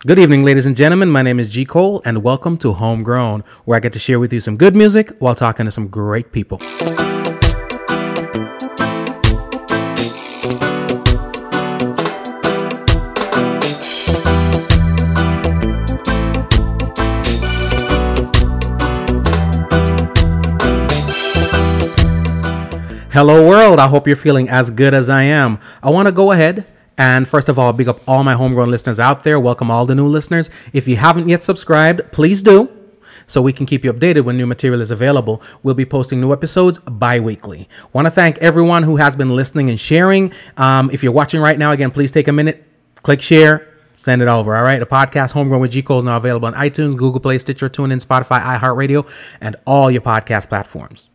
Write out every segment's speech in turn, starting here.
Good evening, ladies and gentlemen. My name is G. Cole, and welcome to Homegrown, where I get to share with you some good music while talking to some great people. Hello, world. I hope you're feeling as good as I am. I want to go ahead and first of all, big up all my homegrown listeners out there. Welcome all the new listeners. If you haven't yet subscribed, please do, so we can keep you updated when new material is available. We'll be posting new episodes bi-weekly. Want to thank everyone who has been listening and sharing. If you're watching right now, again, please take a minute, click share, send it over. All right. The podcast Homegrown with G. Cole is now available on iTunes, Google Play, Stitcher, TuneIn, Spotify, iHeartRadio, and all your podcast platforms.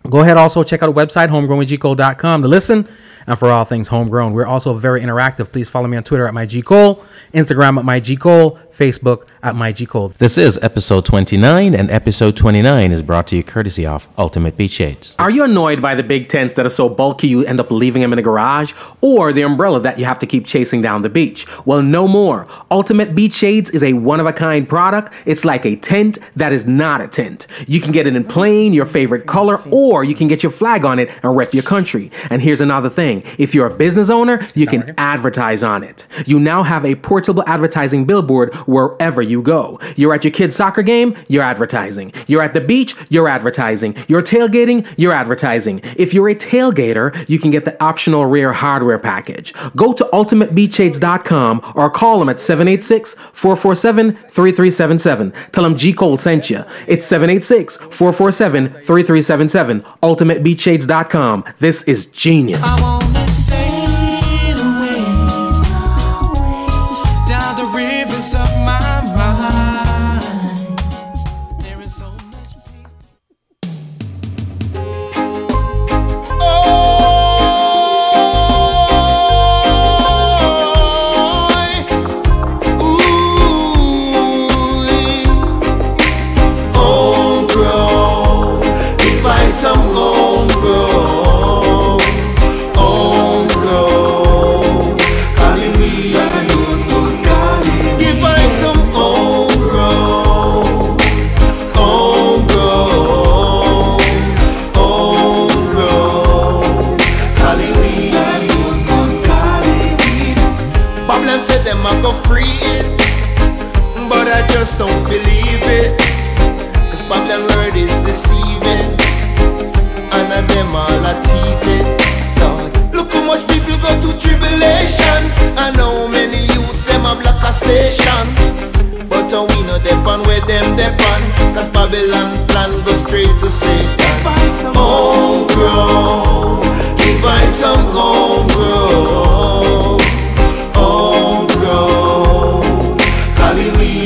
Go ahead, also check out the website, homegrownwithgcole.com, to listen and for all things homegrown. We're also very interactive. Please follow me on Twitter at MyGCole, Instagram at MyGCole, Facebook at MyGCole. This is episode 29, and episode 29 is brought to you courtesy of Ultimate Beach Shades. Are you annoyed by the big tents that are so bulky you end up leaving them in the garage, or the umbrella that you have to keep chasing down the beach? Well, no more. Ultimate Beach Shades is a one-of-a-kind product. It's like a tent that is not a tent. You can get it in plain, your favorite color, or you can get your flag on it and rep your country. And here's another thing. If you're a business owner, you can advertise on it. You now have a portable advertising billboard wherever you go. You're at your kid's soccer game, you're advertising. You're at the beach, you're advertising. You're tailgating, you're advertising. If you're a tailgater, you can get the optional rear hardware package. Go to ultimatebeachshades.com or call them at 786-447-3377. Tell them G. Cole sent you. It's 786-447-3377. ultimatebeachshades.com. This is genius. I wanna sail away down the rivers of my mind. There is so much peace. Homegrown, if I some homegrown, homegrown, California, if I some homegrown, homegrown, homegrown, California. Babylon said them I go free it, but I just don't believe it. Babylon word is deceiving, and of them all a thief it. Lord, look how much people go to tribulation, and how many youths them a block a station. But we know depend where them depend, cause Babylon plan go straight to Satan. Homegrown, if I some homegrown, homegrown, California.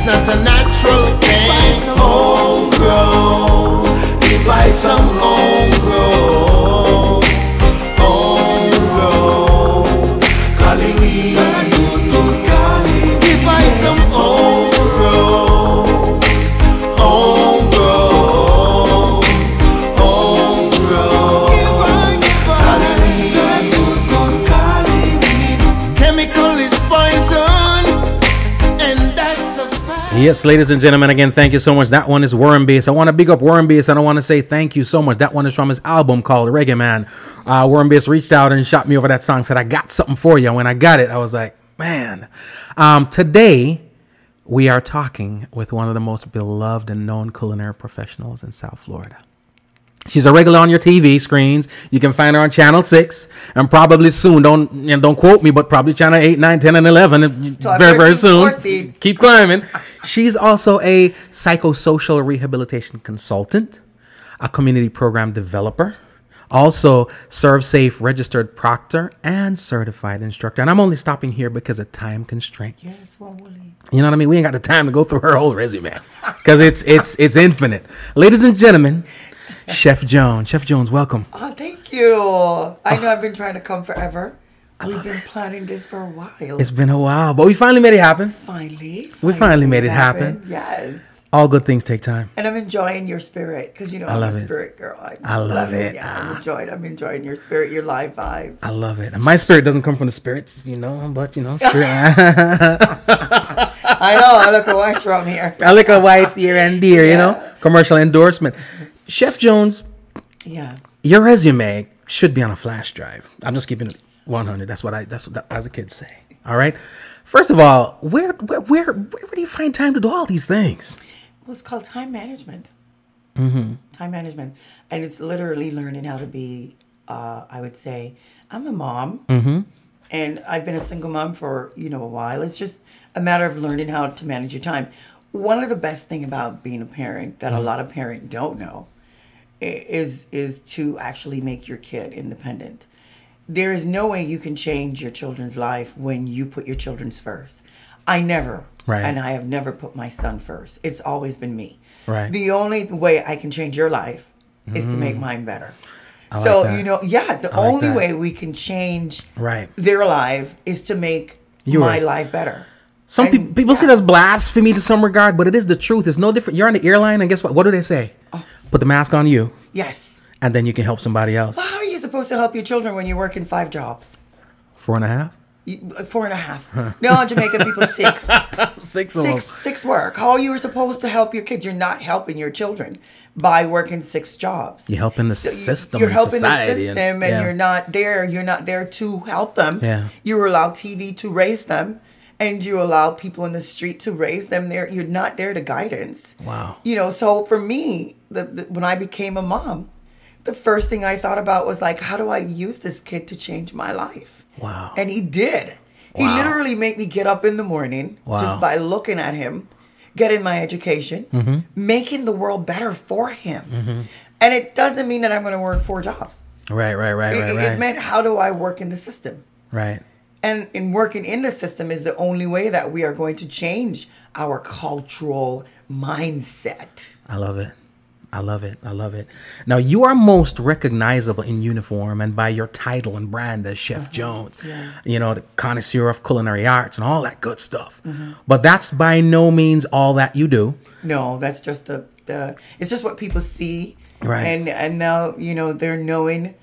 Not a natural thing. Homegrown, if I some homegrown, homegrown, California. If I some homegrown, homegrown, homegrown, California. Chemical is poison, and that's a Yes, ladies and gentlemen, again, thank you so much. That one is Warren Bass. I want to big up Warren Bass, and I want to say thank you so much. That one is from his album called Reggae Man. Warren Bass reached out and shot me over that song, said, I got something for you. When I got it, I was like, man. Today, we are talking with one of the most beloved and known culinary professionals in South Florida. She's a regular on your TV screens. You can find her on Channel 6 and probably soon, don't quote me, but probably Channel 8, 9, 10, and 11 very, very soon. 14. Keep climbing. She's also a psychosocial rehabilitation consultant, a community program developer, Also, Serve Safe registered proctor and certified instructor. And I'm only stopping here because of time constraints. Yes, well, Willie. You know what I mean? We ain't got the time to go through her whole resume because it's infinite. Ladies and gentlemen, Chef Jones. Chef Jones, welcome. Oh, thank you. I know I've been trying to come forever. We've been planning this for a while. It's been a while, but we finally made it happen. Finally We finally made it happen. Yes. All good things take time. And I'm enjoying your spirit because, you know, I'm love a it. spirit girl. I love it. Yeah, I'm enjoying your spirit, your live vibes. I love it. And my spirit doesn't come from the spirits, you know, but, you know, spirit. I know. I look at whites from here. I look at whites here and there, you know, Yeah. commercial endorsement. Chef Jones, Yeah. your resume should be on a flash drive. I'm just keeping it 100. That's what as a kid say. All right. First of all, where do you find time to do all these things? Well, it's called time management. Mm-hmm. Time management. And it's literally learning how to be, I would say, I'm a mom. Mm-hmm. And I've been a single mom for, a while. It's just a matter of learning how to manage your time. One of the best thing about being a parent that a lot of parents don't know is to actually make your kid independent. There is no way you can change your children's life when you put your children's first. I never. Right. And I have never put my son first. It's always been me. Right. The only way I can change your life is to make mine better. I like So, that. the I like only that. way we can change Right. their life is to make my Yours. life better. Some And, people see that's blasphemy to some regard, but it is the truth. It's no different. You're on the airline, and guess what? What do they say? Put the mask on you, Yes. and then you can help somebody else. Well, how are you supposed to help your children when you're working 5 jobs? 4.5? 4.5. No, in Jamaica, people 6. 6 Six work. How you were supposed to help your kids? You're not helping your children by working 6 jobs. You're helping the So system. You're and helping society the system, and yeah. you're not there. You're not there to help them. Yeah. You allow TV to raise them, and you allow people in the street to raise them. You're not there to guidance. Wow. So for me, when I became a mom, the first thing I thought about was like, how do I use this kid to change my life? Wow. And he did. He Wow. literally made me get up in the morning Wow. just by looking at him, getting my education, making the world better for him. And it doesn't mean that I'm going to work 4 jobs. Right. It meant, how do I work in the system? Right. And in working in the system is the only way that we are going to change our cultural mindset. I love it. I love it. Now, you are most recognizable in uniform and by your title and brand as Chef Jones. Yeah. You know, the connoisseur of culinary arts and all that good stuff. But that's by no means all that you do. No, that's just it's just what people see. Right. And now, they're knowing.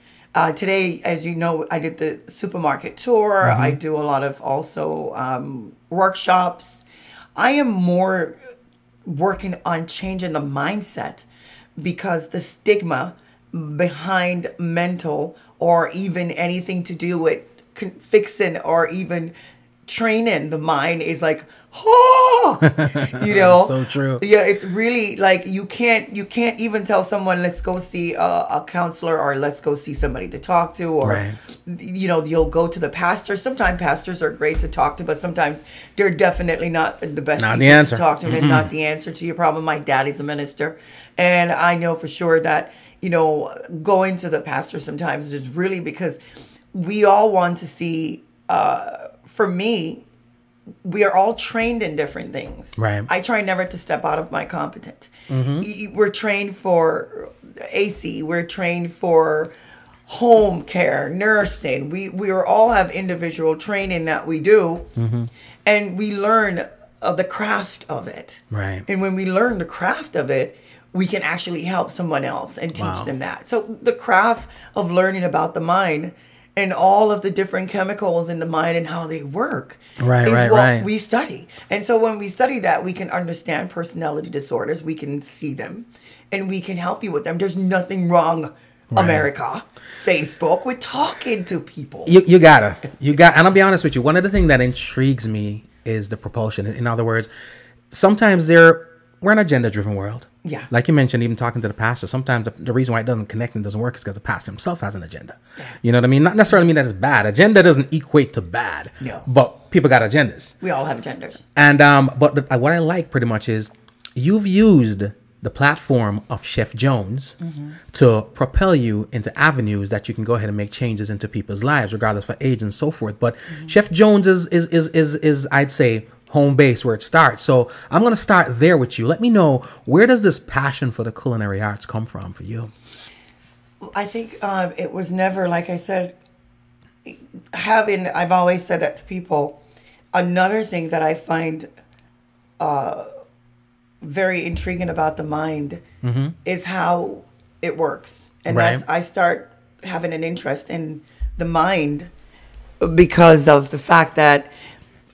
Today, as you know, I did the supermarket tour. I do a lot of also workshops. I am more working on changing the mindset because the stigma behind mental or even anything to do with fixing or even training the mind is like, So true. Yeah, it's really like you can't even tell someone, let's go see a counselor or let's go see somebody to talk to, or Right. You'll go to the pastor. Sometimes pastors are great to talk to, but sometimes they're definitely not the best Not people the answer. to talk to and not the answer to your problem. My daddy's a minister, and I know for sure that going to the pastor sometimes is really because we all want to see. For me, we are all trained in different things. Right. I try never to step out of my competence. We're trained for AC. We're trained for home care, nursing. We all have individual training that we do, and we learn the craft of it. Right. And when we learn the craft of it, we can actually help someone else and teach Wow. them that. So the craft of learning about the mind and all of the different chemicals in the mind and how they work Right, is right, what right. we study. And so when we study that, we can understand personality disorders, we can see them, and we can help you with them. There's nothing wrong, America, Facebook, with talking to people. You gotta, and I'll be honest with you. One of the things that intrigues me is the propulsion. In other words, sometimes we're an agenda-driven world. Yeah. Like you mentioned, even talking to the pastor, sometimes the reason why it doesn't connect and doesn't work is because the pastor himself has an agenda. You know what I mean? Not necessarily mean that it's bad. Agenda doesn't equate to bad. No. But people got agendas. We all have genders. And but what I like pretty much is you've used the platform of Chef Jones to propel you into avenues that you can go ahead and make changes into people's lives, regardless for age and so forth. But Chef Jones is I'd say home base where it starts. So I'm going to start there with you. Let me know, where does this passion for the culinary arts come from for you? I think it was never, like I said, I've always said that to people. Another thing that I find very intriguing about the mind is how it works. And I start having an interest in the mind because of the fact that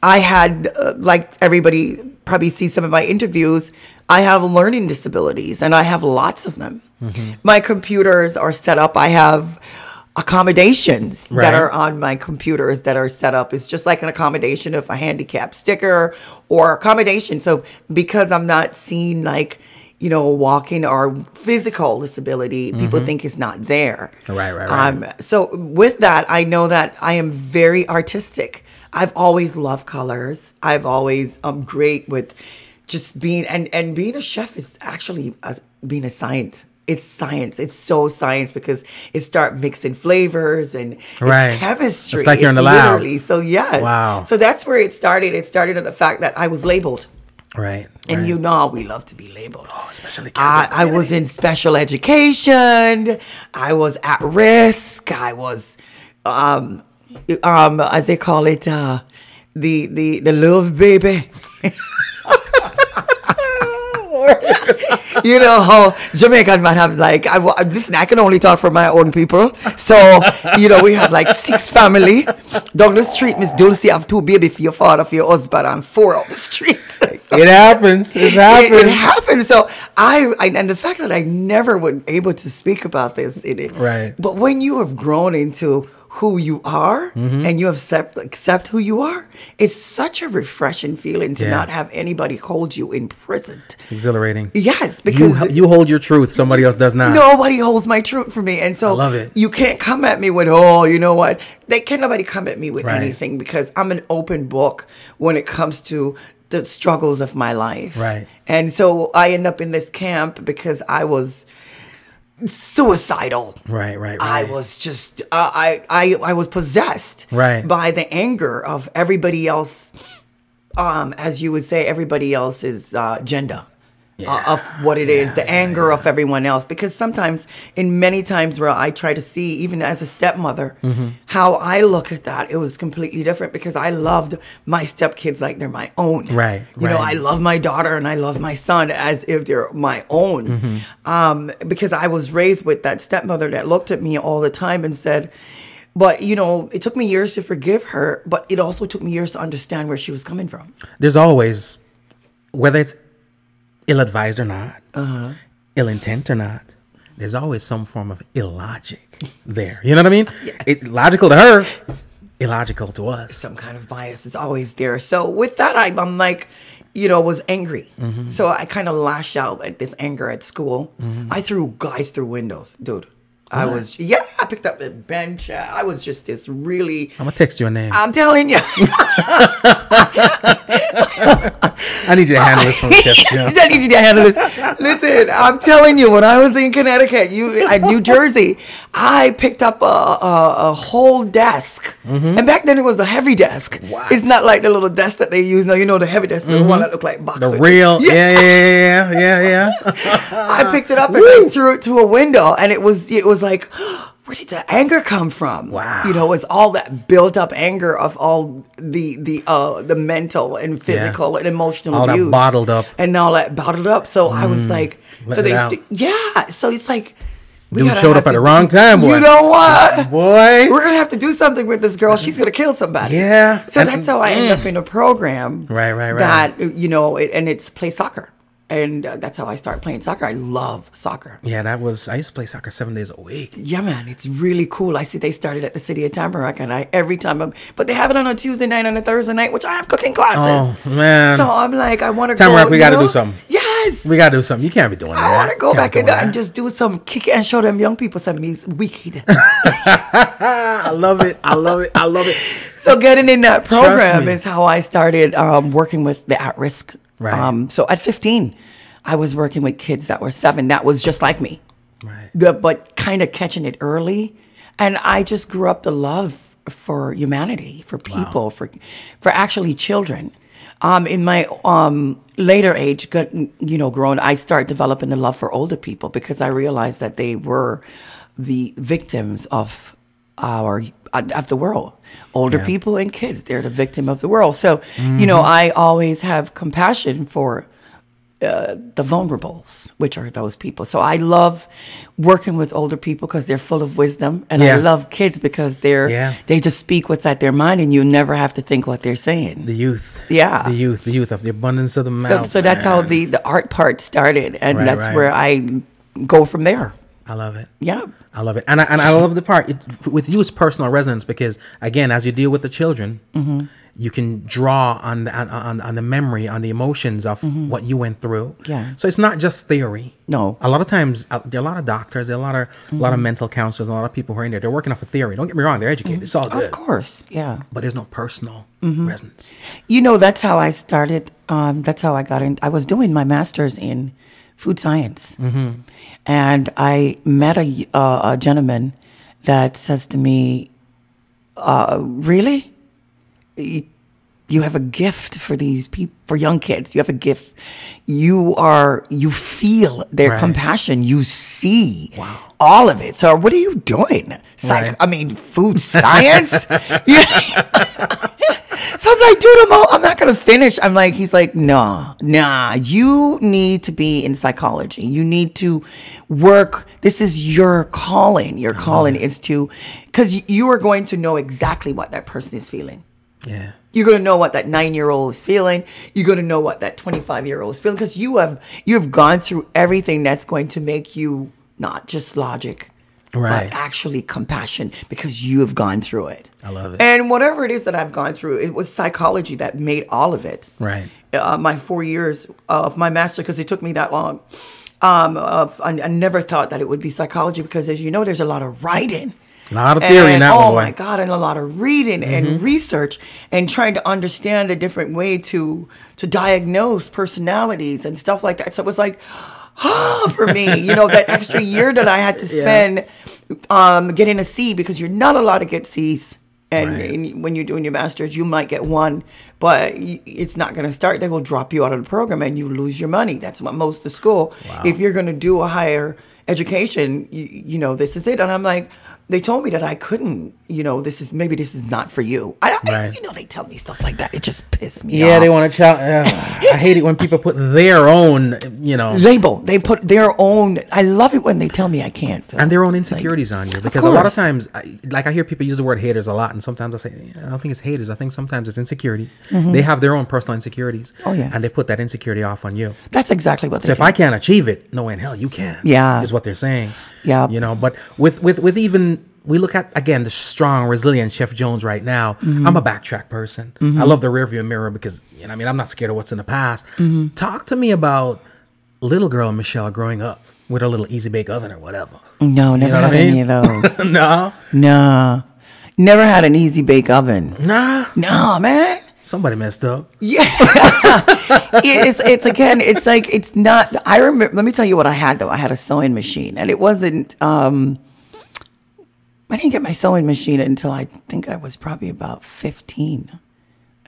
I had, like everybody probably sees some of my interviews, I have learning disabilities and I have lots of them. My computers are set up. I have accommodations that are on my computers that are set up. It's just like an accommodation of a handicap sticker or accommodation. So because I'm not seen like, walking or physical disability, people think it's not there. Right. So with that, I know that I am very artistic. I've always loved colors. I've always great with just being and being a chef is actually being a science. It's science. It's so science because it start mixing flavors and it's chemistry. It's like you're in the lab. So yes. Wow. So that's where it started. It started at the fact that I was labeled. Right. And we love to be labeled. Oh, especially I was in special education. I was at risk. I was as they call it, the love baby. How Jamaican man have like, listen, I can only talk for my own people. So, we have like 6 family. Down the street, Miss Dulcie have 2 baby for your father, for your husband, and 4 up the street. So, it happens. It happens. It happens. So and the fact that I never was able to speak about this in it. Right. But when you have grown into who you are and you accept who you are, it's such a refreshing feeling to not have anybody hold you imprisoned. It's exhilarating. Yes, because you hold your truth, somebody else does not. Nobody holds my truth for me. And so I love it. You can't come at me with, you know what? Nobody come at me with anything because I'm an open book when it comes to the struggles of my life. Right. And so I end up in this camp because I was suicidal. Right. I was just I was possessed by the anger of everybody else, as you would say, everybody else's agenda. Of what it is, the anger of everyone else. Because sometimes, in many times where I try to see, even as a stepmother, how I look at that, it was completely different because I loved my stepkids like they're my own. Right. You know, I love my daughter and I love my son as if they're my own. Because I was raised with that stepmother that looked at me all the time and said, but, it took me years to forgive her, but it also took me years to understand where she was coming from. There's always, whether it's ill-advised or not, ill intent or not, there's always some form of illogic there. You know what I mean? Yes. It's logical to her, illogical to us. Some kind of bias is always there. So with that, I'm like, was angry. So I kind of lashed out at this anger at school. I threw guys through windows, dude. What? I picked up the bench. I was just this really... I'm going to text you a name. I'm telling you. I need you to handle this from Chef Joe. I need you to handle this. Listen, I'm telling you, when I was in Connecticut, New Jersey, I picked up a whole desk. And back then it was the heavy desk. What? It's not like the little desk that they use now. The heavy desk, the one that look like boxes. The real, yeah. I picked it up and I threw it to a window, and it was like, where did the anger come from? Wow. It's all that built up anger of all the mental and physical and emotional all abuse. That bottled up. And all that bottled up. So I was like, so it's like, dude showed up at the wrong time, boy. You know what? Boy. We're going to have to do something with this girl. She's going to kill somebody. Yeah. So that's how I end up in a program. Right. That, and it's play soccer. And that's how I started playing soccer. I love soccer. Yeah, I used to play soccer 7 days a week. Yeah, man, it's really cool. I see they started at the city of Tamarack, and every time but they have it on a Tuesday night and a Thursday night, which I have cooking classes. Oh, man. So I'm like, I want to go. Tamarack, we got to do something. Yes. We got to do something. You can't be doing that. I want to go back and just do some kick and show them young people some wicked. I love it. So getting in that program is how I started working with the at-risk. Right. So at 15, I was working with kids that were 7 that was just like me. Right. But kind of catching it early. And I just grew up to love for humanity, for people, for actually children. In my later age, grown, I started developing a love for older people because I realized that they were the victims of the world. Older people and kids, they're the victim of the world. So, I always have compassion for the vulnerables, which are those people. So I love working with older people because they're full of wisdom, and I love kids because they just speak what's at their mind, and you never have to think what they're saying. The youth, the youth of the abundance of the mouth. So that's how the art part started, and that's where I go from there. I love it. Yeah, I love it, and I love the part with you. It's personal resonance because again, as you deal with the children. You can draw on the memory, on the emotions of what you went through. Yeah. So it's not just theory. No. A lot of times, there are a lot of doctors, there are a lot of mental counselors, a lot of people who are in there. They're working off a theory. Don't get me wrong; they're educated. It's all good. Of course, yeah. But there's no personal resonance. That's how I started. That's how I got in. I was doing my master's in food science, and I met a gentleman that says to me, "Really? You have a gift for these people, for young kids. You have a gift. You feel their compassion. You see all of it. So what are you doing? Food science? So I'm like, dude, I'm not going to finish. He's like, nah, you need to be in psychology. You need to work. This is your calling. Your calling is to, because you are going to know exactly what that person is feeling. Yeah. You're going to know what that 9-year-old is feeling. You're going to know what that 25-year-old is feeling because you have gone through everything that's going to make you not just logic, but actually compassion because you have gone through it. I love it. And whatever it is that I've gone through, it was psychology that made all of it. Right. My 4 years of my master, because it took me that long. I never thought that it would be psychology because, as you know, there's a lot of writing. A lot of theory in that one. Oh my God, and a lot of reading and research and trying to understand the different way to diagnose personalities and stuff like that. So it was like, for me, that extra year that I had to spend getting a C because you're not allowed to get C's. And when you're doing your master's, you might get 1, but it's not going to start. They will drop you out of the program and you lose your money. That's what most of the school. Wow. If you're going to do a higher education, this is it. And I'm like, they told me that I couldn't, this is not for you. They tell me stuff like that. It just pissed me off. Yeah, they want to I hate it when people put their own, label. They put their own. I love it when they tell me I can't. And their own insecurities on you. Because a lot of times, I hear people use the word haters a lot. And sometimes I say, I don't think it's haters. I think sometimes it's insecurity. They have their own personal insecurities. Oh, yeah. And they put that insecurity off on you. That's exactly what they do. So if I can't achieve it, no way in hell you can. Yeah. Is what they're saying. Yeah. But with even, we look at, again, the strong, resilient Chef Jones right now. I'm a backtrack person. I love the rearview mirror because, I'm not scared of what's in the past. Talk to me about little girl Michelle growing up with her little easy bake oven or whatever. No, never had any of those. No? No. Never had an easy bake oven. Nah? No, man. Somebody messed up. Yeah. It's not, I remember, let me tell you what I had though. I had a sewing machine and it wasn't, I didn't get my sewing machine until I think I was probably about 15.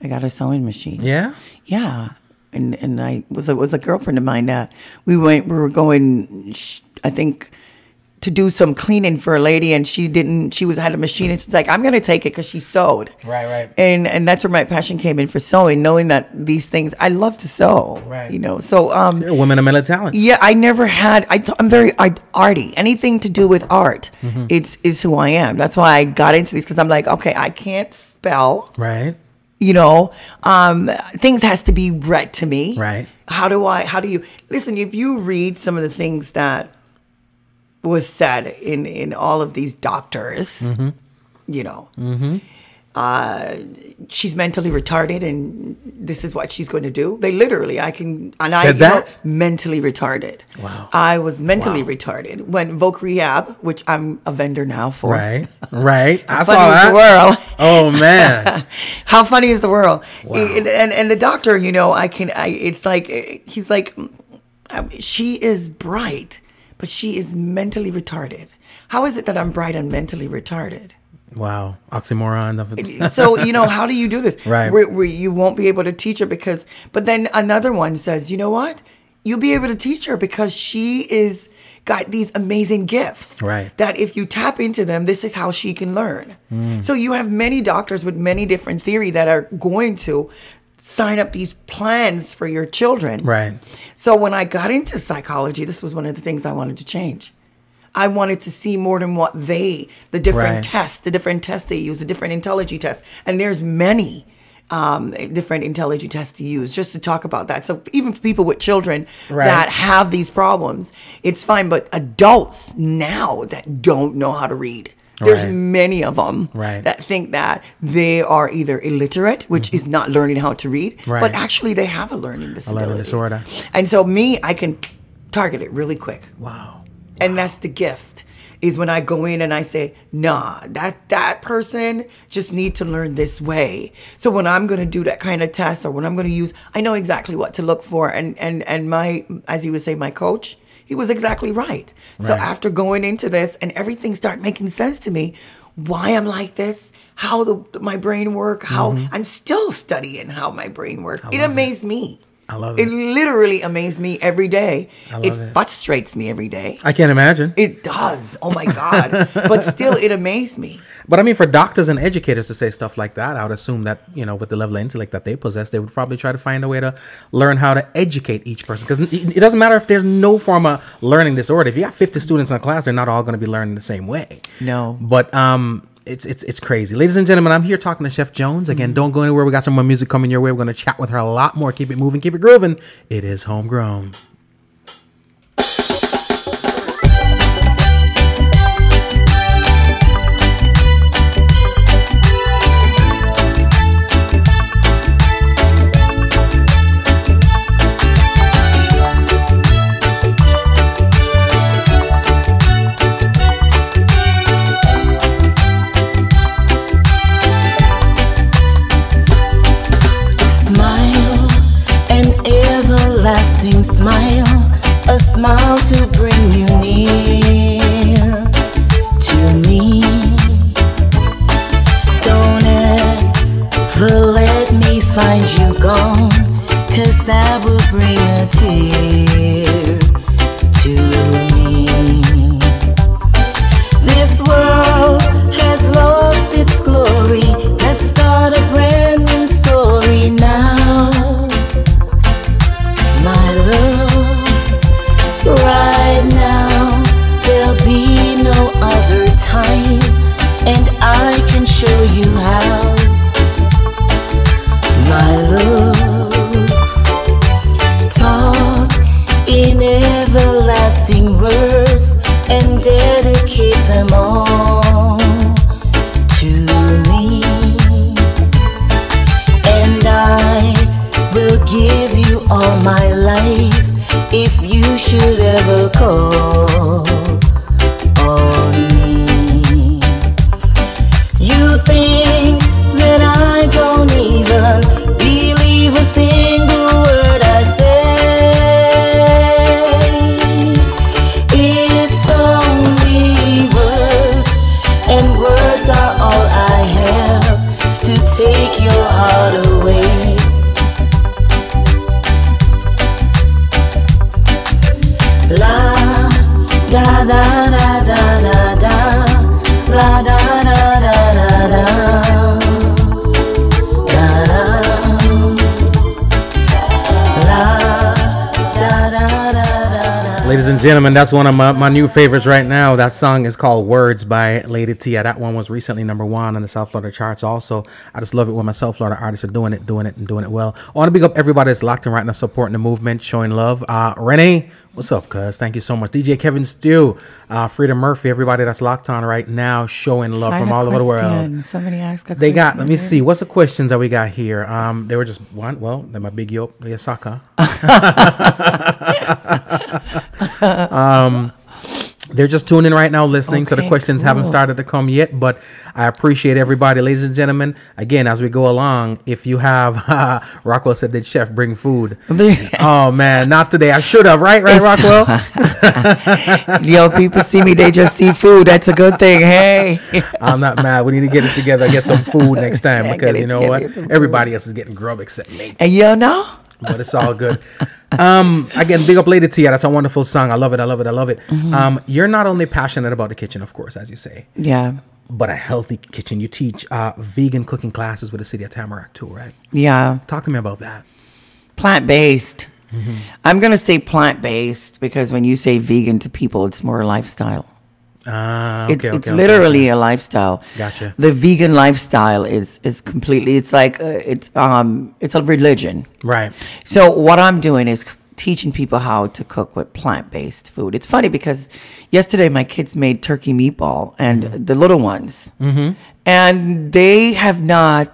I got a sewing machine. Yeah? Yeah. And I was a girlfriend of mine that we were going, I think, to do some cleaning for a lady, and she had a machine, and she's like, I'm going to take it because she sewed. Right. And that's where my passion came in for sewing, knowing that these things, I love to sew. Right. So. You're a woman of many talents. Yeah, I never had, I'm very arty. Anything to do with art is who I am. That's why I got into these, because I'm like, okay, I can't spell. Right. Things has to be read to me. Right. How do you, listen, if you read some of the things that was said in all of these doctors, she's mentally retarded and this is what she's going to do. They literally, mentally retarded. Wow. I was mentally retarded when Voc Rehab, which I'm a vendor now for. Right. I saw that. The world. Oh man. How funny is the world? Wow. And the doctor, it's like, he's like, She is bright, but she is mentally retarded. How is it that I'm bright and mentally retarded? Wow, oxymoron. So, how do you do this? Right. Where you won't be able to teach her but then another one says, you know what? You'll be able to teach her because she is got these amazing gifts. Right. That if you tap into them, this is how she can learn. So you have many doctors with many different theory that are going to sign up these plans for your children. Right. So when I got into psychology, this was one of the things I wanted to change. I wanted to see more than what the different tests they use, the different intelligence tests. And there's many different intelligence tests to use just to talk about that. So even for people with children that have these problems, it's fine. But adults now that don't know how to read, there's many of them that think that they are either illiterate, which is not learning how to read, but actually they have a learning disability. A learning disorder. And so I can target it really quick. Wow. And that's the gift, is when I go in and I say, nah, that person just need to learn this way. So when I'm going to do that kind of test, or when I'm going to use, I know exactly what to look for. And my, as you would say, my coach, he was exactly right. So after going into this and everything started making sense to me, why I'm like this, how my brain work, how I'm still studying how my brain works. It amazed me. I love it. It literally amazes me every day. It frustrates me every day. I can't imagine. It does. Oh my God. But still, it amazed me. But I mean, for doctors and educators to say stuff like that, I would assume that, with the level of intellect that they possess, they would probably try to find a way to learn how to educate each person. Because it doesn't matter if there's no form of learning disorder. If you got 50 students in a class, they're not all going to be learning the same way. No. But it's crazy. Ladies and gentlemen, I'm here talking to Chef Jones. Again, don't go anywhere. We got some more music coming your way. We're going to chat with her a lot more. Keep it moving. Keep it grooving. It is Homegrown. Smile, a smile to bring you near to me. Don't ever let me find you gone, 'cause that will bring a tear to me. This world has lost its glory. Let's start a brand new story now. My love, right now, there'll be no other time, and I can show you how. My love, talk in everlasting words and dedicate them all to me, and I will give you all my life if you should ever call on me. You think that I don't even believe a single word I say. It's only words, and words are all I have to take your heart away. La da da da da da da, la da da da da da, da da. Ladies and gentlemen, that's one of my new favorites right now. That song is called Words by Lady Tia. That one was recently #1 on the South Florida charts also. I just love it when my South Florida artists are doing it well. I want to big up everybody that's locked in right now, supporting the movement, showing love. Renee, what's up, cuz? Thank you so much. DJ Kevin Stew, Freedom Murphy, everybody that's locked on right now, showing love from all over the world. Somebody asked a question. They got, let me see, what's the questions that we got here? They were just one, well, they're my big yoke, the Asaka. They're just tuning right now, listening, so the Okay, questions haven't cool. started to come yet. But I appreciate everybody, ladies and gentlemen. Again, as we go along, if you have, Rockwell said that chef bring food. Oh man, not today. I should have, right, Rockwell? Yo, people see me, they just see food. That's a good thing. Hey. I'm not mad. We need to get it together, get some food next time Yeah, because get it you know together, what? get some food. Everybody else is getting grub except me. And you know? But it's all good. Again, big up Lady Tia. That's a wonderful song. I love it. I love it. I love it. You're not only passionate about the kitchen, of course, as you say, Yeah. but a healthy kitchen. You teach vegan cooking classes with the city of Tamarack too, right? Yeah. Talk to me about that. Plant-based. I'm going to say plant-based because when you say vegan to people, it's more a lifestyle. It's literally a lifestyle. Gotcha. The vegan lifestyle is completely, it's like, it's a religion. Right. So what I'm doing is teaching people how to cook with plant-based food. It's funny because yesterday my kids made turkey meatball and the little ones, and they have not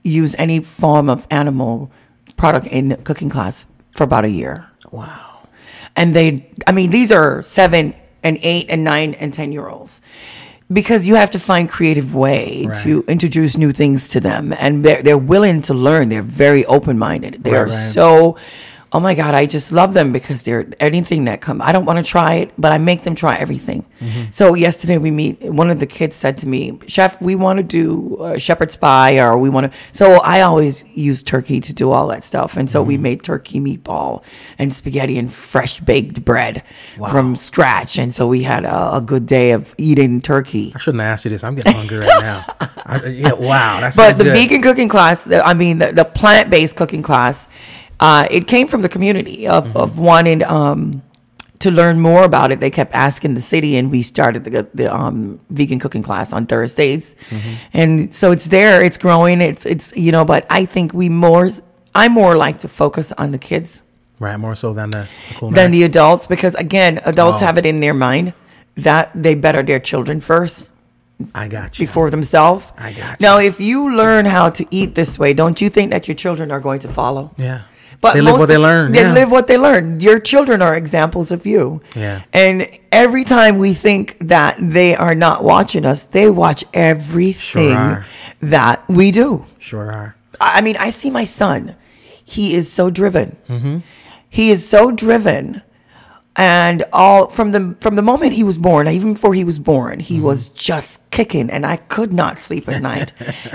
used any form of animal product in cooking class for about a year. Wow. And these are 7 and 8 and 9 and 10-year-olds. Because you have to find creative way to introduce new things to them. And they're willing to learn. They're very open-minded. They are so, oh my God, I just love them because they're anything that comes. I don't want to try it, but I make them try everything. So yesterday one of the kids said to me, Chef, we want to do shepherd's pie or we want to. So I always use turkey to do all that stuff. And so we made turkey meatball and spaghetti and fresh baked bread from scratch. And so we had a good day of eating turkey. I shouldn't have asked you this. I'm getting hungry right now. Wow. That But sounds the good. vegan cooking class, the plant-based cooking class, it came from the community of wanting to learn more about it. They kept asking the city, and we started the vegan cooking class on Thursdays. And so it's there, it's growing, it's but I think I more like to focus on the kids Right, more so than the culinary. than the adults, because again, adults have it in their mind that they better their children first I got you. before themselves. I got you. Now, if you learn how to eat this way, don't you think that your children are going to follow? Yeah. But They live most what they of- learn, They yeah. live what they learn. Your children are examples of you. Yeah. And every time we think that they are not watching us, they watch everything are. that we do. Sure are. I mean, I see my son. He is so driven. Mm-hmm. He is so driven. And all from the moment he was born, even before he was born, he Mm-hmm. was just kicking, and I could not sleep at night.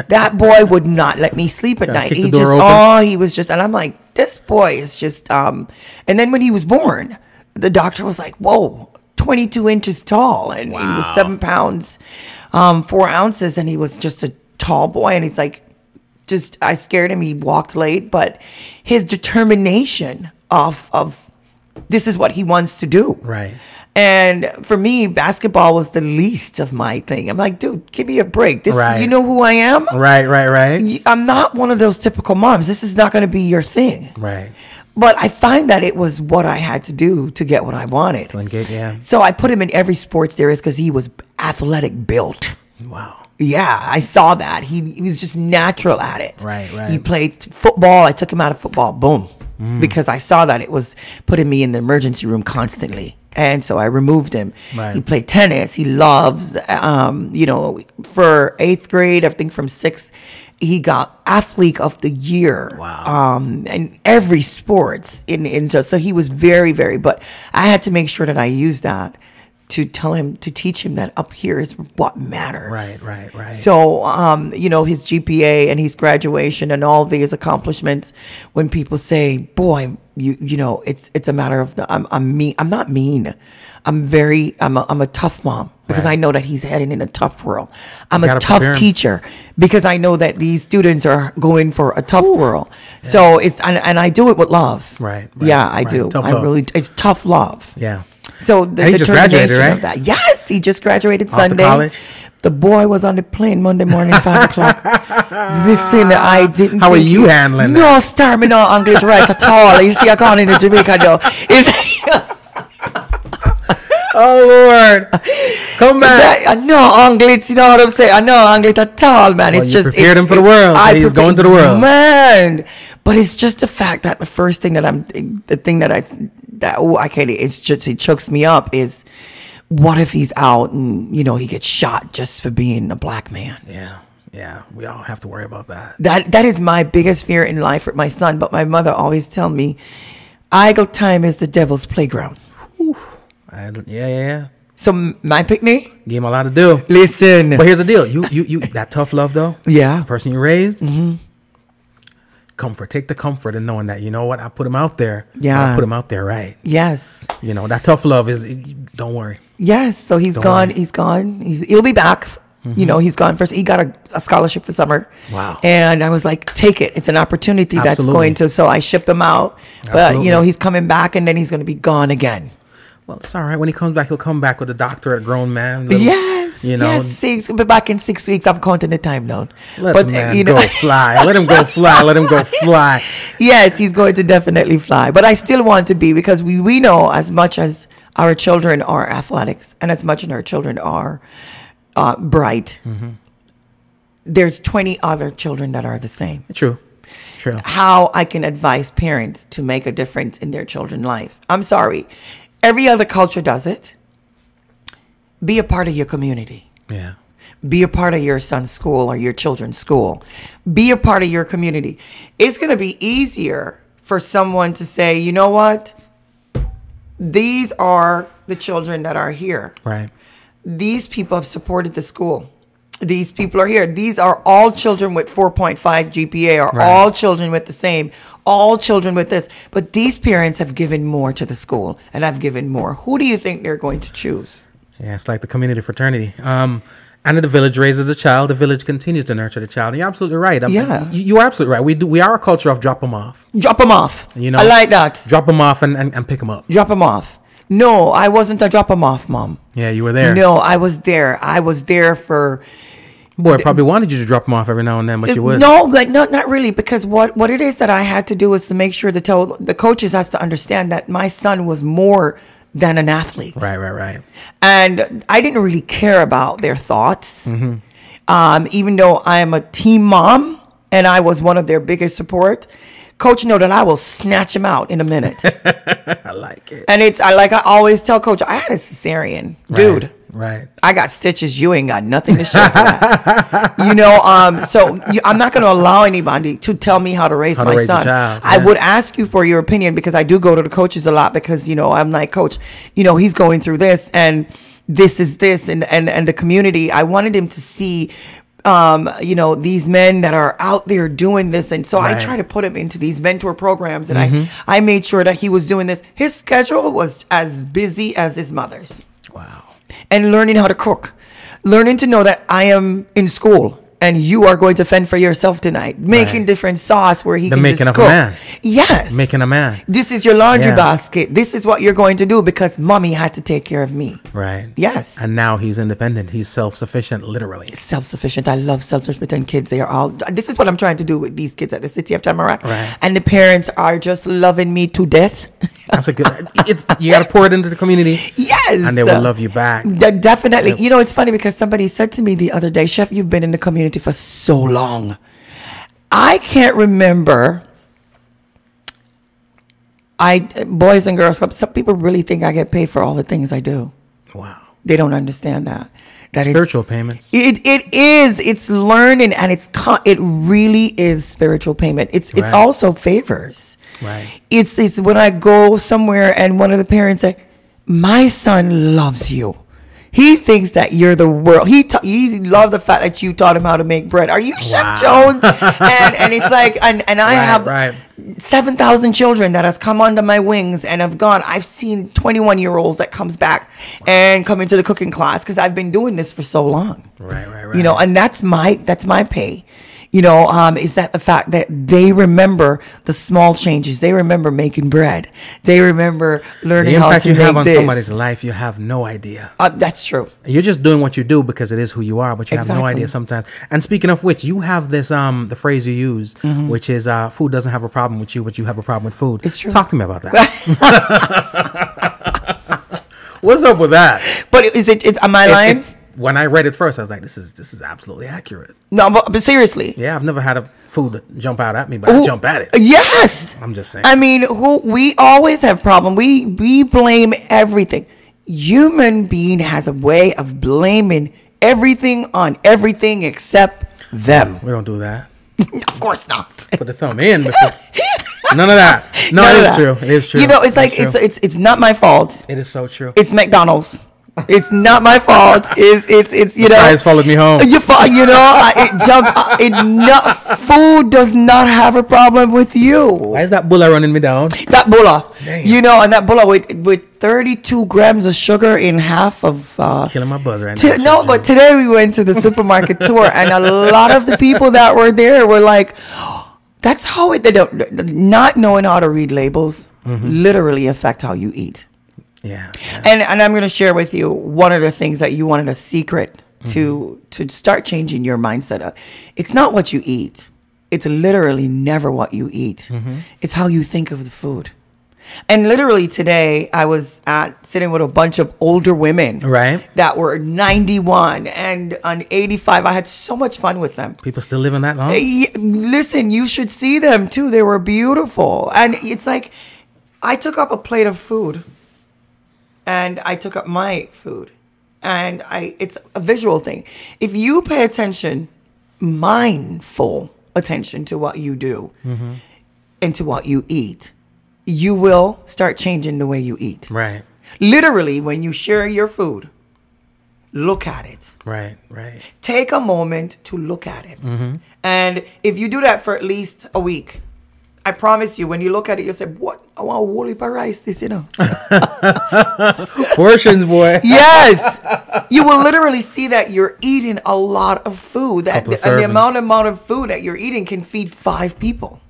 That boy would not let me sleep at night. kick the He door just, open. he was just, and I'm like, this boy is just. And then when he was born, the doctor was like, "Whoa, 22 inches tall," and he was 7 pounds, 4 ounces, and he was just a tall boy. And he's like, I scared him. He walked late, but his determination of this is what he wants to do. Right. And for me, basketball was the least of my thing. I'm like, dude, give me a break. This, Right. you know who I am? Right. I'm not one of those typical moms. This is not going to be your thing. Right. But I find that it was what I had to do to get what I wanted. Yeah. So I put him in every sports there is because he was athletic built. Wow. Yeah, I saw that. He was just natural at it. Right. He played football. I took him out of football. Boom. Because I saw that it was putting me in the emergency room constantly. And so I removed him. Right. He played tennis. He loves, for 8th grade, I think from 6th, he got athlete of the year. Wow. And every sports. So he was very, very, but I had to make sure that I used that to teach him that up here is what matters. Right. So, his GPA and his graduation and all these accomplishments, when people say, boy, it's a matter of, I'm mean. I'm not mean. I'm a tough mom because Right. I know that he's heading in a tough world. I'm gotta a tough prepare him. teacher because I know that these students are going for a tough world. So and I do it with love. Right. Yeah, I do. Tough I love. really, it's tough love. Yeah. So the And he just graduated, determination right? of that. Yes, he just graduated Off to Sunday. college? The boy was on the plane Monday morning, 5 o'clock. Listen, I didn't. How are think you handling no, that? No, star me no English right at all. You see, I gone into Jamaica though. Oh Lord, come back. I know Anglit, you know what I'm saying? I know Anglit at all, man. Well, It's you just prepared him for the world. So he's going to the world, man. But it's just the fact that the first thing that I can't. It's just it chokes me up. Is what if he's out and he gets shot just for being a black man? Yeah, we all have to worry about that. That is my biggest fear in life with my son. But my mother always tell me, idle time is the devil's playground. Whew. Yeah. So my picnic, Gave him a lot to do. listen. But here's the deal. You that tough love though. Yeah. The person you raised. Comfort. Take the comfort in knowing that, you know what, I put him out there. Yeah. I put him out there right. Yes. That tough love don't worry. Yes. So he's Don't gone. worry. He's gone. He'll be back. He's gone first. He got a scholarship for summer. Wow. And I was like, take it. It's an opportunity that's Absolutely. going to. So I shipped him out. But Absolutely. he's coming back, and then he's going to be gone again. Well, it's all right. When he comes back, he'll come back with a doctorate, a grown man. Yes. You know. Yes. He'll be back in 6 weeks. I'm counting the time down. Let the man go fly. Let him go fly. Let him go fly. Yes, he's going to definitely fly. But I still want to be, because we know as much as our children are athletics and as much as our children are bright, there's 20 other children that are the same. True. How I can advise parents to make a difference in their children's life. I'm sorry. Every other culture does it. Be a part of your community. Yeah. Be a part of your son's school or your children's school. Be a part of your community. It's going to be easier for someone to say, you know what? These are the children that are here. Right. These people have supported the school. These people are here. These are all children with 4.5 GPA, or Right. all children with the same, all children with this. But these parents have given more to the school, and I've given more. Who do you think they're going to choose? Yeah, it's like the community fraternity. And the village raises a child. The village continues to nurture the child. And you're absolutely right. Yeah. You are absolutely right. We are a culture of drop them off. Drop them off. I like that. Drop them off and pick them up. Drop them off. No, I wasn't a drop them off, Mom. Yeah, you were there. No, I was there. I was there for... Boy, I probably wanted you to drop them off every now and then, but you wouldn't. No, like not really, because what it is that I had to do was to make sure to tell the coaches has to understand that my son was more than an athlete. Right. And I didn't really care about their thoughts. Mm-hmm. Even though I am a team mom and I was one of their biggest support, coach know that I will snatch him out in a minute. I like it. And I always tell coach, I had a cesarean, dude. Right. I got stitches. You ain't got nothing to show for that. I'm not going to allow anybody to tell me how to raise my son. A child. I would ask you for your opinion, because I do go to the coaches a lot, because, I'm like, coach, he's going through this and this is this and the community. I wanted him to see, these men that are out there doing this. And so Right. I try to put him into these mentor programs, and I made sure that he was doing this. His schedule was as busy as his mother's. Wow. And learning how to cook, learning to know that I am in school and you are going to fend for yourself tonight, making different sauce where he can making just of cook. a man. Yes. Making a man. This is your laundry Yeah. basket. This is what you're going to do because mommy had to take care of me. Right. Yes. And now he's independent. He's self-sufficient, literally. Self-sufficient. I love self-sufficient kids. They are all, this is what I'm trying to do with these kids at the City of Tamarack. Right. And the parents are just loving me to death. That's a good, you got to pour it into the community. Yes. And they will love you back. Definitely. It's funny because somebody said to me the other day, Chef, you've been in the community for so long. I can't remember. Boys and Girls Club, some people really think I get paid for all the things I do. Wow. They don't understand that. Spiritual payments. It is. It's learning, and it really is spiritual payment. It's Right. also favors. Right. It's when I go somewhere and one of the parents say, my son loves you. He thinks that you're the world. He loved the fact that you taught him how to make bread. Are you Chef Jones? and it's like, and I have 7,000 children that has come under my wings and have gone. I've seen 21-year-olds that comes back and come into the cooking class because I've been doing this for so long. Right. And that's my pay. Is that the fact that they remember the small changes. They remember making bread. They remember learning how to make this. The impact you have on somebody's life, you have no idea. That's true. You're just doing what you do because it is who you are, but you have no Exactly. idea sometimes. And speaking of which, you have this, the phrase you use, which is food doesn't have a problem with you, but you have a problem with food. It's true. Talk to me about that. What's up with that? But am I lying? When I read it first, I was like, this is absolutely accurate. No, but seriously. Yeah, I've never had a food jump out at me, but I jump at it. Yes. I'm just saying. I mean, we always have problem. We blame everything. Human being has a way of blaming everything on everything except them. We don't do that. Of course not. Put the thumb in. None of that. No, None it of is that. true. It is true. You know, it's like true. it's not my fault. It is so true. It's McDonald's. It's not my fault. It's you know. Fries followed me home. Food does not have a problem with you. Why is that bulla running me down? That bulla, Damn. you know, and that bulla with 32 grams of sugar in half of. Killing my buzz right now. No, but today we went to the supermarket tour, and a lot of the people that were there were like, "That's how it." They don't, not knowing how to read labels literally affect how you eat. Yeah. And I'm going to share with you one of the things that you wanted a secret to start changing your mindset. It's not what you eat. It's literally never what you eat. It's how you think of the food. And literally today I was sitting with a bunch of older women, Right. that were 91 and 85. I had so much fun with them. People still living that long? Listen, you should see them too. They were beautiful. And it's like I took up a plate of food. And I took up my food, and it's a visual thing. If you pay attention, mindful attention to what you do and to what you eat, you will start changing the way you eat. Right. Literally, when you share your food, look at it. Right. Take a moment to look at it. And if you do that for at least a week, I promise you, when you look at it, you'll say, "What? I want a whole heap of rice, this, you know." Portions, boy. Yes. You will literally see that you're eating a lot of food. And the servings. amount of food that you're eating can feed 5 people.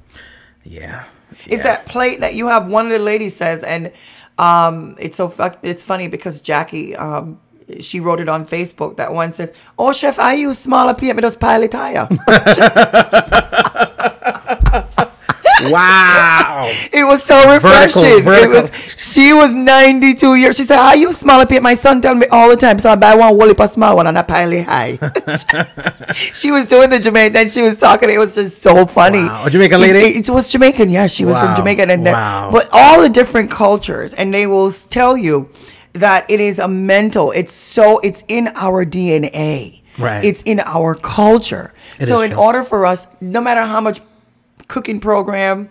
Yeah. It's that plate that you have. One of the ladies says, and it's funny because Jackie, she wrote it on Facebook. That one says, "Oh, chef, I use smaller plate, me just pile it higher." Wow. It was so refreshing. Vertical. She was 92 years. She said, "I use smaller plate. My son tell me all the time, so I buy one whole heap of small one and I pile it high." She was doing the Jamaican, then she was talking. It was just so funny. Wow. A Jamaican lady? It was Jamaican. Yeah, she was from Wow. Jamaica. And Wow. but all the different cultures, and they will tell you that it is a mental. It's in our DNA. Right. It's in our culture. So is in true. order for us, no matter how much cooking program,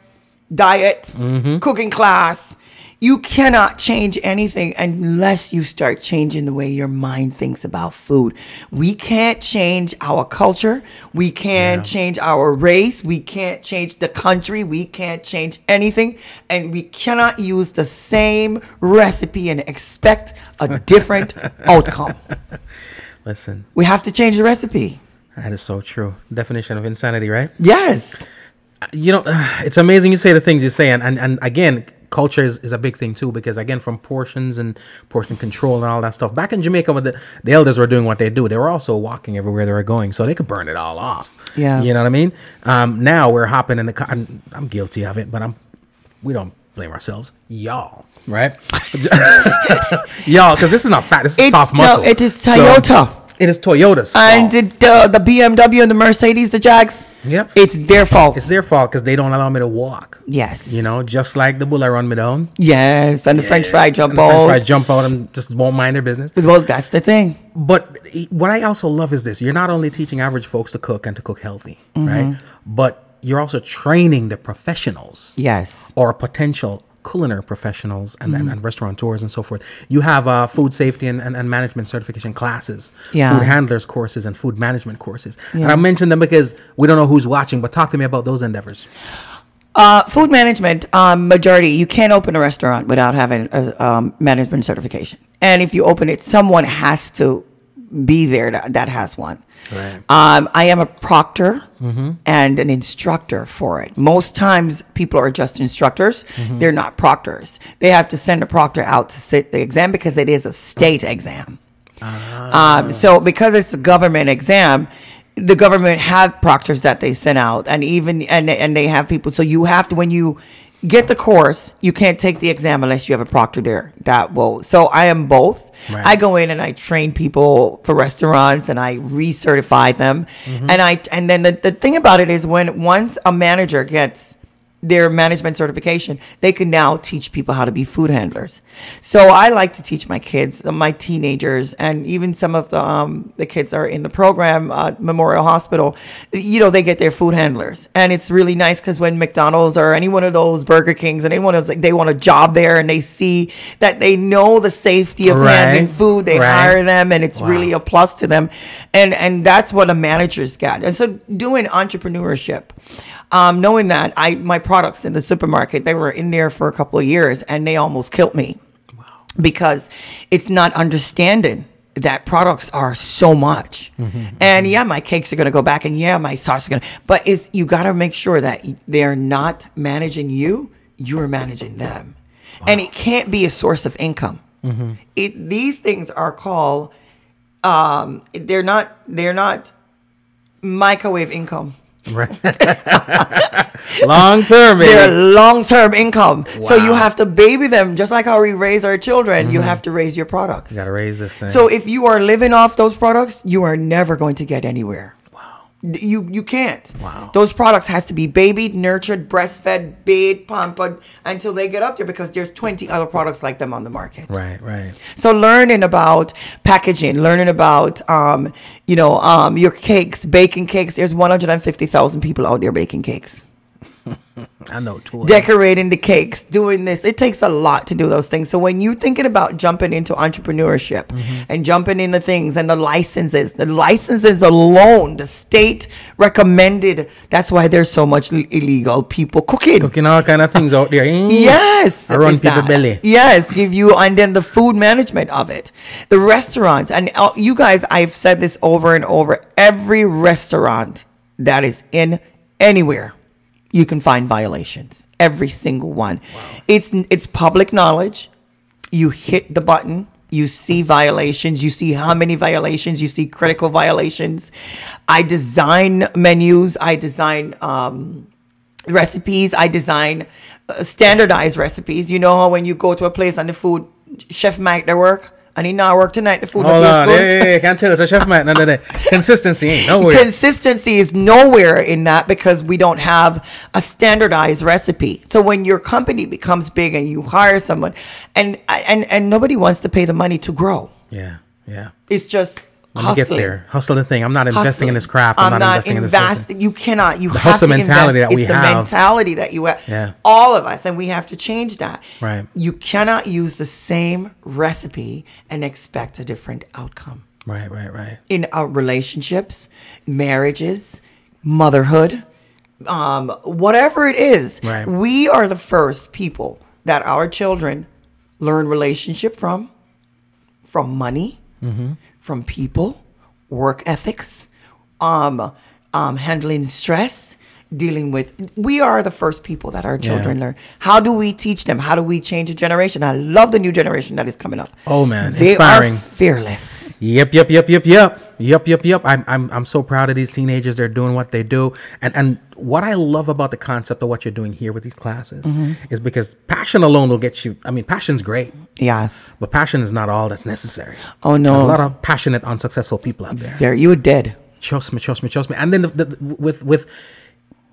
diet, cooking class, you cannot change anything unless you start changing the way your mind thinks about food. We can't change our culture. We can't change our race. We can't change the country. We can't change anything. And we cannot use the same recipe and expect a different outcome. Listen, We have to change the recipe. that is so true. Definition of insanity, right? Yes. You know, it's amazing you say the things you say. And again, culture is a big thing too, because again, from portions and portion control and all that stuff. Back in Jamaica, when the elders were doing what they do, they were also walking everywhere they were going, so they could burn it all off. Yeah. You know what I mean? Now we're hopping in the car. I'm guilty of it, but we don't blame ourselves. Y'all. Right? Y'all, because this is not fat. This is soft muscle. No, it is Toyota. It is Toyota's And fault. the BMW and the Mercedes, the Jags. Yep. It's their fault. It's their fault because they don't allow me to walk. Yes. You know, just like the bull I run me down. Yes. And the French fry jump And the French out. fry jump out and just won't mind their business. Well, that's the thing. But what I also love is this. You're not only teaching average folks to cook and to cook healthy, right? But you're also training the professionals Yes. or potential culinary professionals and restaurateurs and so forth. You have food safety and management certification classes, Yeah. food handlers courses and food management courses. And I mention them because we don't know who's watching, but talk to me about those endeavors. Food management, majority, you can't open a restaurant without having a management certification. And if you open it, someone has to be there that has one. Right. I am a proctor and an instructor for it. Most times people are just instructors. They're not proctors. They have to send a proctor out to sit the exam because it is a state exam. So because it's a government exam, the government have proctors that they send out, and even and they have people. So you have to, when you get the course. You can't take the exam unless you have a proctor there. So I am both. Right. I go in and I train people for restaurants and I recertify them. And then the thing about it is once a manager gets their management certification, they can now teach people how to be food handlers. So I like to teach my kids, my teenagers, and even some of the kids are in the program, Memorial Hospital, they get their food handlers. And it's really nice because when McDonald's or any one of those Burger Kings and anyone else, they want a job there and they see that they know the safety of handling food, they hire them, and it's really a plus to them. And that's what a manager's got. And so doing entrepreneurship, knowing that my products in the supermarket, they were in there for a couple of years and they almost killed me. Wow. Because it's not understanding that products are so much. And my cakes are going to go back, and my sauce is going to, but you got to make sure that they're not managing you're managing them. Wow. And it can't be a source of income. These things are called, they're not microwave income. Right. Long term, baby. They're long-term income. Wow. So you have to baby them just like how we raise our children. You have to raise your products. You got to raise this thing. So if you are living off those products, you are never going to get anywhere. Wow. You can't. Wow. Those products has to be babied, nurtured, breastfed, bathed, pampered until they get up there, because there's 20 other products like them on the market. Right. So learning about packaging, learning about your cakes, baking cakes. There's 150,000 people out there baking cakes. I know too. Decorating the cakes, doing this. It takes a lot to do those things. So when you're thinking about jumping into entrepreneurship and jumping into things and the licenses alone, the state recommended. That's why there's so much illegal people cooking all kind of things out there. Yes. Around people's belly. Yes. And then the food management of it. The restaurants. And you guys, I've said this over and over. Every restaurant that is in anywhere, you can find violations. Every single one. Wow. It's public knowledge. You hit the button. You see violations. You see how many violations. You see critical violations. I design menus. I design recipes. I design standardized recipes. You know how when you go to a place and the food, chef might their work. And he not work tonight. The food Hold tastes on. good. Yeah. Can't tell us a chef man. No. Consistency ain't nowhere. Consistency is nowhere in that, because we don't have a standardized recipe. So when your company becomes big and you hire someone, and nobody wants to pay the money to grow. Yeah. It's just Let me get there. Hustle the thing. I'm not investing in this craft. I'm not investing in this person. You cannot. You the have hustle to mentality invest. that we it's have. the mentality that you have. Yeah. All of us, and we have to change that. Right. You cannot use the same recipe and expect a different outcome. Right. In our relationships, marriages, motherhood, whatever it is, right. We are the first people that our children learn relationship from money, from people, work ethics, handling stress, dealing with. We are the first people that our children learn. How do we teach them? How do we change a generation? I love the new generation that is coming up. Oh man, they inspiring. Are fearless. Yep. I'm so proud of these teenagers. They're doing what they do, and what I love about the concept of what you're doing here with these classes is because passion alone will get you. I mean, passion's great. Yes, but passion is not all that's necessary. Oh no, there's a lot of passionate, unsuccessful people out there. You were dead. Trust me. And then with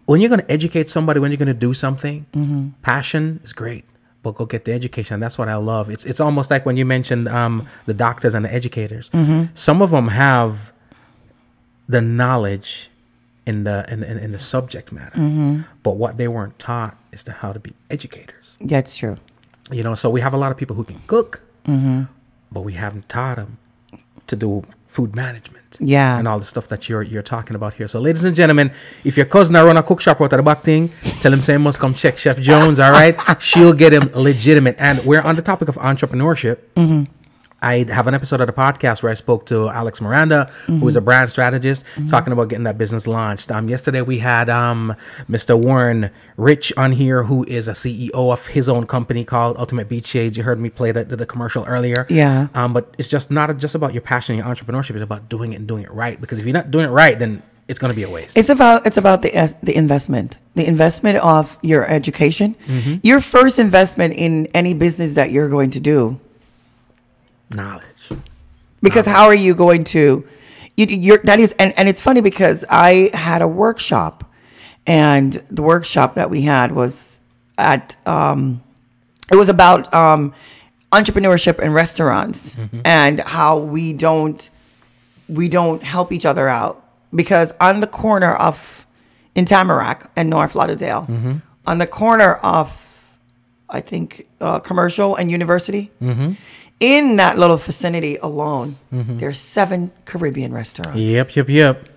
when you're going to educate somebody, when you're going to do something, passion is great. But go get the education. That's what I love. It's almost like when you mentioned the doctors and the educators. Some of them have the knowledge in the subject matter, but what they weren't taught is how to be educators. That's true. So we have a lot of people who can cook, but we haven't taught them to do food management. Yeah. And all the stuff that you're talking about here. So ladies and gentlemen, if your cousin run a cook shop out at the back thing, tell him say he must come check Chef Jones, all right? She'll get him legitimate. And we're on the topic of entrepreneurship. I have an episode of the podcast where I spoke to Alex Miranda, who is a brand strategist, talking about getting that business launched. Yesterday we had Mr. Warren Rich on here, who is a CEO of his own company called Ultimate Beach Shades. You heard me play the commercial earlier. Yeah. But it's just not just about your passion and your entrepreneurship. It's about doing it and doing it right. Because if you're not doing it right, then it's going to be a waste. It's about the investment of your education. Mm-hmm. Your first investment in any business that you're going to do. Knowledge. Because how are you going to? That is, and it's funny because I had a workshop, and the workshop that we had was at it was about entrepreneurship in restaurants and how we don't help each other out. Because on the corner of, in Tamarack and North Lauderdale, on the corner of, I think, Commercial and University, in that little vicinity alone, there's 7 Caribbean restaurants. Yep.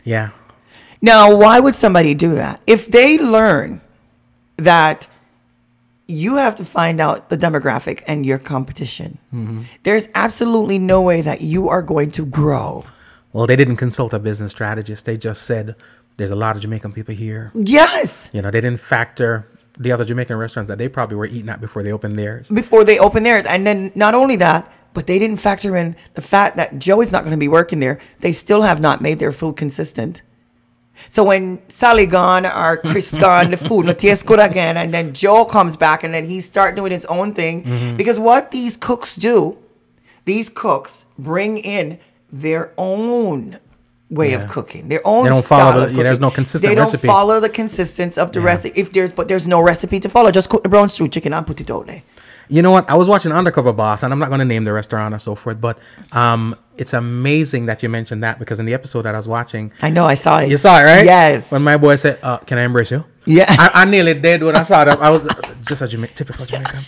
Yeah. Now, why would somebody do that? If they learn that you have to find out the demographic and your competition, there's absolutely no way that you are going to grow. Well, they didn't consult a business strategist. They just said there's a lot of Jamaican people here. Yes. They didn't factor the other Jamaican restaurants that they probably were eating at before they opened theirs. And then not only that, but they didn't factor in the fact that Joey's not going to be working there. They still have not made their food consistent. So when Sally gone or Chris gone, the food no tastes good again. And then Joe comes back and then he start doing his own thing. Because what these cooks do, these cooks bring in their own way of cooking, their own don't style follow of cooking. there's no consistent They don't recipe. follow the consistency of the recipe. But there's no recipe to follow. Just cook the brown stew chicken and put it out there. You know what? I was watching Undercover Boss, and I'm not going to name the restaurant or so forth, but it's amazing that you mentioned that, because in the episode that I was watching, I know, I saw it. you saw it, right? Yes. When my boy said, "Can I embrace you?" Yeah. I nearly did when I saw that. I was just a typical Jamaican.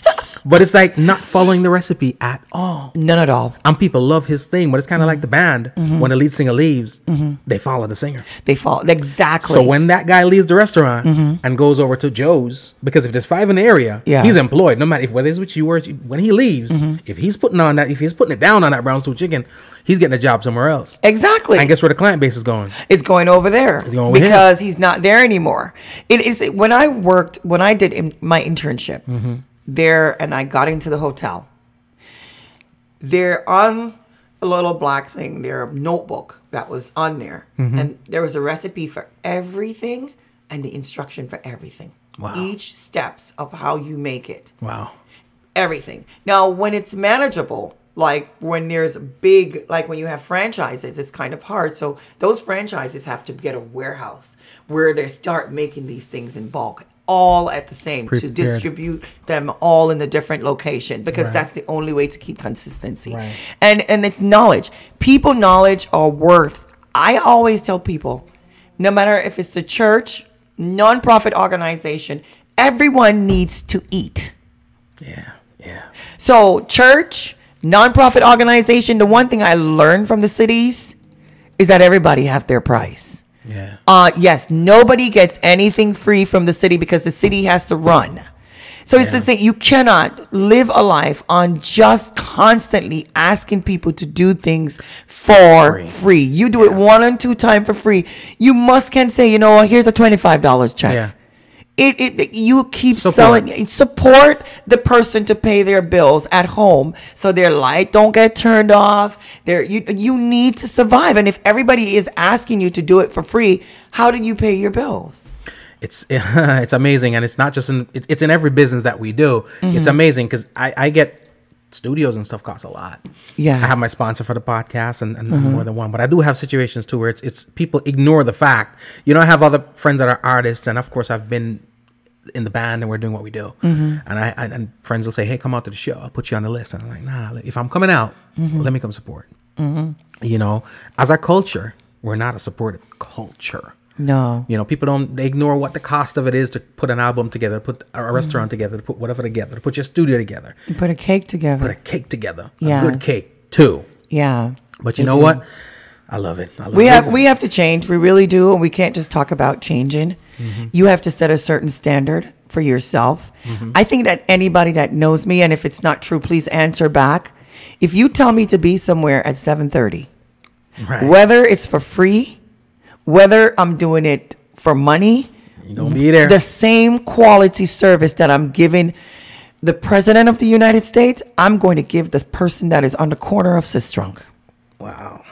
But it's like not following the recipe at all. None at all. And people love his thing, but it's kind of like the band. When the lead singer leaves, they follow the singer. They follow. Exactly. So when that guy leaves the restaurant and goes over to Joe's, because if there's 5 in the area, he's employed. No matter whether it's with you or when he leaves, if he's putting it down on that brown stew chicken, he's getting a job somewhere else. Exactly. And guess where the client base is going? It's going over there. It's going over because he's not there anymore. It is when I did my internship there, and I got into the hotel. They're on a little black thing, their notebook that was on there, and there was a recipe for everything and the instruction for everything. Wow. Each steps of how you make it. Wow. Everything. Now, when it's manageable, like when there's big, like when you have franchises, it's kind of hard. So those franchises have to get a warehouse where they start making these things in bulk, all at the same, to distribute them all in the different location, because that's the only way to keep consistency. Right. And it's knowledge. People knowledge are worth. I always tell people, no matter if it's the church, nonprofit organization, everyone needs to eat. Yeah. So church, nonprofit organization, the one thing I learned from the cities is that everybody have their price. Yeah. Yes, nobody gets anything free from the city because the city has to run. So it's the same. You cannot live a life on just constantly asking people to do things for free. You do it 1 and 2 times for free. You can say, here's a $25 check. Yeah. You keep selling. Support the person to pay their bills at home, so their light don't get turned off. You need to survive, and if everybody is asking you to do it for free, how do you pay your bills? It's amazing, and it's not just it's in every business that we do. It's amazing because I get studios and stuff cost a lot. Yeah, I have my sponsor for the podcast and more than one, but I do have situations too where it's people ignore the fact. I have other friends that are artists, and of course I've been in the band and we're doing what we do. And friends will say, "Hey, come out to the show. I'll put you on the list." And I'm like, "Nah, if I'm coming out, let me come support." As a culture, we're not a supportive culture. No. They ignore what the cost of it is to put an album together, put a restaurant together, to put whatever together, to put your studio together. Put a cake together. A good cake too. Yeah. But you know what? I love it. We have to change. We really do. And we can't just talk about changing. You have to set a certain standard for yourself. I think that anybody that knows me, and if it's not true, please answer back. If you tell me to be somewhere at 7:30, whether it's for free, whether I'm doing it for money, you're gonna be there. The same quality service that I'm giving the President of the United States, I'm going to give the person that is on the corner of Sistrunk. Wow.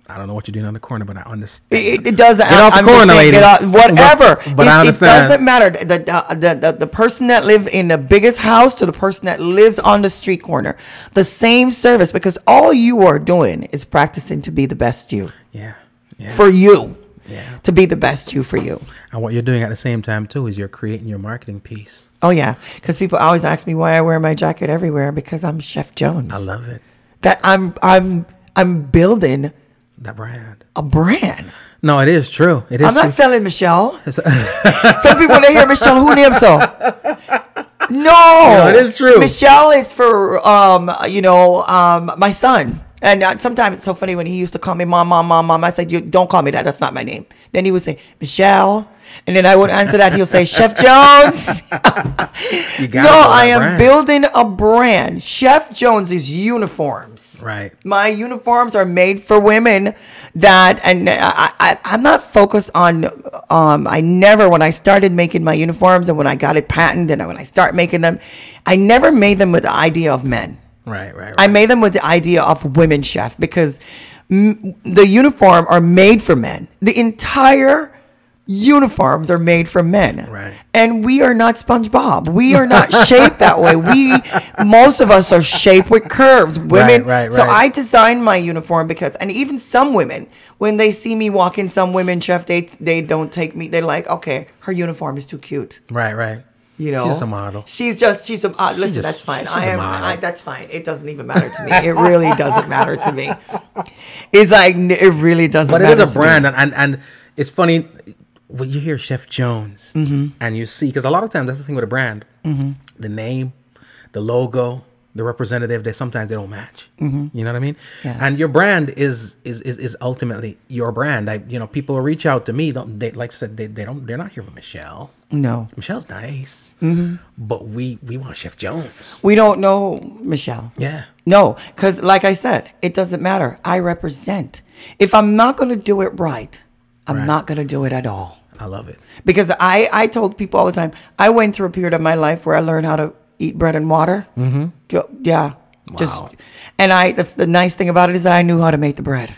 I don't know what you're doing on the corner, but I understand. It doesn't. Get off the corner, lady. Whatever. But I understand. It doesn't matter. The person that lives in the biggest house to the person that lives on the street corner, the same service, because all you are doing is practicing to be the best you. Yeah. For you. Yeah. To be the best you for you. And what you're doing at the same time too is you're creating your marketing piece. Oh yeah, because people always ask me why I wear my jacket everywhere, because I'm Chef Jones. I love it. That I'm building That brand. a brand. No, it is true. It is. I'm not true. selling Michelle. Some people, they hear Michelle, who names so? No, it is true. Michelle is for my son. And sometimes it's so funny when he used to call me mom. I said, "You don't call me that. That's not my name." Then he would say Michelle, and then I would answer that. He'll say Chef Jones. I am building a brand. Chef Jones is uniforms. Right. My uniforms are made for women. I'm not focused on. I never, when I started making my uniforms and when I got it patented and when I start making them, I never made them with the idea of men. Right. I made them with the idea of women chef, because the uniform are made for men. The entire uniforms are made for men. Right. And we are not SpongeBob. We are not shaped that way. Most of us are shaped with curves. Women. Right. So I designed my uniform because, and even some women, when they see me walk in, some women chef, they don't take me. They're like, okay, her uniform is too cute. Right. You know, she's a model. Listen, that's fine. That's fine. It doesn't even matter to me. It really doesn't matter to me. It's like, it really doesn't matter. But it is a brand. And it's funny when you hear Chef Jones and you see, because a lot of times that's the thing with a brand, the name, the logo, the representative, sometimes they don't match. You know what I mean? Yes. And your brand is ultimately your brand. People will reach out to me. They're not here for Michelle. No, Michelle's nice, but we want Chef Jones. We don't know Michelle. Yeah. No, because like I said, it doesn't matter. I represent. If I'm not going to do it right, I'm not going to do it at all. I love it. Because I told people all the time, I went through a period of my life where I learned how to eat bread and water. Yeah. Wow. The nice thing about it is that I knew how to make the bread.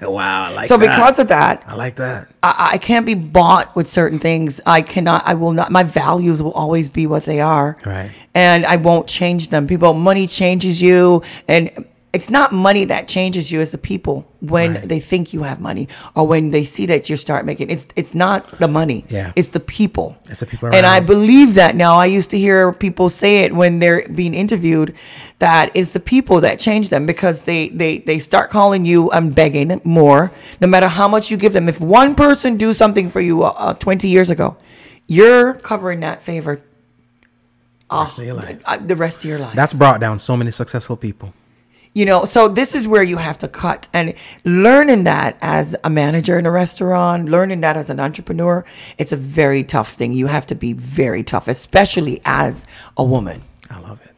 Wow, I like that. So because of that, I like that. I can't be bought with certain things. I will not. My values will always be what they are. Right. And I won't change them. Money changes you, and it's not money that changes you. It's the people when they think you have money or when they see that you start making. It's not the money. Yeah. It's the people. It's the people around. And I believe that now. I used to hear people say it when they're being interviewed, that it's the people that change them, because they start calling you and begging more, no matter how much you give them. If one person do something for you 20 years ago, you're covering that favor The rest of your life. The rest of your life. That's brought down so many successful people. So this is where you have to cut, and learning that as a manager in a restaurant, learning that as an entrepreneur, it's a very tough thing. You have to be very tough, especially as a woman. I love it.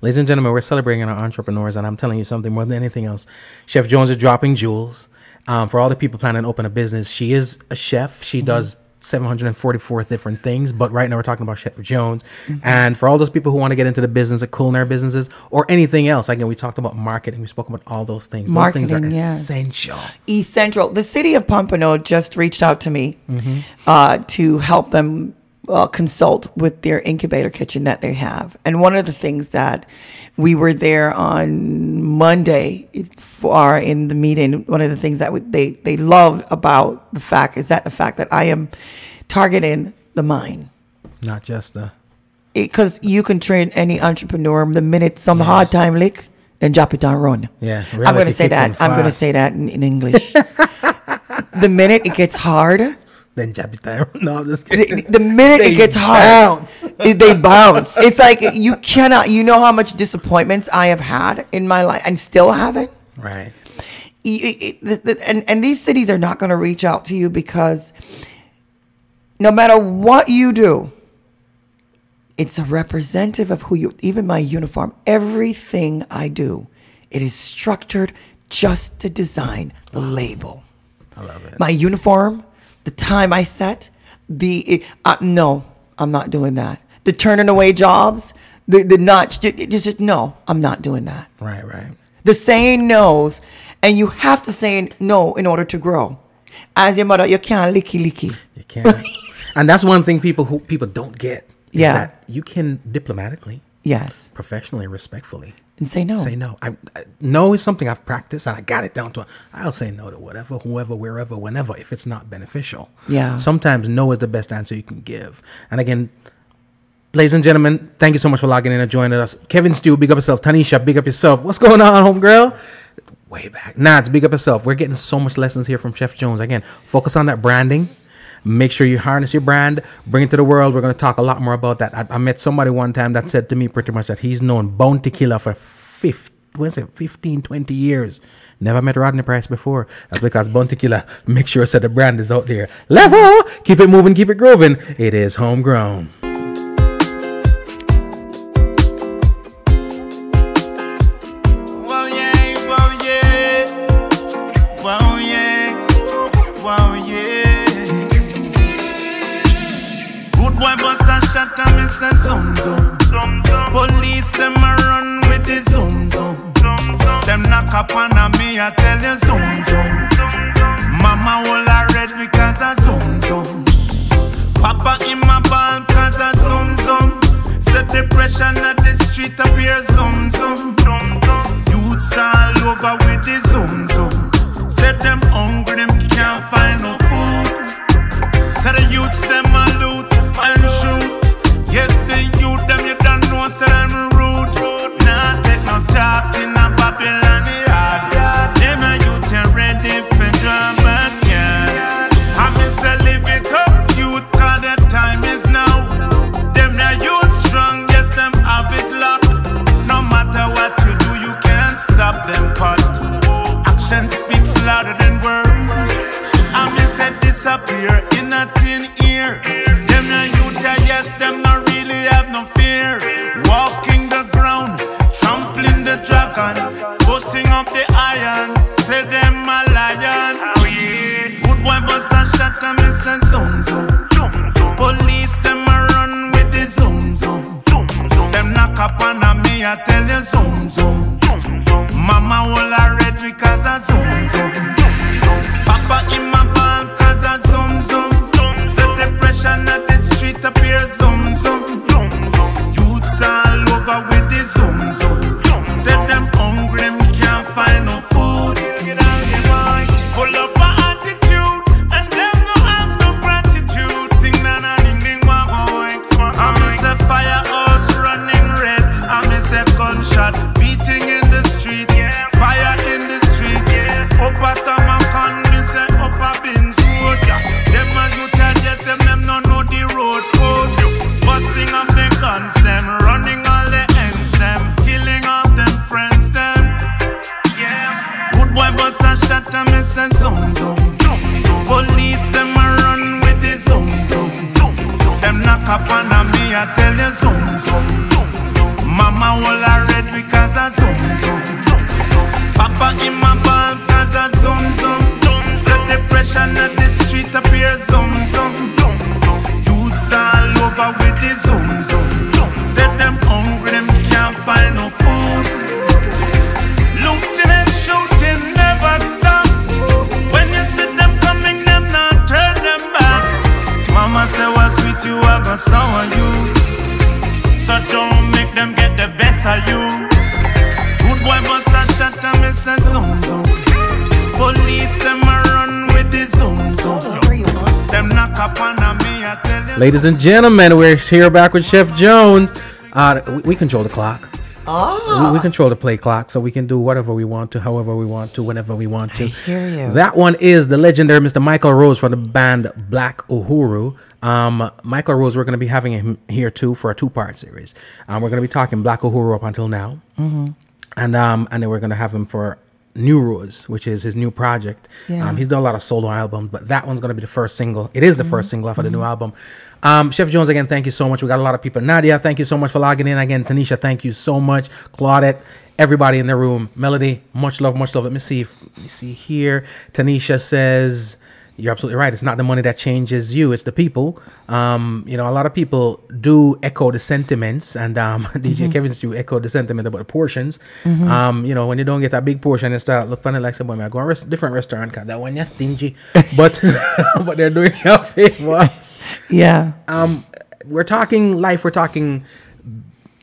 Ladies and gentlemen, we're celebrating our entrepreneurs, and I'm telling you something more than anything else. Chef Jones is dropping jewels. For all the people planning to open a business, she is a chef. She does 744 different things, but right now we're talking about Chef Jones. And for all those people who want to get into the business of culinary businesses or anything else, again, we talked about marketing. We spoke about all those things. Those things are essential. Essential. The city of Pompano just reached out to me to help them consult with their incubator kitchen that they have. And one of the things that we were there on Monday for in the meeting, one of the things that they love about the fact that I am targeting the mind. Not just the... Because you can train any entrepreneur the minute some hard time lick, then drop it and run. Yeah. I'm going to say that. I'm going to say that in English. The minute it gets hard... Then drop it down. No, I'm just kidding. The minute it gets hard, they bounce. It's like you cannot. You know how much disappointments I have had in my life and still haven't. Right. And these cities are not going to reach out to you, because no matter what you do, it's a representative of who you. Even my uniform, everything I do, it is structured just to design the label. I love it. My uniform. The time I set, no, I'm not doing that. The turning away jobs, the notch, no, I'm not doing that. Right. The saying knows, and you have to say no in order to grow. As your mother, you can't licky. You can't. And that's one thing people don't get. Is Yeah. that you can diplomatically, Yes. professionally, respectfully And say no. say no. No is something I've practiced and I got it down to. I'll say no to whatever, whoever, wherever, whenever, if it's not beneficial. Yeah. Sometimes no is the best answer you can give. And again, ladies and gentlemen, thank you so much for logging in and joining us. Kevin Stew, big up yourself. Tanisha, big up yourself. What's going on, homegirl? Way back. Nads, big up yourself. We're getting so much lessons here from Chef Jones. Again, focus on that branding. Make sure you harness your brand, bring it to the world. We're going to talk a lot more about that. I met somebody one time that said to me pretty much that he's known Bounty Killer for 15, 20 years. Never met Rodney Price before. That's because Bounty Killer makes sure that the brand is out there. Level! Keep it moving, keep it grooving. It is Homegrown. Wow, yeah, wow, yeah. Wow, yeah. Wow, yeah. Good boy bust a shot and me say zoom zoom. Police them a run with the zoom zoom. Them knock up on me, I tell you zoom zoom. Mama will a red because I zoom zoom. Papa in my ball cause I zoom zoom. Set the pressure at the street up here zoom zoom. Youths all over with the zoom zoom. Said them hungry, them can't find no food. Said the youths them a loot and shoot. Yes, the youth them you don't know say them rude. Nah take no talk in a Babylon yard. Them a youth you ready for job but yeah. I miss a live it up youth cause the time is now. Them a youth strong, yes them have it locked. No matter what you do you can't stop them pot. Action speaks louder than words. I miss a disappear in a thin ear. Them a youth yes them not really have no fear. Walking the ground, trampling the dragon, busting up the iron, say them a lion. Good boy bust a shot and me say zoom zoom. Police them a run with the zoom zoom. Them knock up on me, I tell you zoom zoom. Mama will a red because I zoom zoom. Papa in my ball cause I zoom zoom. Set the pressure at the street up here zoom zoom. Youths all over with the zoom zoom. Said them hungry, them can't find no food. Full of attitude and them no have no gratitude. Sing na na ding ding wah wah. I miss a firehouse running red. I miss a gunshot beating in the streets. Fire in the streets. Upper summer con me say upper Bins road. Them a youth and yes them no know the road code. Busting up the guns them, running all the ends them, killing all them friends them. Good boy bust a shot and me say zoom zoom. Police them a run with the zoom zoom. Them knock up on me, I tell you zoom zoom. Mama will a red because I zoom zoom. Papa in my ball cause I zoom zoom. Set the pressure at the street up here zoom zoom. Youths all over with the zoom zoom. Said them hungry, them can't find no food. Looting and shooting never stop. When you see them coming, them not turn them back. Mama say what's with you, I gon' sour you. So don't make them get the best of you. Good boy bust a shot and me say zoom zoom. Police them a run with the zoom zoom. Them knock up on me, I tell you. Ladies and gentlemen, we're here back with Chef Jones. We control the clock. We control the play clock, so we can do whatever we want to, however we want to, whenever we want to. I hear you. That one is the legendary Mr. Michael Rose from the band Black Uhuru. Michael Rose, we're going to be having him here too for a 2-part series. We're going to be talking Black Uhuru up until now, and then we're going to have him for New Rose, which is his new project. Yeah. He's done a lot of solo albums, but that one's going to be the first single. It is the first single off of the new album. Chef Jones, again, thank you so much. We got a lot of people. Nadia, thank you so much for logging in. Again, Tanisha, thank you so much. Claudette, everybody in the room. Melody, much love, much love. Let me see here. Tanisha says, You're absolutely right. It's not the money that changes you; it's the people. You know, a lot of people do echo the sentiments, and DJ Kevin's do echo the sentiment about the portions. You know, when you don't get a big portion, and start looking at it like somebody, I go to a different restaurant, cause that one you're stingy, but but they're doing you a favor. Yeah. We're talking life. We're talking.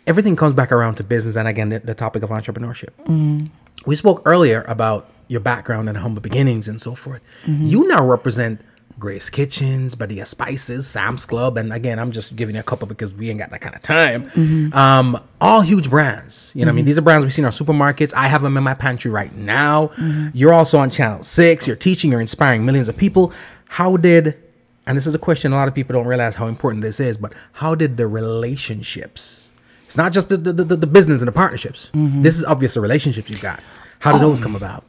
Everything comes back around to business, and again, the topic of entrepreneurship. We spoke earlier about your background and humble beginnings and so forth. You now represent Grace Kitchens, Badia Spices, Sam's Club, and again, I'm just giving you a couple because we ain't got that kind of time. All huge brands. You know what I mean? These are brands we see in our supermarkets. I have them in my pantry right now. You're also on Channel 6. You're teaching, you're inspiring millions of people. How did, and this is a question a lot of people don't realize how important this is, but how did the relationships, it's not just the business and the partnerships. This is obvious the relationships you've got. How did those come about?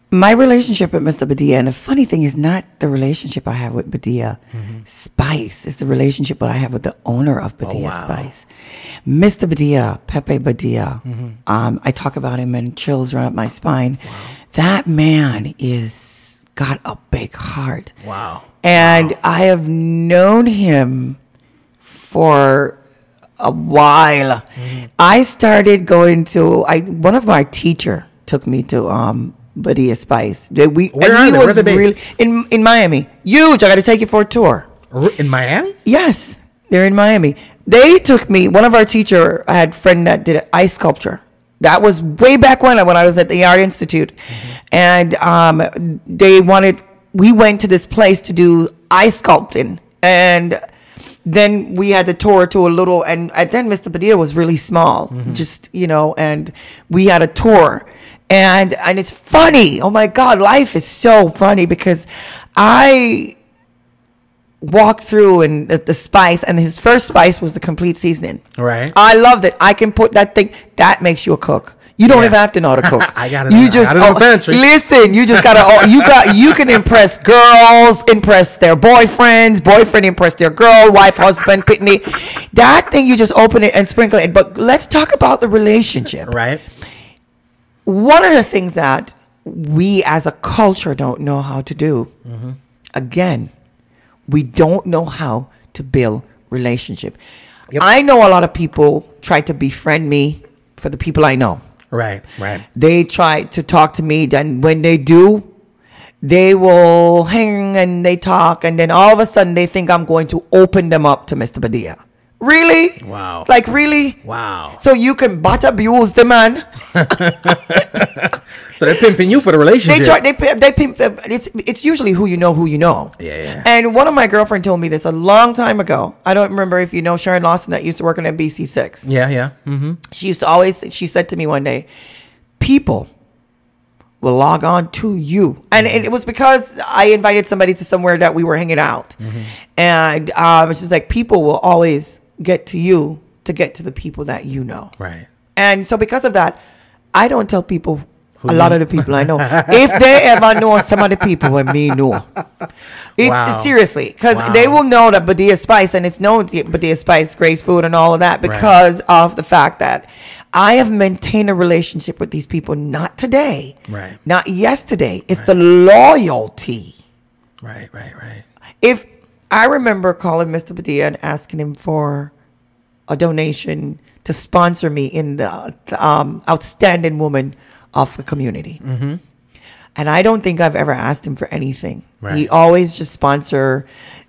My relationship with Mr. Badia, and the funny thing is not the relationship I have with Badia Spice. It's the relationship that I have with the owner of Badia Spice. Mr. Badia, Pepe Badia. I talk about him and chills run up my spine. That man is got a big heart. And I have known him for a while. I started going to, one of my teacher took me to Badia Spice. Where are they based? In Miami. Huge. I got to take you for a tour. In Miami? Yes, they're in Miami. They took me. One of our teacher, I had a friend that did ice sculpture. That was way back when I was at the Art Institute, and we went to this place to do ice sculpting, and then we had to tour to a little, and then Mr. Badia was really small, just, you know, and we had a tour. And it's funny. Oh my God, life is so funny because I walked through and the spice, and his first spice was the complete seasoning. Right. I loved it. I can put that thing, that makes you a cook. You don't even have to know how to cook. I got it. You just listen. You just gotta. You can impress girls, impress their boyfriends, boyfriend impress their girl, wife, husband, pitney. That thing you just open it and sprinkle it. But let's talk about the relationship. Right. One of the things that we as a culture don't know how to do, again, we don't know how to build relationship. I know a lot of people try to befriend me for the people I know. Right. They try to talk to me, then when they do, they will hang and they talk, and then all of a sudden they think I'm going to open them up to Mr. Badia. Really? Wow. Like, really? Wow. So you can butt abuse the man. So they're pimping you for the relationship. They pimp. It's usually who you know. Yeah. And one of my girlfriend told me this a long time ago. I don't remember if you know Sharon Lawson that used to work on NBC6. Yeah. She used to always, she said to me one day, people will log on to you. And it was because I invited somebody to somewhere that we were hanging out. And it's just like, people will always get to you to get to the people that you know. Right. And so because of that, I don't tell people a lot of the people I know. If they ever know some of the people when me know. It's seriously, because they will know that Badia Spice, and it's known Badia Spice, Grace Food, and all of that because of the fact that I have maintained a relationship with these people, not today, not yesterday. It's the loyalty. Right. If I remember calling Mr. Badia and asking him for a donation to sponsor me in the Outstanding Woman of the Community. And I don't think I've ever asked him for anything. He always just sponsor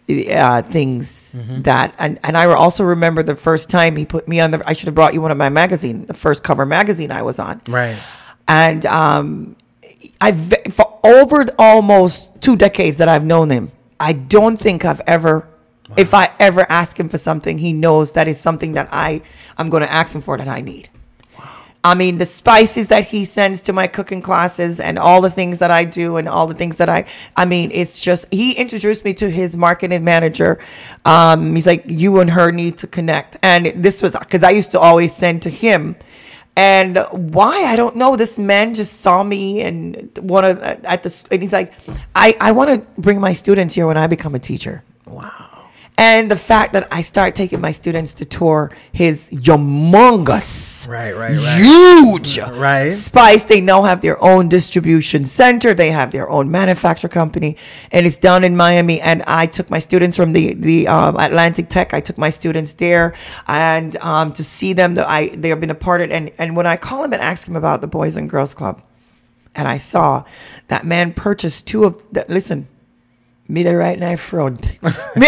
things that, and I also remember the first time he put me on I should have brought you one of my magazine, the first cover magazine I was on. Right. And for over almost 2 decades that I've known him, I don't think I've ever, if I ever ask him for something, he knows that is something that I'm going to ask him for that I need. I mean, the spices that he sends to my cooking classes and all the things that I do and all the things that I mean, it's just, he introduced me to his marketing manager. He's like, you and her need to connect. And this was because I used to always send to him. And why? I don't know. This man just saw me and and he's like, I want to bring my students here when I become a teacher. Wow. And the fact that I start taking my students to tour his humongous, huge spice. They now have their own distribution center. They have their own manufacturer company, and it's down in Miami. And I took my students from the Atlantic Tech. I took my students there, and to see them, they have been a part of it. And when I call them and ask them about the Boys and Girls Club, and I saw that man purchased two of the, listen, me the right now front. Me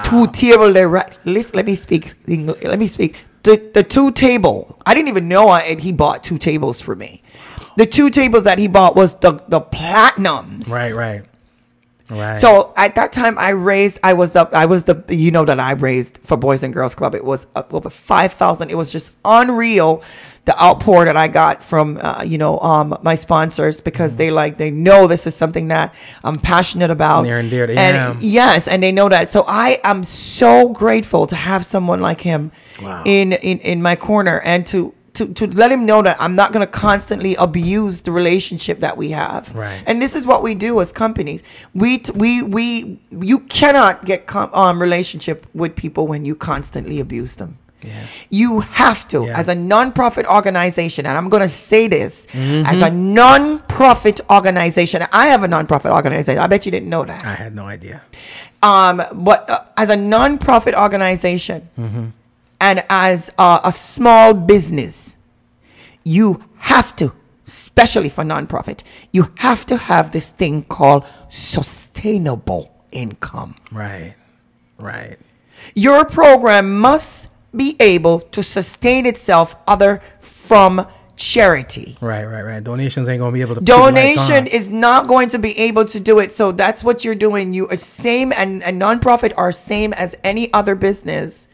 two table there right. Listen, let me speak. The two table. I didn't even know he bought two tables for me. The two tables that he bought was the platinums. Right. So at that time, I was the that I raised for Boys and Girls Club. It was over 5,000. It was just unreal. The outpour that I got from my sponsors, because they know this is something that I'm passionate about. Near and dear to him. Yes, and they know that. So I am so grateful to have someone like him in my corner, and to let him know that I'm not going to constantly abuse the relationship that we have. Right. And this is what we do as companies. You cannot get relationship with people when you constantly abuse them. Yeah. You have to, as a non-profit organization, and I'm going to say this, as a non-profit organization. I have a non-profit organization. I bet you didn't know that. I had no idea. But as a non-profit organization, and as a small business, you have to, especially for non-profit, you have to have this thing called sustainable income. Right. Your program must be able to sustain itself other from charity. Right. Donations ain't gonna be able to. Donation is not going to be able to do it. So that's what you're doing. You are same, and nonprofit are same as any other business,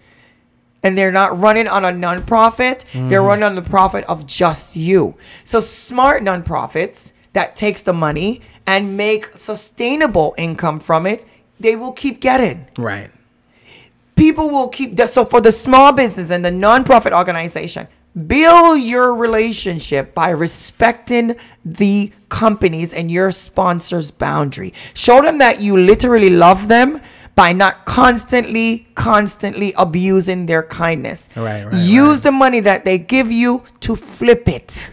and they're not running on a nonprofit. They're running on the profit of just you. So smart nonprofits that takes the money and make sustainable income from it, they will keep getting. Right. People will keep that. So for the small business and the nonprofit organization, build your relationship by respecting the companies and your sponsors' boundary. Show them that you literally love them by not constantly abusing their kindness. Right. Use the money that they give you to flip it.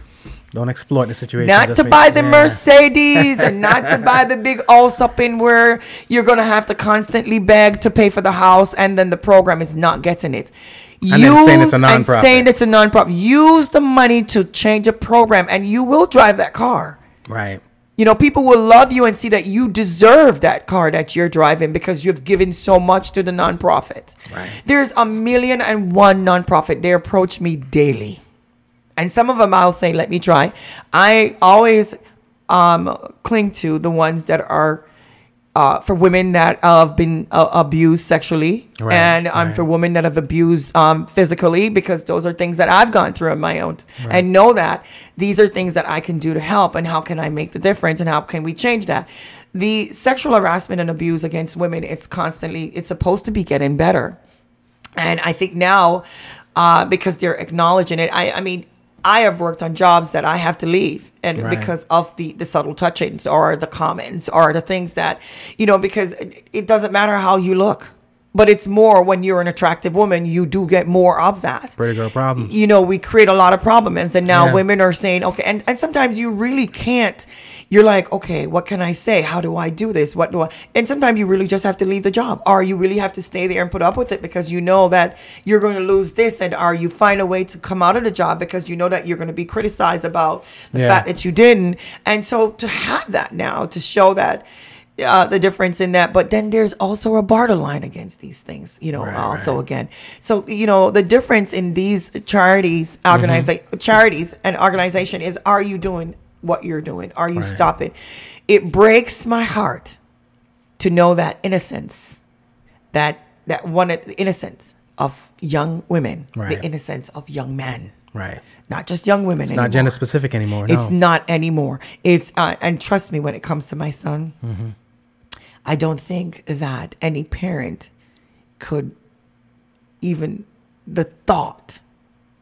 Don't exploit the situation. Not to buy the Mercedes and not to buy the big house up in where you're going to have to constantly beg to pay for the house, and then the program is not getting it. Then saying it's a nonprofit. Use the money to change a program, and you will drive that car. Right. People will love you and see that you deserve that car that you're driving because you've given so much to the nonprofit. Right. There's 1,000,001 nonprofit. They approach me daily. And some of them I'll say, let me try. I always cling to the ones that are for women that have been abused sexually, and for women that have abused physically, because those are things that I've gone through on my own, and know that these are things that I can do to help, and how can I make the difference, and how can we change that. The sexual harassment and abuse against women, it's supposed to be getting better. And I think now, because they're acknowledging it, I have worked on jobs that I have to leave, and because of the subtle touchings or the comments or the things that, because it doesn't matter how you look, but it's more when you're an attractive woman, you do get more of that. Pretty girl problem. We create a lot of problems, and now women are saying, okay, and sometimes you really can't. You're like, okay, what can I say? How do I do this? And sometimes you really just have to leave the job, or you really have to stay there and put up with it because you know that you're going to lose this, or you find a way to come out of the job because you know that you're going to be criticized about the fact that you didn't. And so to have that now, to show that the difference in that, but then there's also a borderline against these things, again. So, the difference in these charities and organization is, are you doing what you're doing? Are you stopping? It breaks my heart to know that innocence, the innocence of young women, the innocence of young men, not just young women. It's not gender specific anymore. No. It's not anymore. It's and trust me, when it comes to my son, I don't think that any parent could even the thought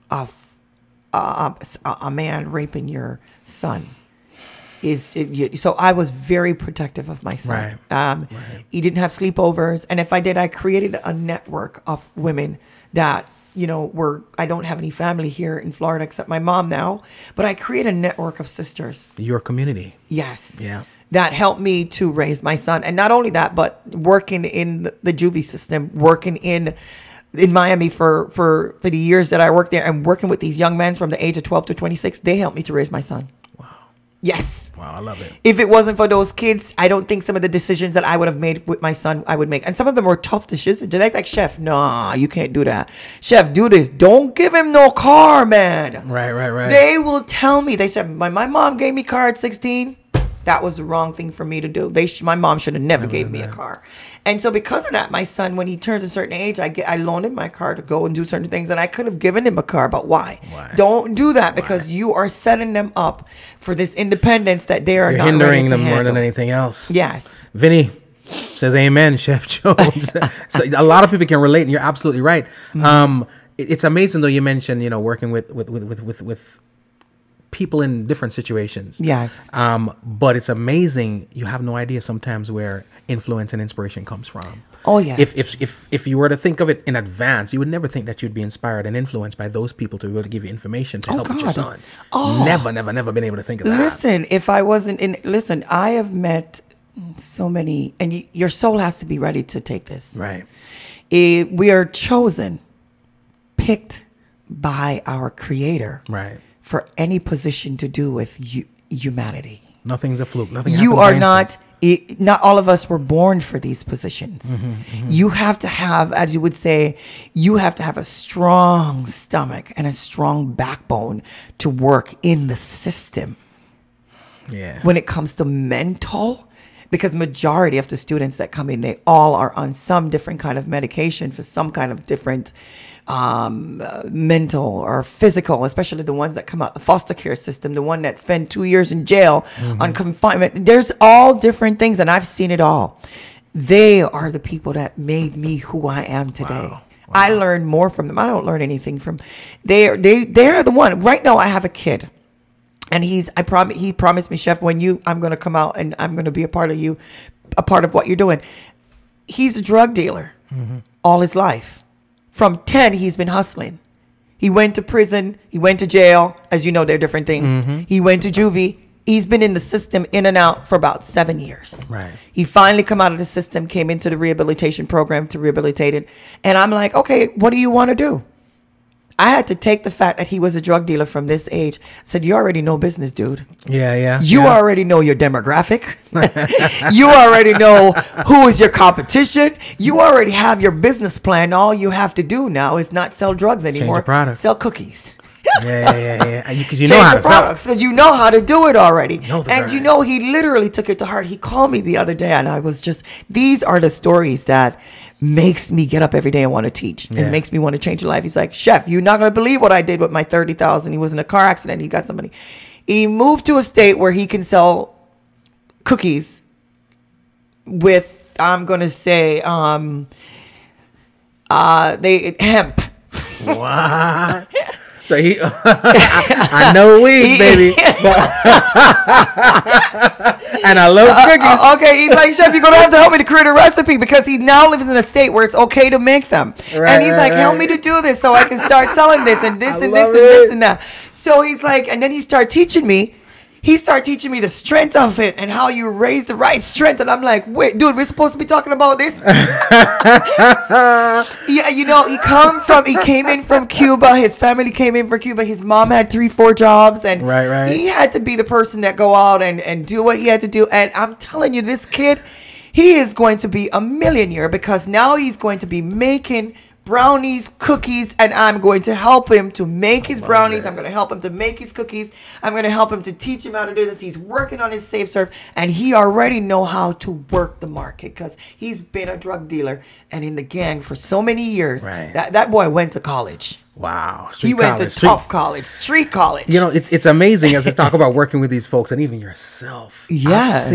of a man raping your son So I was very protective of my son. He didn't have sleepovers, and if I did, I created a network of women that, you know, I don't have any family here in Florida except my mom now, but I created a network of sisters. Your community. Yes. Yeah. That helped me to raise my son. And not only that, but working in the juvie system, working in Miami for the years that I worked there, and working with these young men from the age of 12 to 26, they helped me to raise my son. Wow. Yes. Wow, I love it. If it wasn't for those kids, I don't think some of the decisions that I would have made with my son, I would make. And some of them were tough decisions. They're like, Chef, nah, you can't do that. Chef, do this. Don't give him no car, man. Right. They will tell me. They said, my mom gave me a car at 16. That was the wrong thing for me to do. My mom should have never gave me a car. And so because of that, my son, when he turns a certain age, I loaned him my car to go and do certain things. And I could have given him a car, but why? Don't do that, because you are setting them up for this independence that they are not ready to hindering them handle. more than anything else. Yes. Vinny says amen, Chef Jones. So a lot of people can relate, and you're absolutely right. It's amazing, though, you mentioned, you know, working with people in different situations. Yes. But it's amazing. You have no idea sometimes where influence and inspiration comes from. Oh, yeah. If you were to think of it in advance, you would never think that you'd be inspired and influenced by those people to be able to give you information to help with your son. Never been able to think of that. Listen, I have met so many, and your soul has to be ready to take this. Right. We are chosen, picked by our Creator. Right. For any position to do with humanity. Nothing's a fluke. Nothing. You are not. Not all of us were born for these positions. You have to have, as you would say, you have to have a strong stomach and a strong backbone to work in the system. Yeah. When it comes to mental, because majority of the students that come in, they all are on some different kind of medication for some kind of different mental or physical, especially the ones that come out the foster care system, the one that spend 2 years in jail on confinement. There's all different things, and I've seen it all. They are the people that made me who I am today. Wow. I learned more from them. I don't learn anything from. They're the one. Right now, I have a kid, and he promised me, Chef, I'm going to come out and I'm going to be a part of what you're doing. He's a drug dealer all his life. From 10, he's been hustling. He went to prison. He went to jail. As you know, they're different things. He went to juvie. He's been in the system in and out for about 7 years. Right. He finally come out of the system, came into the rehabilitation program to rehabilitate it. And I'm like, okay, what do you want to do? I had to take the fact that he was a drug dealer from this age. I said, you already know business, dude. Yeah. You already know your demographic. You already know who is your competition. You already have your business plan. All you have to do now is not sell drugs anymore. Change the product. Sell cookies. Yeah. Because you know how to sell it. So you know how to do it already. And you know, he literally took it to heart. He called me the other day, and I was just, these are the stories that makes me get up every day and want to teach. And makes me want to change your life. He's like, Chef, you're not going to believe what I did with my $30,000. He was in a car accident. He got somebody. He moved to a state where he can sell cookies with, I'm going to say, hemp. What? So I know weed, baby. And I love cookies. Okay, he's like, Chef, you're going to have to help me to create a recipe, because he now lives in a state where it's okay to make them. And he's like, help me to do this so I can start selling this and this and this and this and that. So he's like, and then he started teaching me. He started teaching me the strength of it and how you raise the right strength. And I'm like, wait, dude, we're supposed to be talking about this? Yeah, you know, he came in from Cuba. His family came in from Cuba. His mom had 3-4 jobs. And he had to be the person that go out and do what he had to do. And I'm telling you, this kid, he is going to be a millionaire, because now he's going to be making brownies, cookies, and I'm going to help him to make his brownies. I'm going to help him to make his cookies. I'm going to help him to teach him how to do this. He's working on his safe serve, and he already know how to work the market, because he's been a drug dealer and in the gang for so many years. That boy went to college. Wow. He went to tough college, street college. You know, it's amazing as I talk about working with these folks, and even yourself. Yeah.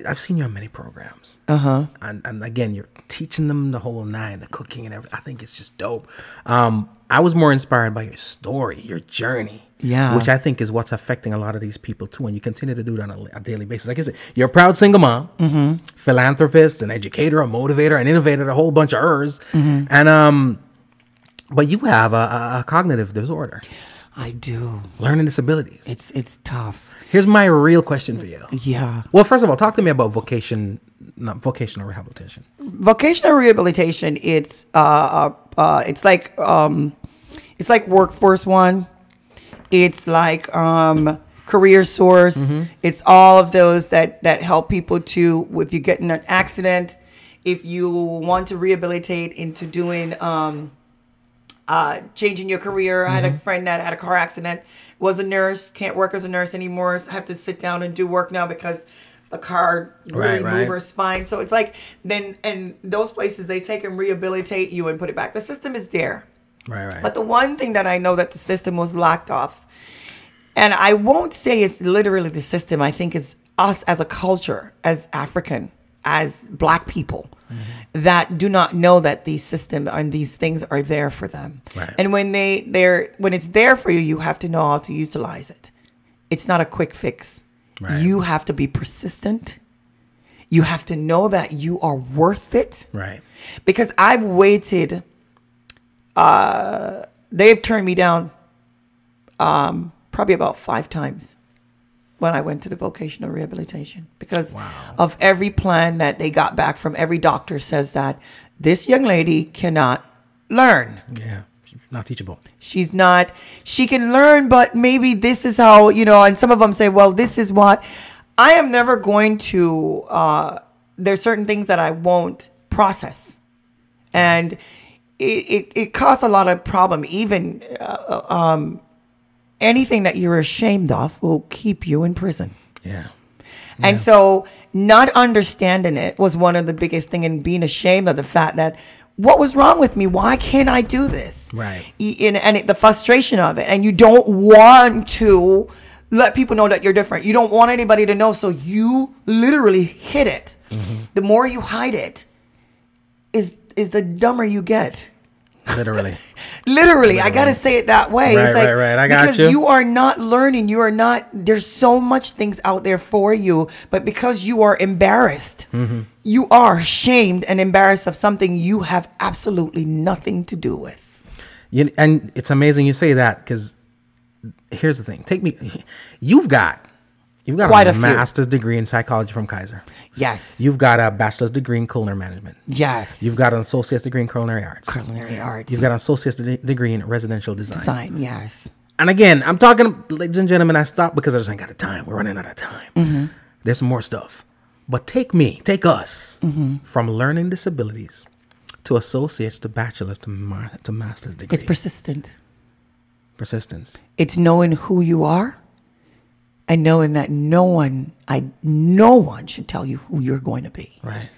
I've seen you on many programs. And again, you're teaching them the whole nine, the cooking and everything. I think it's just dope. I was more inspired by your story, your journey. Yeah. Which I think is what's affecting a lot of these people too. And you continue to do it on a daily basis. Like I said, you're a proud single mom, philanthropist, an educator, a motivator, an innovator, a whole bunch of hers. And, but you have a cognitive disorder. I do. Learning disabilities. It's tough. Here's my real question for you. Yeah. Well, first of all, talk to me about vocational rehabilitation. Vocational rehabilitation. It's like Workforce One. It's like Career Source. It's all of those that help people to, if you get in an accident, if you want to rehabilitate into doing changing your career. I had a friend that had a car accident, was a nurse, can't work as a nurse anymore, have to sit down and do work now because the car really moved her spine. So it's like, then, and those places, they take and rehabilitate you and put it back. The system is there. Right. But the one thing that I know that the system was locked off, and I won't say it's literally the system, I think it's us as a culture, as African, as Black people, that do not know that these systems and these things are there for them. Right. And when when it's there for you, you have to know how to utilize it. It's not a quick fix. Right. You have to be persistent. You have to know that you are worth it. Right. Because I've waited. They've turned me down probably about 5 times when I went to the vocational rehabilitation, because of every plan that they got back from every doctor says that this young lady cannot learn. Yeah. Not teachable. She's not, she can learn, but maybe this is how, and some of them say, well, this is what I am never going to, there's certain things that I won't process. And it caused a lot of problem. Even anything that you're ashamed of will keep you in prison. Yeah. And so not understanding it was one of the biggest thing, and being ashamed of the fact that what was wrong with me? Why can't I do this? Right. The frustration of it. And you don't want to let people know that you're different. You don't want anybody to know. So you literally hid it. The more you hide it is the dumber you get. Literally. Literally. I got to say it that way. Right, it's like, right. I got because you. you are not learning. There's so much things out there for you, but because you are embarrassed, you are ashamed and embarrassed of something you have absolutely nothing to do with. And it's amazing you say that, because here's the thing. You've got Quite a a few. master's degree in psychology from Kaiser. Yes. You've got a bachelor's degree in culinary management. Yes. You've got an associate's degree in culinary arts. Culinary arts. You've got an associate's degree in residential design. Design, yes. And again, I'm talking, ladies and gentlemen, I stopped because I just ain't got the time. We're running out of time. There's some more stuff. But take us from learning disabilities to associates to bachelor's to master's degree. It's persistent. Persistence. It's knowing who you are and knowing that no one should tell you who you're going to be. Right.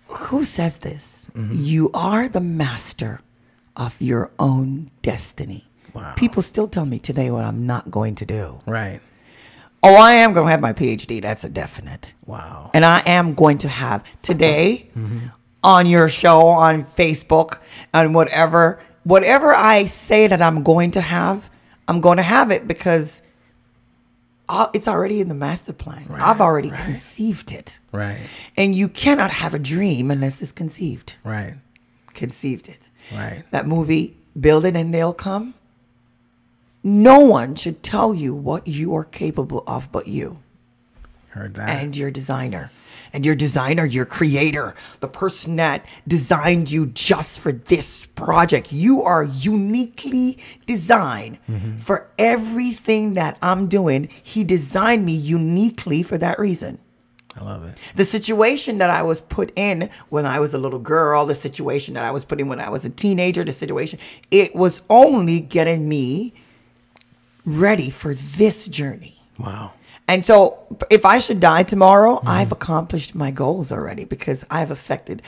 Who says this? You are the master of your own destiny. Wow. People still tell me today what I'm not going to do. Right. Oh, I am going to have my PhD. That's a definite. Wow. And I am going to have today on your show, on Facebook, and whatever I say that I'm going to have it, because it's already in the master plan. Right, I've already conceived it. Right. And you cannot have a dream unless it's conceived. Right. Conceived it. Right. That movie, Build It and They'll Come. No one should tell you what you are capable of but you. Heard that. And your designer. And your designer, your creator, the person that designed you just for this project. You are uniquely designed for everything that I'm doing. He designed me uniquely for that reason. I love it. The situation that I was put in when I was a little girl, the situation that I was put in when I was a teenager, the situation, it was only getting me ready for this journey. Wow. And so if I should die tomorrow, I've accomplished my goals already, because I've affected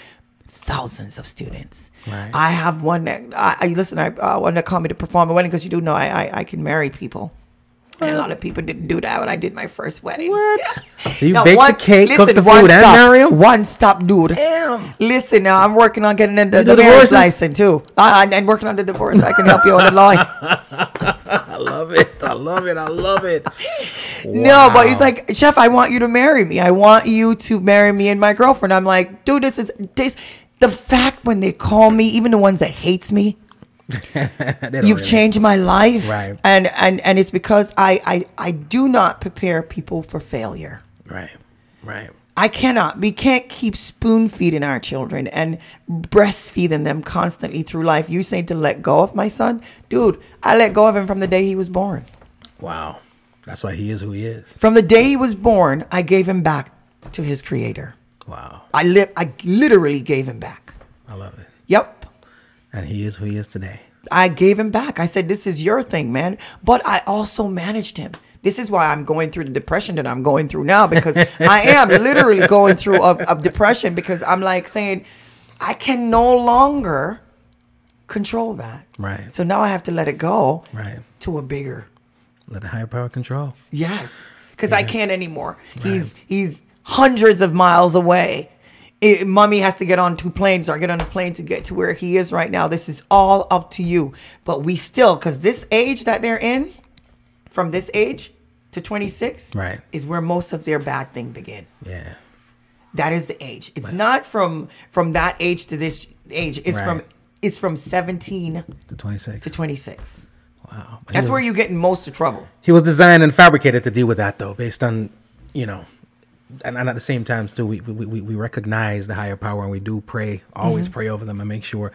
thousands of students. Right. I have one that one that called me to perform a wedding, because you do know I can marry people. And a lot of people didn't do that when I did my first wedding. What? Yeah. So you No, baked the cake, cooked the food, and marry him? One stop, dude. Damn. Listen, now I'm working on getting the do marriage divorces? license too. I'm working on the divorce. I can help you on the law. love it. I love it. I love it. No, but he's like, Chef, I want you to marry me. I want you to marry me and my girlfriend. I'm like, dude, this. The fact when they call me, even the ones that hates me, you've changed my life. Right. And it's because I do not prepare people for failure. Right. Right. We can't keep spoon feeding our children and breastfeeding them constantly through life. You saying to let go of my son? Dude, I let go of him from the day he was born. Wow. That's why he is who he is. From the day he was born, I gave him back to his creator. Wow. I literally gave him back. I love it. Yep. And he is who he is today. I gave him back. I said, this is your thing, man. But I also managed him. This is why I'm going through the depression that I'm going through now, because I am literally going through a depression, because I'm like saying, I can no longer control that. Right. So now I have to let it go. Right. To a bigger. Let the higher power control. Yes. Because I can't anymore. Right. He's hundreds of miles away. Mommy has to get on 2 planes or get on a plane to get to where he is right now. This is all up to you. But we still, because this age that they're in, from this age to 26, right, is where most of their bad thing begin. Yeah. That is the age. It's not from that age to this age. It's from 17 to 26. Wow. That's where you get in most of trouble. He was designed and fabricated to deal with that, though, based on, and at the same time, still, we recognize the higher power, and we do pray, always pray over them and make sure.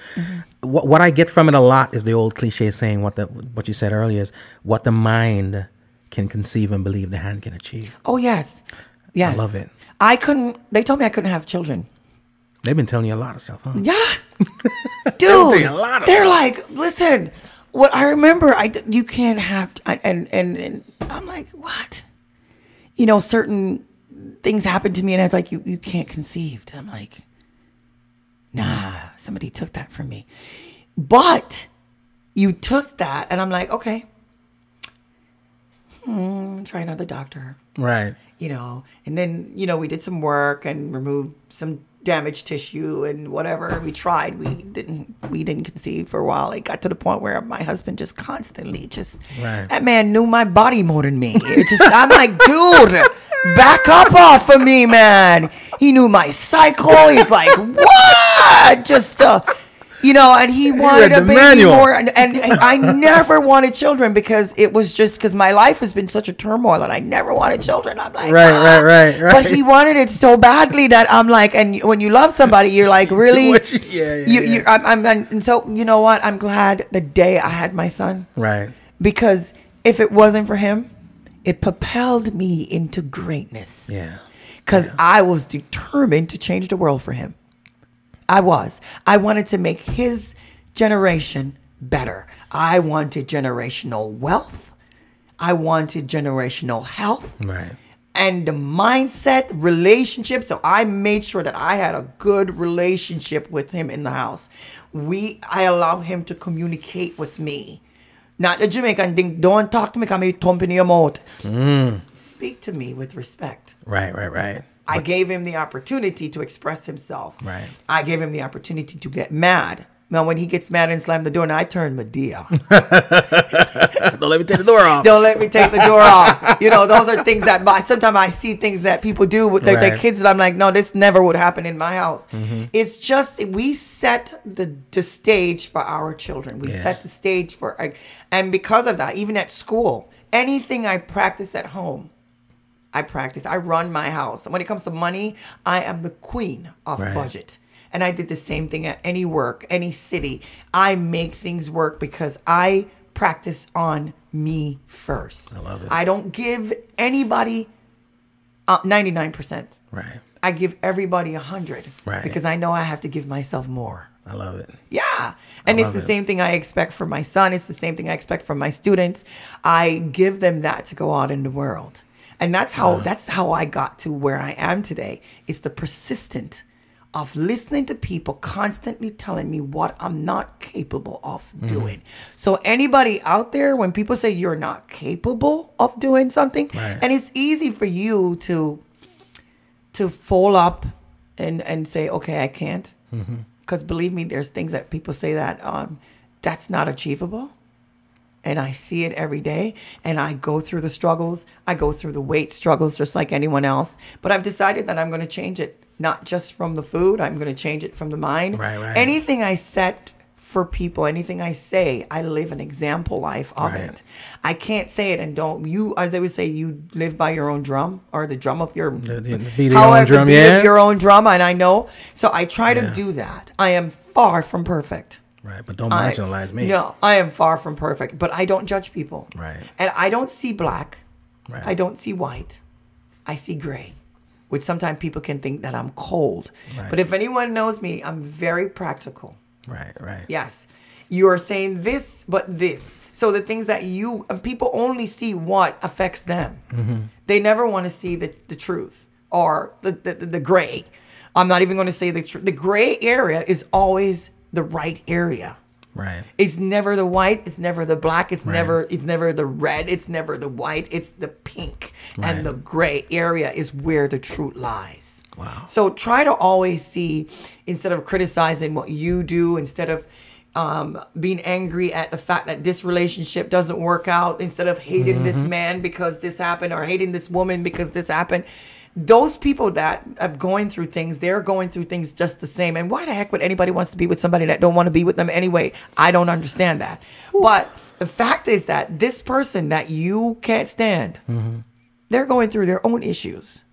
What I get from it a lot is the old cliche saying, what you said earlier is, what the mind can conceive and believe the hand can achieve. Oh, yes. Yes. I love it. They told me I couldn't have children. They've been telling you a lot of stuff, huh? Yeah. Dude, they're like, listen, what I remember, you can't have, and I'm like, what? Certain things happened to me, and I was like, you can't conceive. I'm like, nah, somebody took that from me. But you took that, and I'm like, okay, try another doctor. Right. And then, we did some work and removed some damaged tissue and whatever. We tried. We didn't conceive for a while. It got to the point where my husband just constantly right. That man knew my body more than me. I'm like, dude, back up off of me, man. He knew my cycle. He's like, what? And he wanted a baby more. And I never wanted children because it was just because my life has been such a turmoil and I never wanted children. I'm like, right. But he wanted it so badly that I'm like, and when you love somebody, you're like, really? And so, you know what? I'm glad the day I had my son. Right. Because if it wasn't for him, it propelled me into greatness. Yeah. Because I was determined to change the world for him. I wanted to make his generation better. I wanted generational wealth. I wanted generational health. Right. And the mindset, relationship. So I made sure that I had a good relationship with him in the house. I allow him to communicate with me. Not the Jamaican thing. Don't talk to me because I'm thumping your mouth. Speak to me with respect. Right. I gave him the opportunity to express himself. Right. I gave him the opportunity to get mad. Now, when he gets mad and slam the door, and I turn Medea. Don't let me take the door off. Don't let me take the door off. Those are things that sometimes I see things that people do with their kids that I'm like, no, this never would happen in my house. It's just we set the stage for our children. We set the stage and because of that, even at school, anything I practice at home, I run my house. And when it comes to money, I am the queen of budget. And I did the same thing at any work, any city. I make things work because I practice on me first. I love it. I don't give anybody 99%. Right. I give everybody 100. Right. Because I know I have to give myself more. I love it. Yeah. And it's the same thing I expect from my son. It's the same thing I expect from my students. I give them that to go out in the world. And that's how I got to where I am today. It's the persistent of listening to people constantly telling me what I'm not capable of doing. So anybody out there, when people say you're not capable of doing something, and it's easy for you to fold up and say, okay, I can't. Because believe me, there's things that people say that that's not achievable. and I see it every day, and I go through the struggles. I go through the weight struggles just like anyone else. But I've decided that I'm going to change it, not just from the food. I'm going to change it from the mind. Right. Anything I set for people, anything I say, I live an example life of it. I can't say it and don't. You, as I would say, you live by your own drum, or the drum of your Beat your own drum, of your own drum, and I know. So I try to do that. I am far from perfect. Right, but don't marginalize me. No, I am far from perfect, but I don't judge people. Right. And I don't see black. Right. I don't see white. I see gray, which sometimes people can think that I'm cold. Right. But if anyone knows me, I'm very practical. Right. Yes. You are saying this, but this. So the things that people only see what affects them. Mm-hmm. They never want to see the truth or the gray. I'm not even going to say the truth. The gray area is always the right area. Right. It's never the white. It's never the black. It's never the red. It's never the white. It's the pink. Right. And the gray area is where the truth lies. Wow. So try to always see, instead of criticizing what you do, instead of being angry at the fact that this relationship doesn't work out, instead of hating this man because this happened, or hating this woman because this happened. Those people that are going through things, they're going through things just the same. And why the heck would anybody wants to be with somebody that don't want to be with them anyway? I don't understand that. But the fact is that this person that you can't stand, they're going through their own issues.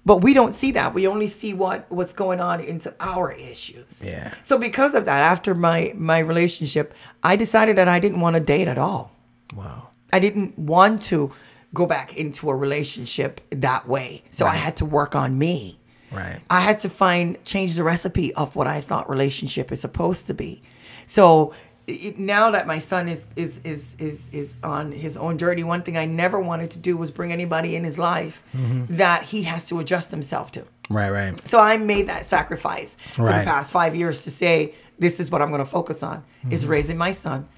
But we don't see that. We only see what's going on into our issues. Yeah. So because of that, after my relationship, I decided that I didn't want to date at all. Wow. I didn't want to go back into a relationship that way. So I had to work on me. Right. I had to change the recipe of what I thought relationship is supposed to be. So now that my son is on his own journey, one thing I never wanted to do was bring anybody in his life that he has to adjust himself to. Right. So I made that sacrifice for the Right. past 5 years to say, this is what I'm going to focus on, is raising my son,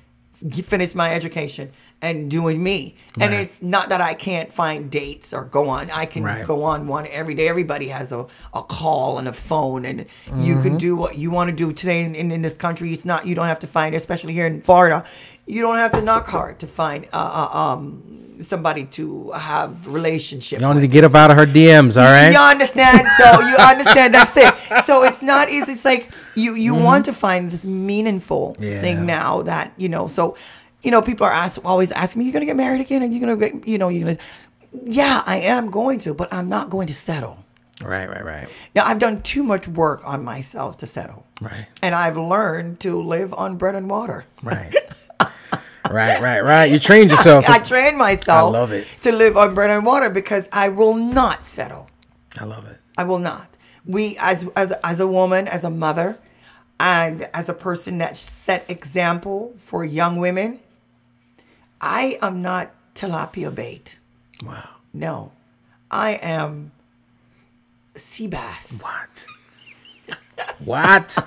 finish my education, and doing me. And Right. it's not that I can't find dates or go on. I can Right. go on one every day. Everybody has a call and a phone, and you can do what you want to do today in this country. It's not, you don't have to find, especially here in Florida, you don't have to knock hard to find somebody to have relationship. You don't need to get up out of her DMs, all right? You understand? So you understand, that's it. So it's not easy. It's like you want to find this meaningful thing now that, so, people are always asking me, you're going to get married again? And you're going to, yeah, I am going to, but I'm not going to settle. Right. Now, I've done too much work on myself to settle. Right. And I've learned to live on bread and water. Right. Right. You trained yourself. I trained myself I love it. to live on bread and water because I will not settle. I love it. I will not. We, as a woman, as a mother, and as a person that set example for young women, I am not tilapia bait. Wow. No, I am sea bass. What?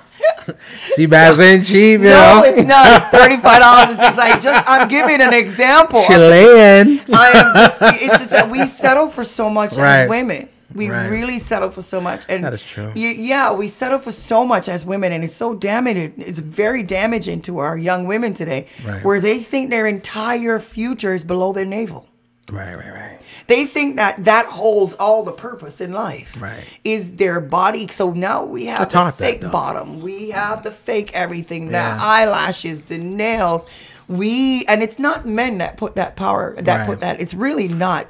Sea bass ain't cheap, No, it's not. It's $35. I'm giving an example. Chilean. It's just that we settle for so much Right. as women. We Right. really settle for so much. And That is true. Yeah, we settle for so much as women, and it's so damaging. It's very damaging to our young women today, Right. where they think their entire future is below their navel. Right. They think that holds all the purpose in life. Right. Is their body. So now we have the taught that, fake though. bottom. We have the fake everything, Yeah. the eyelashes, the nails. And it's not men that put that power, that Right. put that. It's really not.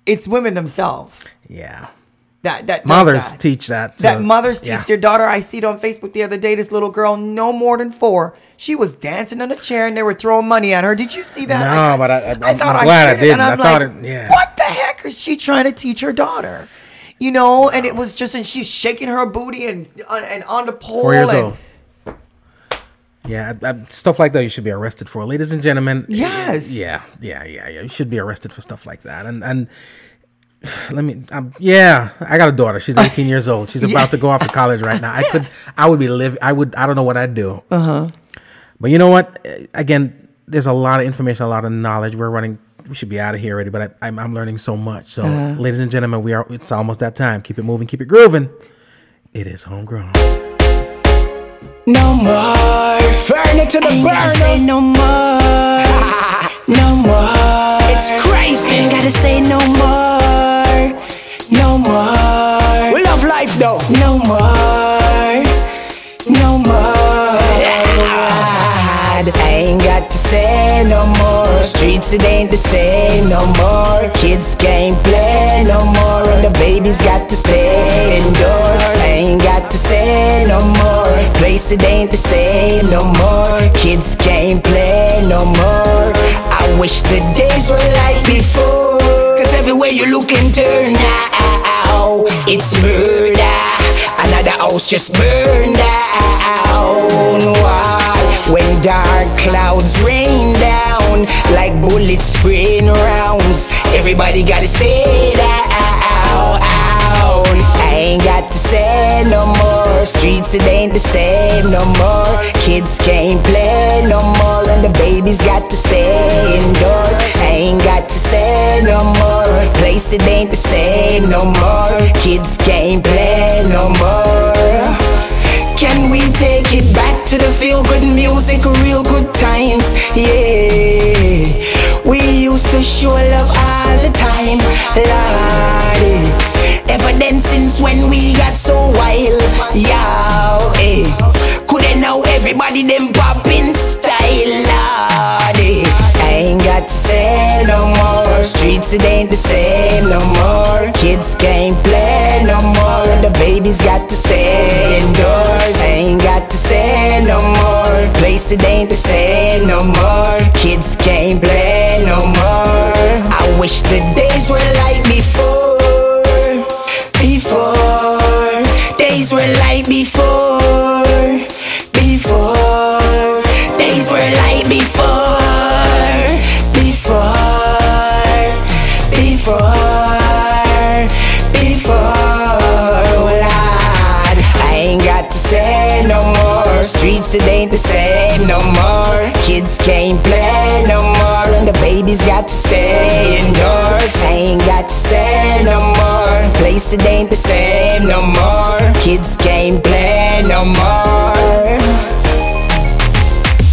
It's women themselves. Yeah. That does Mothers that. teach that. That mothers teach yeah. their daughter. I see it on Facebook the other day. This little girl, no more than 4. She was dancing on a chair and they were throwing money at her. Did you see that? No, but I'm thought glad I shared it, didn't. and I'm I thought like, it- yeah. What the heck is she trying to teach her daughter? And it was just, and she's shaking her booty and on the pole. 4 years and, old. Yeah, stuff like that you should be arrested for, ladies and gentlemen. Yes. Yeah. You should be arrested for stuff like that. And let me. I got a daughter. She's 18 years old. She's about to go off to college right now. I would be living. I don't know what I'd do. But you know what? Again, there's a lot of information, a lot of knowledge. We should be out of here already. But I'm learning so much. So, ladies and gentlemen, it's almost that time. Keep it moving. Keep it grooving. It is homegrown. no more. Burn it to the burn. Say no more. No more. It's crazy. Ain't gotta say no more. No more. We love life though. No more. No more. I ain't got to say no more. Streets, it ain't the same no more. Kids can't play no more, and the babies got to stay indoors. I ain't got to say no more. Place, it ain't the same no more. Kids can't play no more. I wish the days were like before, cause everywhere you look and turn now, it's murder. Another house just burned down. Why? When dark clouds rain down like bullets spraying rounds, everybody gotta stay down. I ain't got to say no more. Streets, it ain't the same no more. Kids can't play no more, and the babies got to stay indoors. I ain't got to say no more. Place, it ain't the same no more. Kids can't play no more. Can we take it back to the feel good music, real good times? Yeah, we used to show love all the time, Lordy. Ever then since when we got so wild, yeah, eh. Couldn't now everybody them pop in style, Lordy. I ain't got to say no more. Streets, it ain't the same no more. Kids can't play no more, and the babies got to stay indoors. I ain't got to say no more. Place, it ain't the same no more. Kids can't play no more. I wish the days were like before. Before, days were like before. Before, days were like before. Before, before, before, Lord. I ain't got to say no more. Streets, it ain't the same no more. Kids can't play no more, and the babies got to stay indoors. I ain't got to say no more. Place, it ain't the same no more. Kids can't play no more.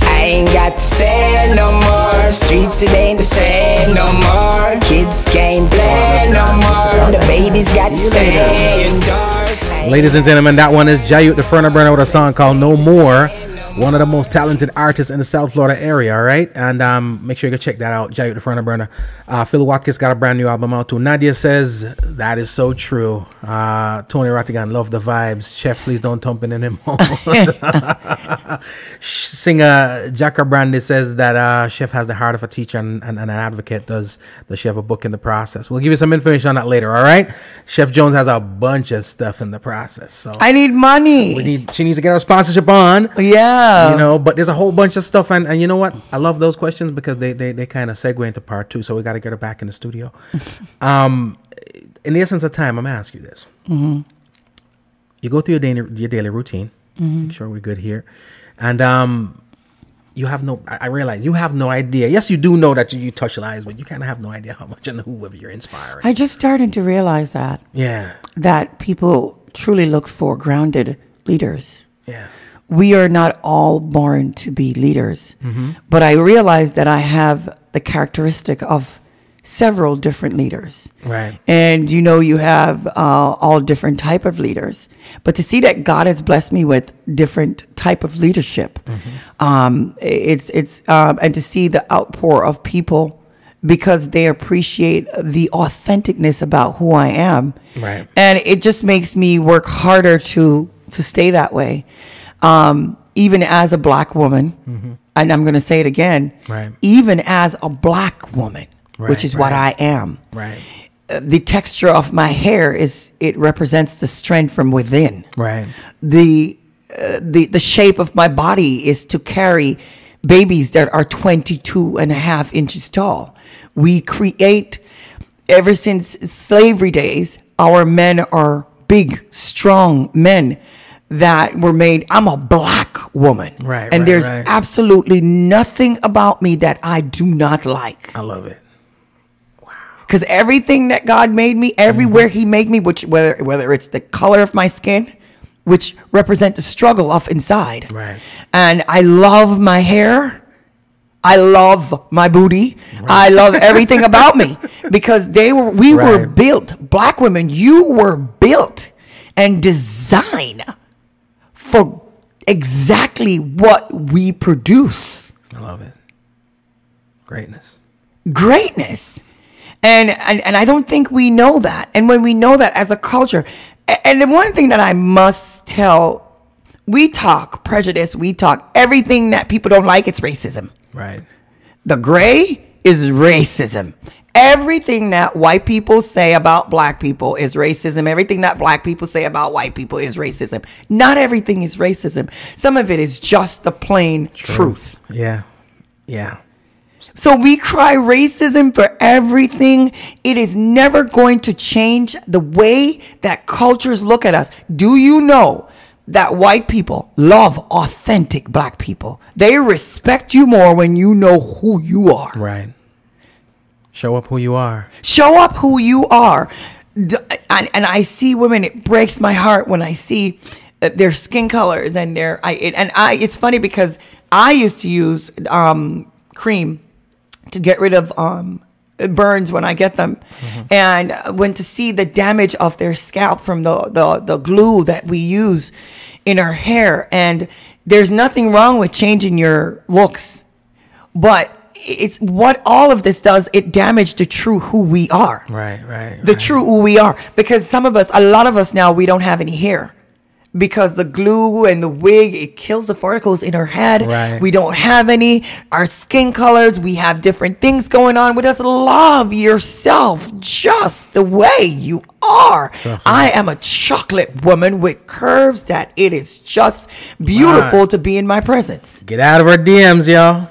I ain't got to say no more. Streets, it ain't the same no more. Kids can't play no more, and the babies got to stay indoors. Ladies and gentlemen, that one is Jayut the Furnace Burner with a song called No More. One of the most talented artists in the South Florida area, all right? And make sure you go check that out, Jayut the Furnace Burner. Phil Watkins got a brand new album out too. Nadia says, that is so true. Tony Rattigan, love the vibes. Chef, please don't thump in anymore. Singer Jacka Brandy says that Chef has the heart of a teacher and an advocate. Does she have a book in the process? We'll give you some information on that later, all right? Chef Jones has a bunch of stuff in the process. So I need money. She needs to get her sponsorship on. Yeah. You know, but there's a whole bunch of stuff, and you know what? I love those questions because they kind of segue into part two, so we got to get her back in the studio. In the essence of time, I'm going to ask you this. Mm-hmm. You go through your daily routine, make sure we're good here, and you have I realize you have no idea. Yes, you do know that you touch lives, but you kind of have no idea how much and whoever you're inspiring. I just started to realize that. Yeah. That people truly look for grounded leaders. Yeah. We are not all born to be leaders, but I realize that I have the characteristic of several different leaders. Right. And you have all different type of leaders, but to see that God has blessed me with different type of leadership, it's and to see the outpour of people because they appreciate the authenticness about who I am. Right. And it just makes me work harder to stay that way. Even as a black woman, and I'm going to say it again, right. Even as a black woman, right, which is what I am, right. The texture of my hair it represents the strength from within. Right. The shape of my body is to carry babies that are 22 and a half inches tall. We create, ever since slavery days, our men are big, strong men that were made. I'm a black woman. Right. And there's absolutely nothing about me that I do not like. I love it. Wow. Because everything that God made me, everywhere He made me, which whether it's the color of my skin, which represent the struggle of inside. Right. And I love my hair. I love my booty. Right. I love everything about me because we were built. Black women, you were built and designed for exactly what we produce. I love it. Greatness. And I don't think we know that. And when we know that as a culture, and the one thing that I must tell, we talk prejudice, we talk everything that people don't like, it's racism. Right. The gray is racism. Everything that white people say about black people is racism. Everything that black people say about white people is racism. Not everything is racism. Some of it is just the plain truth. Yeah. Yeah. So we cry racism for everything. It is never going to change the way that cultures look at us. Do you know that white people love authentic black people? They respect you more when you know who you are. Right. Show up who you are. Show up who you are. And I see women, it breaks my heart when I see their skin colors and it's funny because I used to use cream to get rid of burns when I get them. Mm-hmm. And when to see the damage of their scalp from the glue that we use in our hair. And there's nothing wrong with changing your looks, but it's what all of this does. It damaged the true who we are. Right. The true who we are. Because a lot of us now, we don't have any hair. Because the glue and the wig, it kills the follicles in our head. Right. We don't have any. Our skin colors, we have different things going on. We just love yourself just the way you are. Definitely. I am a chocolate woman with curves that it is just beautiful to be in my presence. Get out of our DMs, y'all.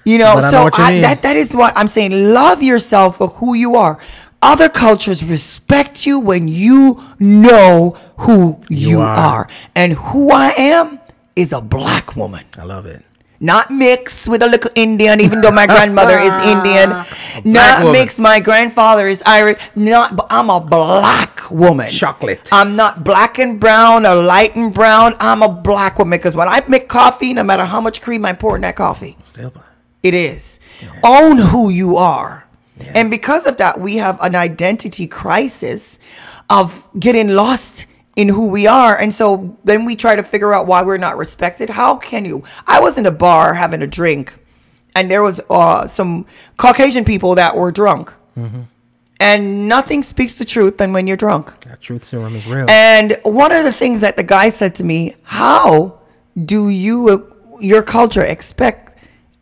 You know, that is what I'm saying. Love yourself for who you are. Other cultures respect you when you know who you are. And who I am is a black woman. I love it. Not mixed with a little Indian, even though my grandmother is Indian. Not mixed, my grandfather is Irish. But I'm a black woman. Chocolate. I'm not black and brown or light and brown. I'm a black woman. Because when I make coffee, no matter how much cream I pour in that coffee, still black. It is. Yeah. Own who you are. Yeah. And because of that, we have an identity crisis of getting lost in who we are. And so then we try to figure out why we're not respected. How can you? I was in a bar having a drink, and there was some Caucasian people that were drunk. Mm-hmm. And nothing speaks the truth than when you're drunk. That truth serum is real. And one of the things that the guy said to me, how do your culture expect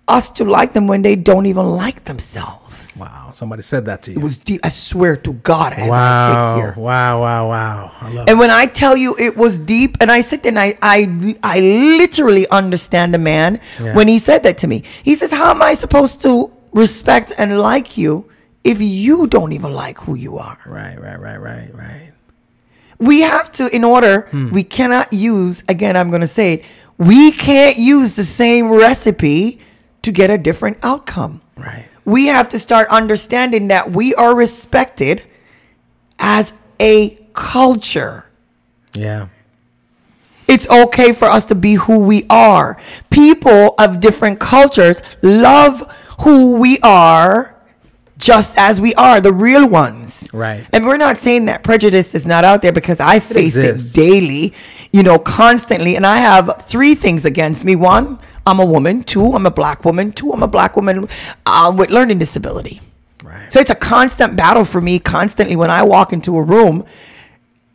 us to like them when they don't even like themselves? Wow, somebody said that to you. It was deep. I swear to God, as I sit here. Wow. I love it. And when I tell you it was deep, and I sit there and I literally understand the man when he said that to me. He says, how am I supposed to respect and like you if you don't even like who you are? Right. We have to, in order, we cannot use, again, I'm going to say it, we can't use the same recipe to get a different outcome. Right. We have to start understanding that we are respected as a culture. Yeah. It's okay for us to be who we are. People of different cultures love who we are just as we are, the real ones. Right. And we're not saying that prejudice is not out there, because I face it daily, constantly. And I have 3 things against me. 1, I'm a woman. 2, I'm a black woman. 2, I'm a black woman with learning disability. Right. So it's a constant battle for me constantly when I walk into a room.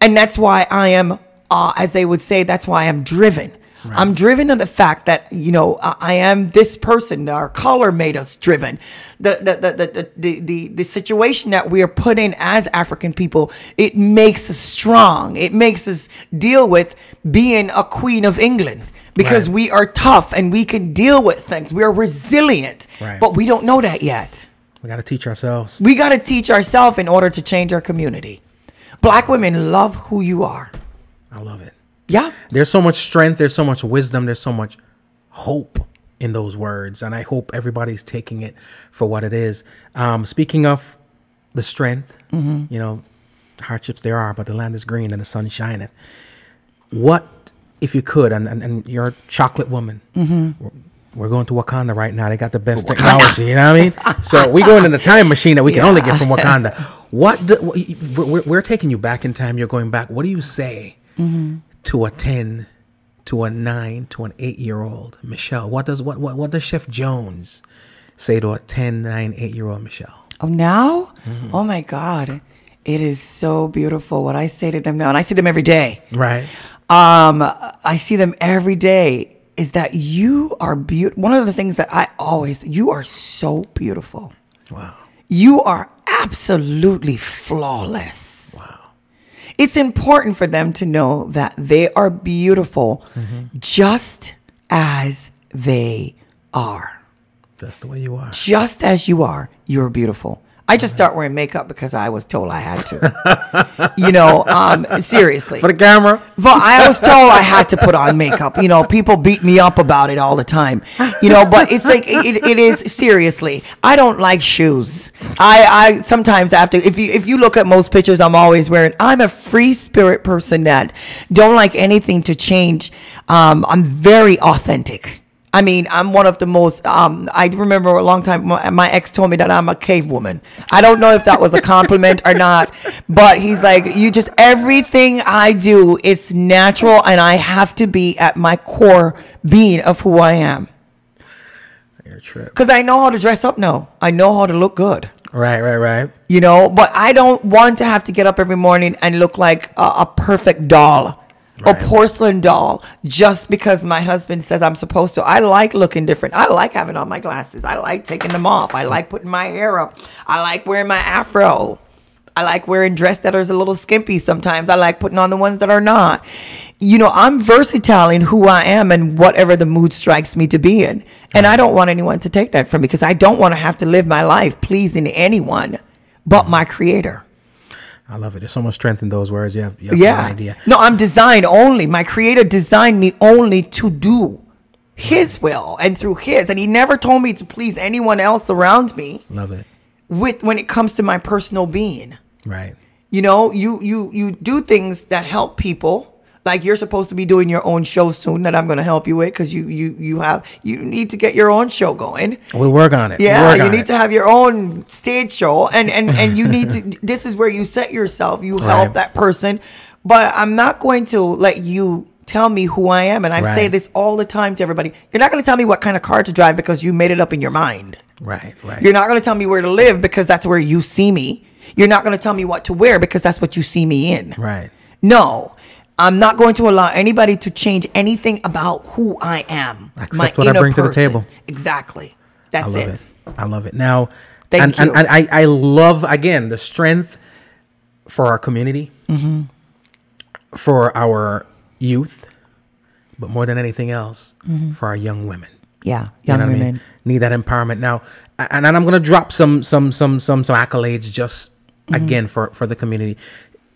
And that's why I am, as they would say, that's why I'm driven. Right. I'm driven to the fact that, I am this person. Our color made us driven. The situation that we are put in as African people, it makes us strong. It makes us deal with being a queen of England, because we are tough and we can deal with things. We are resilient, but we don't know that yet. We got to teach ourselves. We got to teach ourselves in order to change our community. Black women love who you are. I love it. Yeah. There's so much strength. There's so much wisdom. There's so much hope in those words. And I hope everybody's taking it for what it is. Speaking of the strength, hardships there are, but the land is green and the sun shineth. what if you could, and you're a chocolate woman. We're going to Wakanda right now. They got the best technology. You know what I mean? So we going in a time machine that we can only get from Wakanda. We're taking you back in time. You're going back. What do you say to a 10, to a 9, to an 8-year-old Michelle? What does Chef Jones say to a 10, 9, 8-year-old Michelle? Oh, now? Oh my God, it is so beautiful what I say to them now, and I see them every day. Right. I see them every day. Is that you are beautiful? One of the things that you are so beautiful. Wow. You are absolutely flawless. Wow. It's important for them to know that they are beautiful just as they are. That's the way you are. Just as you are, you're beautiful. I just start wearing makeup because I was told I had to. Seriously. For the camera. But I was told I had to put on makeup. People beat me up about it all the time. But it's like, it is seriously. I don't like shoes. I sometimes have to, if you look at most pictures I'm always wearing, I'm a free spirit person that don't like anything to change. I'm very authentic. I mean, I'm one of the most, I remember a long time, my ex told me that I'm a cave woman. I don't know if that was a compliment or not, but he's like, everything I do, it's natural, and I have to be at my core being of who I am. Your trip. Because I know how to dress up now. I know how to look good. Right. But I don't want to have to get up every morning and look like a perfect doll. Right. A porcelain doll, just because my husband says I'm supposed to. I like looking different. I like having on my glasses. I like taking them off. I like putting my hair up. I like wearing my afro. I like wearing dress that is a little skimpy sometimes. I like putting on the ones that are not. I'm versatile in who I am and whatever the mood strikes me to be in. And I don't want anyone to take that from me, because I don't want to have to live my life pleasing anyone but my creator. I love it. There's so much strength in those words. You have no idea. No, I'm designed only. My creator designed me only to do his will and through his. And he never told me to please anyone else around me. Love it. When it comes to my personal being. Right. You do things that help people. Like you're supposed to be doing your own show soon that I'm going to help you with, because you need to get your own show going. We'll work on it. Yeah, you need to have your own stage show, and you need to. This is where you set yourself. You help that person, but I'm not going to let you tell me who I am. And I say this all the time to everybody. You're not going to tell me what kind of car to drive because you made it up in your mind. Right. You're not going to tell me where to live because that's where you see me. You're not going to tell me what to wear because that's what you see me in. Right. No. I'm not going to allow anybody to change anything about who I am. Accept what I bring to the table. Exactly. That's it. I love it. Now, Thank you. And I love, again, the strength for our community, for our youth, but more than anything else, for our young women. Yeah, young women. I mean? Need that empowerment. Now, and I'm going to drop some accolades just, again, for the community.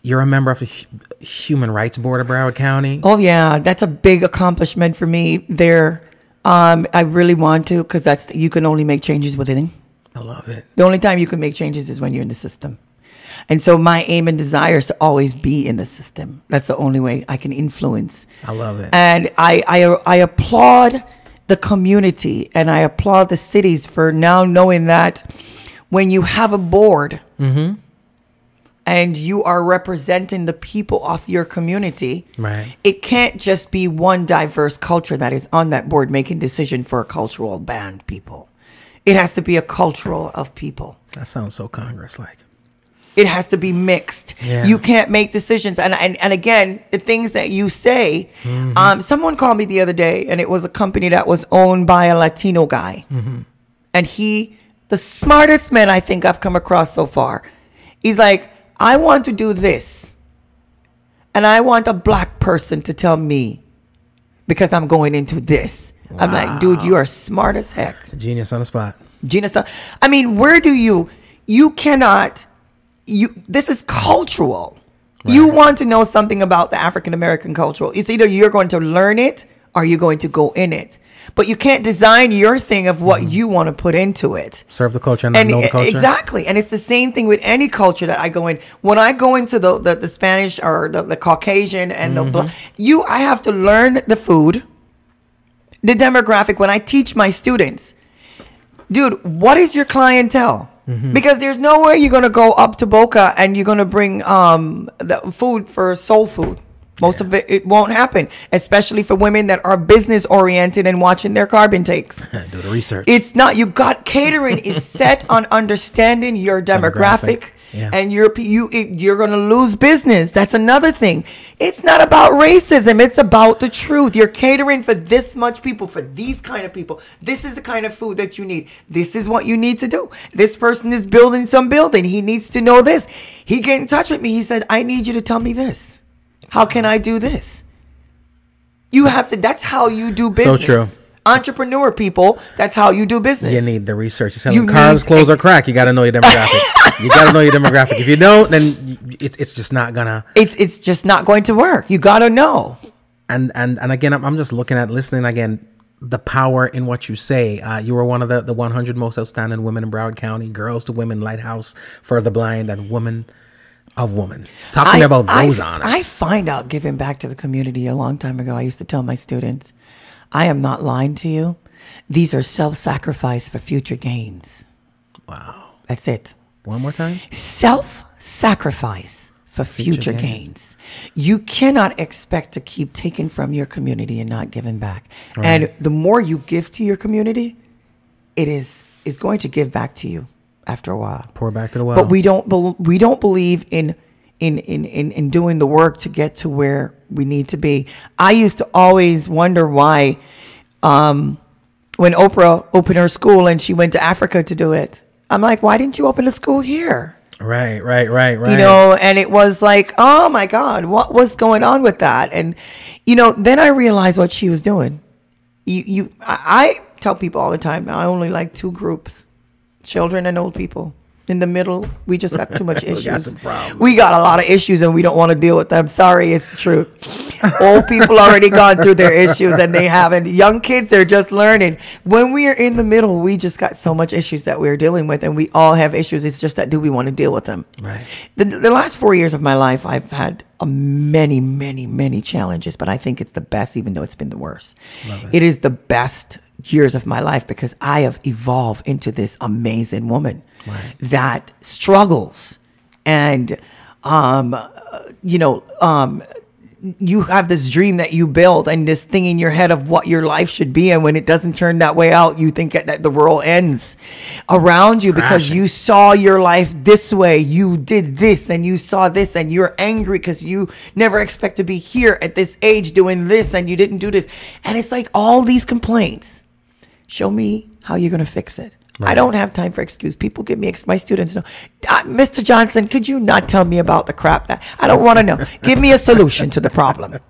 You're a member of the Human Rights Board of Broward County. Oh, yeah. That's a big accomplishment for me there. I really want to, because you can only make changes within. I love it. The only time you can make changes is when you're in the system. And so my aim and desire is to always be in the system. That's the only way I can influence. I love it. And I applaud the community, and I applaud the cities for now knowing that when you have a board... and you are representing the people of your community, right? It can't just be one diverse culture that is on that board making decision for a cultural band people. It has to be a cultural of people. That sounds so Congress-like. It has to be mixed. Yeah. You can't make decisions. And again, the things that you say, someone called me the other day, and it was a company that was owned by a Latino guy. And the smartest man I think I've come across so far, he's like, I want to do this, and I want a black person to tell me because I'm going into this. Wow. I'm like, dude, you are smart as heck. Genius on the spot. Genius. I mean, where do you cannot, this is cultural. Right. You want to know something about the African American culture. It's either you're going to learn it or you're going to go in it. But you can't design your thing of what you want to put into it. Serve the culture and not know the culture. Exactly. And it's the same thing with any culture that I go in. When I go into the Spanish or the Caucasian and I have to learn the food, the demographic. When I teach my students, dude, what is your clientele? Because there's no way you're going to go up to Boca and you're going to bring the food for soul food. Most of it won't happen, especially for women that are business oriented and watching their carb intakes. Do the research. It's not, catering is set on understanding your demographic. And you're going to lose business. That's another thing. It's not about racism. It's about the truth. You're catering for this much people, for these kind of people. This is the kind of food that you need. This is what you need to do. This person is building some building. He needs to know this. He get in touch with me. He said, I need you to tell me this. How can I do this? You have to. That's how you do business. So true. Entrepreneur people, that's how you do business. You need the research. You're selling cars, clothes, or crack. You got to know your demographic. You got to know your demographic. If you don't, then it's just not gonna. It's just not going to work. You got to know. And again, I'm just looking at listening again. The power in what you say. You were one of the 100 most outstanding women in Broward County. Girls to Women Lighthouse for the Blind and Woman of Woman. Talk to me about those honors. I find out giving back to the community a long time ago. I used to tell my students, I am not lying to you. These are self-sacrifice for future gains. Wow. That's it. One more time. Self-sacrifice for future gains. You cannot expect to keep taking from your community and not giving back. Right. And the more you give to your community, it is going to give back to you after a while. Pour back to the well. But we don't believe in doing the work to get to where we need to be. I used to always wonder why when Oprah opened her school and she went to Africa to do it, I'm like, why didn't you open a school here? Right. You know, and it was like, oh my God, what was going on with that? And, then I realized what she was doing. I tell people all the time, I only like two groups, children and old people. In the middle, we just got too much issues. We got a lot of issues and we don't want to deal with them. Sorry, it's the truth. Old people already gone through their issues and they haven't. Young kids, they're just learning. When we are in the middle, we just got so much issues that we're dealing with, and we all have issues. It's just that, do we want to deal with them? Right. The last 4 years of my life, I've had many, many, many challenges, but I think it's the best, even though it's been the worst. It is the best years of my life because I have evolved into this amazing woman that struggles and you have this dream that you build and this thing in your head of what your life should be, and when it doesn't turn that way out, you think that the world ends around you because you saw your life this way, you did this and you saw this, and you're angry because you never expect to be here at this age doing this and you didn't do this. And it's like all these complaints. Show me how you're going to fix it. Right. I don't have time for excuse. People give me, my students know, Mr. Johnson, could you not tell me about the crap that I don't want to know? Give me a solution to the problem.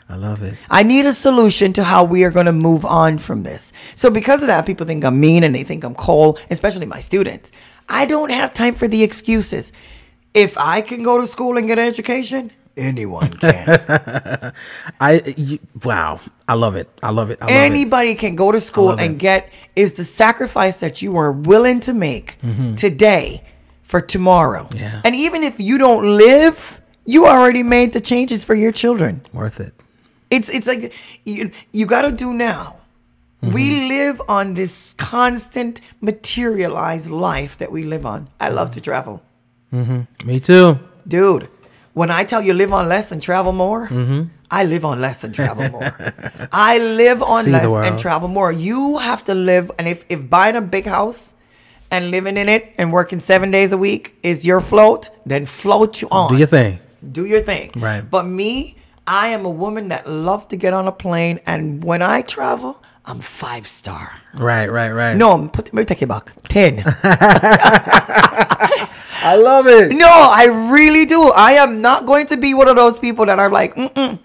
I love it. I need a solution to how we are going to move on from this. So because of that, people think I'm mean and they think I'm cold, especially my students. I don't have time for the excuses. If I can go to school and get an education, anyone can. Wow. I love it. Anybody can go to school and is the sacrifice that you are willing to make today for tomorrow. Yeah. And even if you don't live, you already made the changes for your children. Worth it. It's like you got to do now. We live on this constant materialized life that we live on. I love to travel. Me too. Dude. When I tell you live on less and travel more, I live on less and travel more. I live on less and travel more. You have to live, and if buying a big house and living in it and working 7 days a week is your float, then float you on. Do your thing. Do your thing. Right. But me, I am a woman that love to get on a plane, and when I travel, I'm 5-star. Right. No, let me take you back. 10. I love it. No, I really do. I am not going to be one of those people that are like,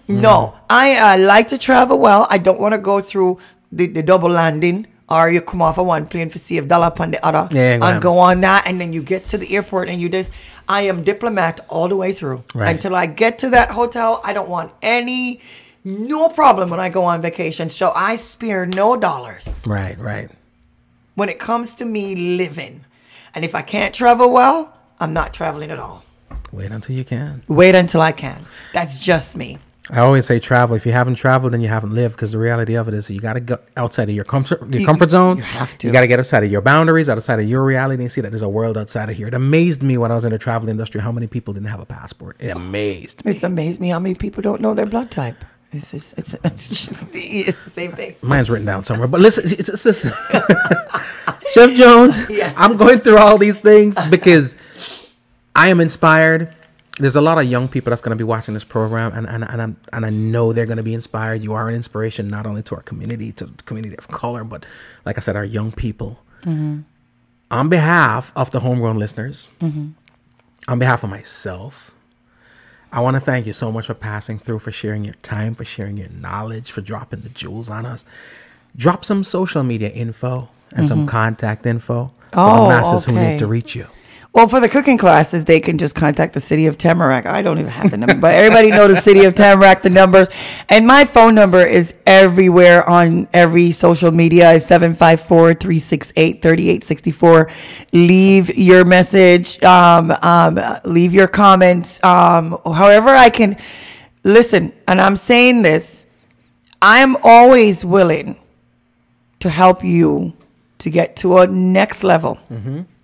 No, I like to travel well. I don't want to go through the double landing, or you come off of one plane for $1 upon the other and go on that. And then you get to the airport and you just, I am diplomat all the way through. Until I get to that hotel, I don't want any no problem when I go on vacation. So I spare no dollars. Right, right. When it comes to me living. And if I can't travel well, I'm not traveling at all. Wait until you can. Wait until I can. That's just me. I always say travel. If you haven't traveled, then you haven't lived. Because the reality of it is, you got to go outside of your comfort zone. You have to. You got to get outside of your boundaries, outside of your reality, and see that there's a world outside of here. It amazed me when I was in the travel industry how many people didn't have a passport. It amazed me. It's amazed me how many people don't know their blood type. It's the same thing. Mine's written down somewhere. But listen, listen. Chef Jones, Yeah. I'm going through all these things because I am inspired. There's a lot of young people that's going to be watching this program, and I know they're going to be inspired. You are an inspiration not only to our community, to the community of color, but like I said, our young people. Mm-hmm. On behalf of the Homegrown listeners, on behalf of myself, I want to thank you so much for passing through, for sharing your time, for sharing your knowledge, for dropping the jewels on us. Drop some social media info and some contact info for the masses who need to reach you. Well, for the cooking classes, they can just contact the City of Tamarack. I don't even have the number, but everybody knows the City of Tamarack, the numbers. And my phone number is everywhere on every social media. It's 754-368-3864. Leave your message. Leave your comments. However I can. Listen, and I'm saying this. I am always willing to help you to get to a next level.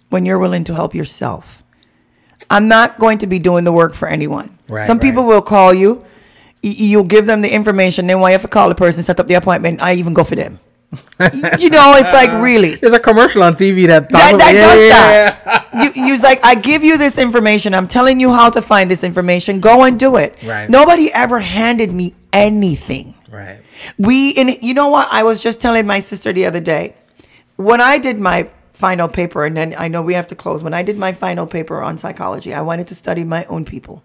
When you're willing to help yourself. I'm not going to be doing the work for anyone. Right, Some people will call you. You'll give them the information. Then when you have to call the person, set up the appointment, I even go for them. You know, it's like, really. There's a commercial on TV that does that. You's like, I give you this information. I'm telling you how to find this information. Go and do it. Right. Nobody ever handed me anything. Right. You know what? I was just telling my sister the other day, when I did my final paper, and then I know we have to close. When I did my final paper on psychology, I wanted to study my own people,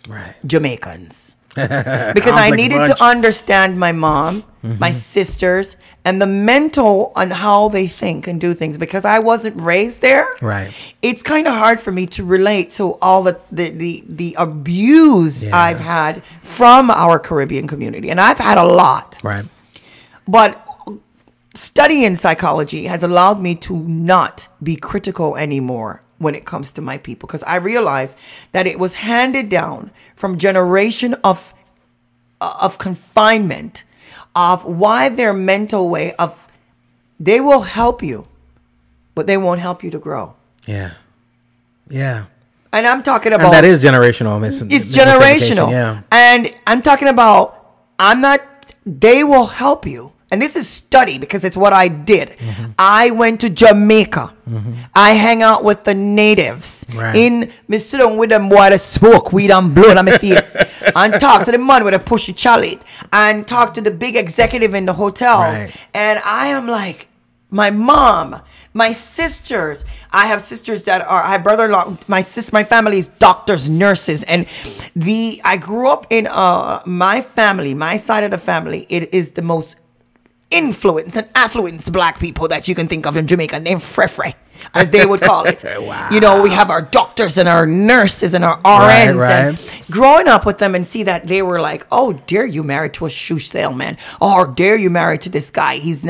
right? Jamaicans, because I needed to understand my mom, my sisters, and the mental on how they think and do things. Because I wasn't raised there, right? It's kind of hard for me to relate to all the abuse I've had from our Caribbean community, and I've had a lot, right? But studying psychology has allowed me to not be critical anymore when it comes to my people, because I realized that it was handed down from generation of confinement, of why their mental way of, they will help you, but they won't help you to grow. Yeah. Yeah. And I'm talking about, and that is generational. It's generational. Yeah. And I'm talking about, they will help you. And this is study, because it's what I did. I went to Jamaica. I hang out with the natives. Right. Me sit down with them boy that smoke weed and blood on my face. And talk to the man with a pushy chalet. And talk to the big executive in the hotel. Right. And I am like, my mom, my sisters. I have sisters that I have brother-in-law. My family is doctors, nurses, and I grew up in my family, my side of the family. It is the most influence and affluence black people that you can think of in Jamaica, named Frefre, as they would call it. Wow. You know, we have our doctors and our nurses and our RNs. Right. And growing up with them and see that they were like, oh, dare you married to a shoe salesman? Or dare you married to this guy? He's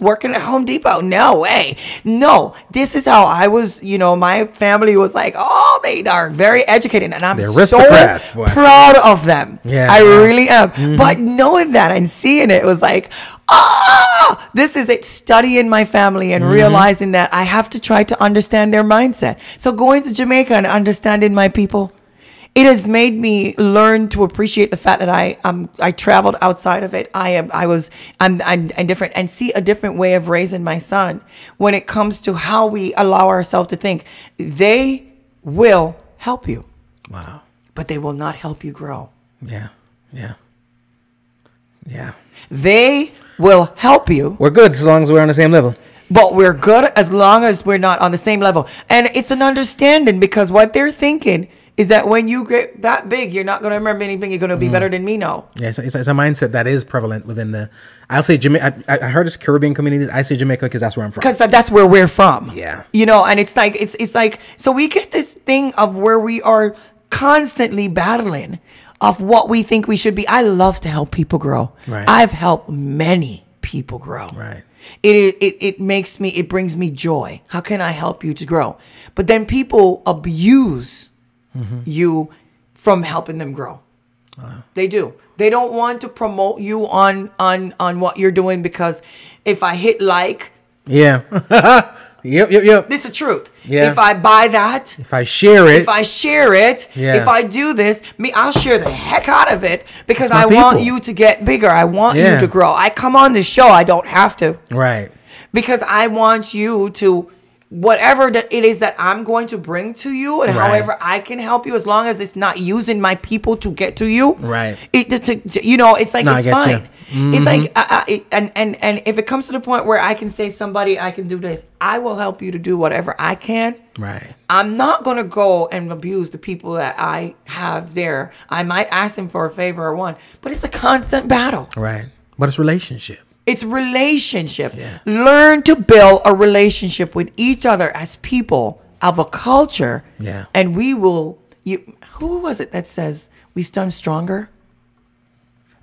working at Home Depot. No way. No, this is how I was, my family was like, oh, they are very educated. And I'm so proud of them. Yeah, I really am. But knowing that and seeing it was like, this is it, studying my family and realizing that I have to try to understand their mindset. So going to Jamaica and understanding my people, it has made me learn to appreciate the fact that I traveled outside of it. I'm different, and see a different way of raising my son when it comes to how we allow ourselves to think. They will help you. Wow. But they will not help you grow. Yeah. They will help you. We're good as long as we're on the same level. But we're good as long as we're not on the same level. And it's an understanding, because what they're thinking is that when you get that big, you're not going to remember anything. You're going to be better than me now. Yeah, it's a mindset that is prevalent within I'll say Jamaica. I heard it's Caribbean communities. I say Jamaica because that's where I'm from. Because that's where we're from. Yeah. And it's like, so we get this thing of where we are constantly battling of what we think we should be. I love to help people grow. Right. I've helped many people grow. Right. It brings me joy. How can I help you to grow? But then people abuse you from helping them grow. They do. They don't want to promote you on what you're doing, because if I hit like, yeah, yep. this is the truth. Yeah. If I buy that, If I share it, yeah. If I do this, I'll share the heck out of it, because my I want people. you to get bigger. I want Yeah. you to grow. I come on this show. I don't have to, right. because I want you to, whatever that it is that I'm going to bring to you, and Right. however I can help you, as long as it's not using my people to get to you. Right. It's like, No, I it's get you. fine. It's like, and if it comes to the point where I can say somebody, I can do this, I will help you to do whatever I can. Right. I'm not going to go and abuse the people that I have there. I might ask them for a favor or one, but it's a constant battle. Right. But it's relationship. It's relationship. Yeah. Learn to build a relationship with each other as people of a culture. Yeah. And we will, who was it that says we stand stronger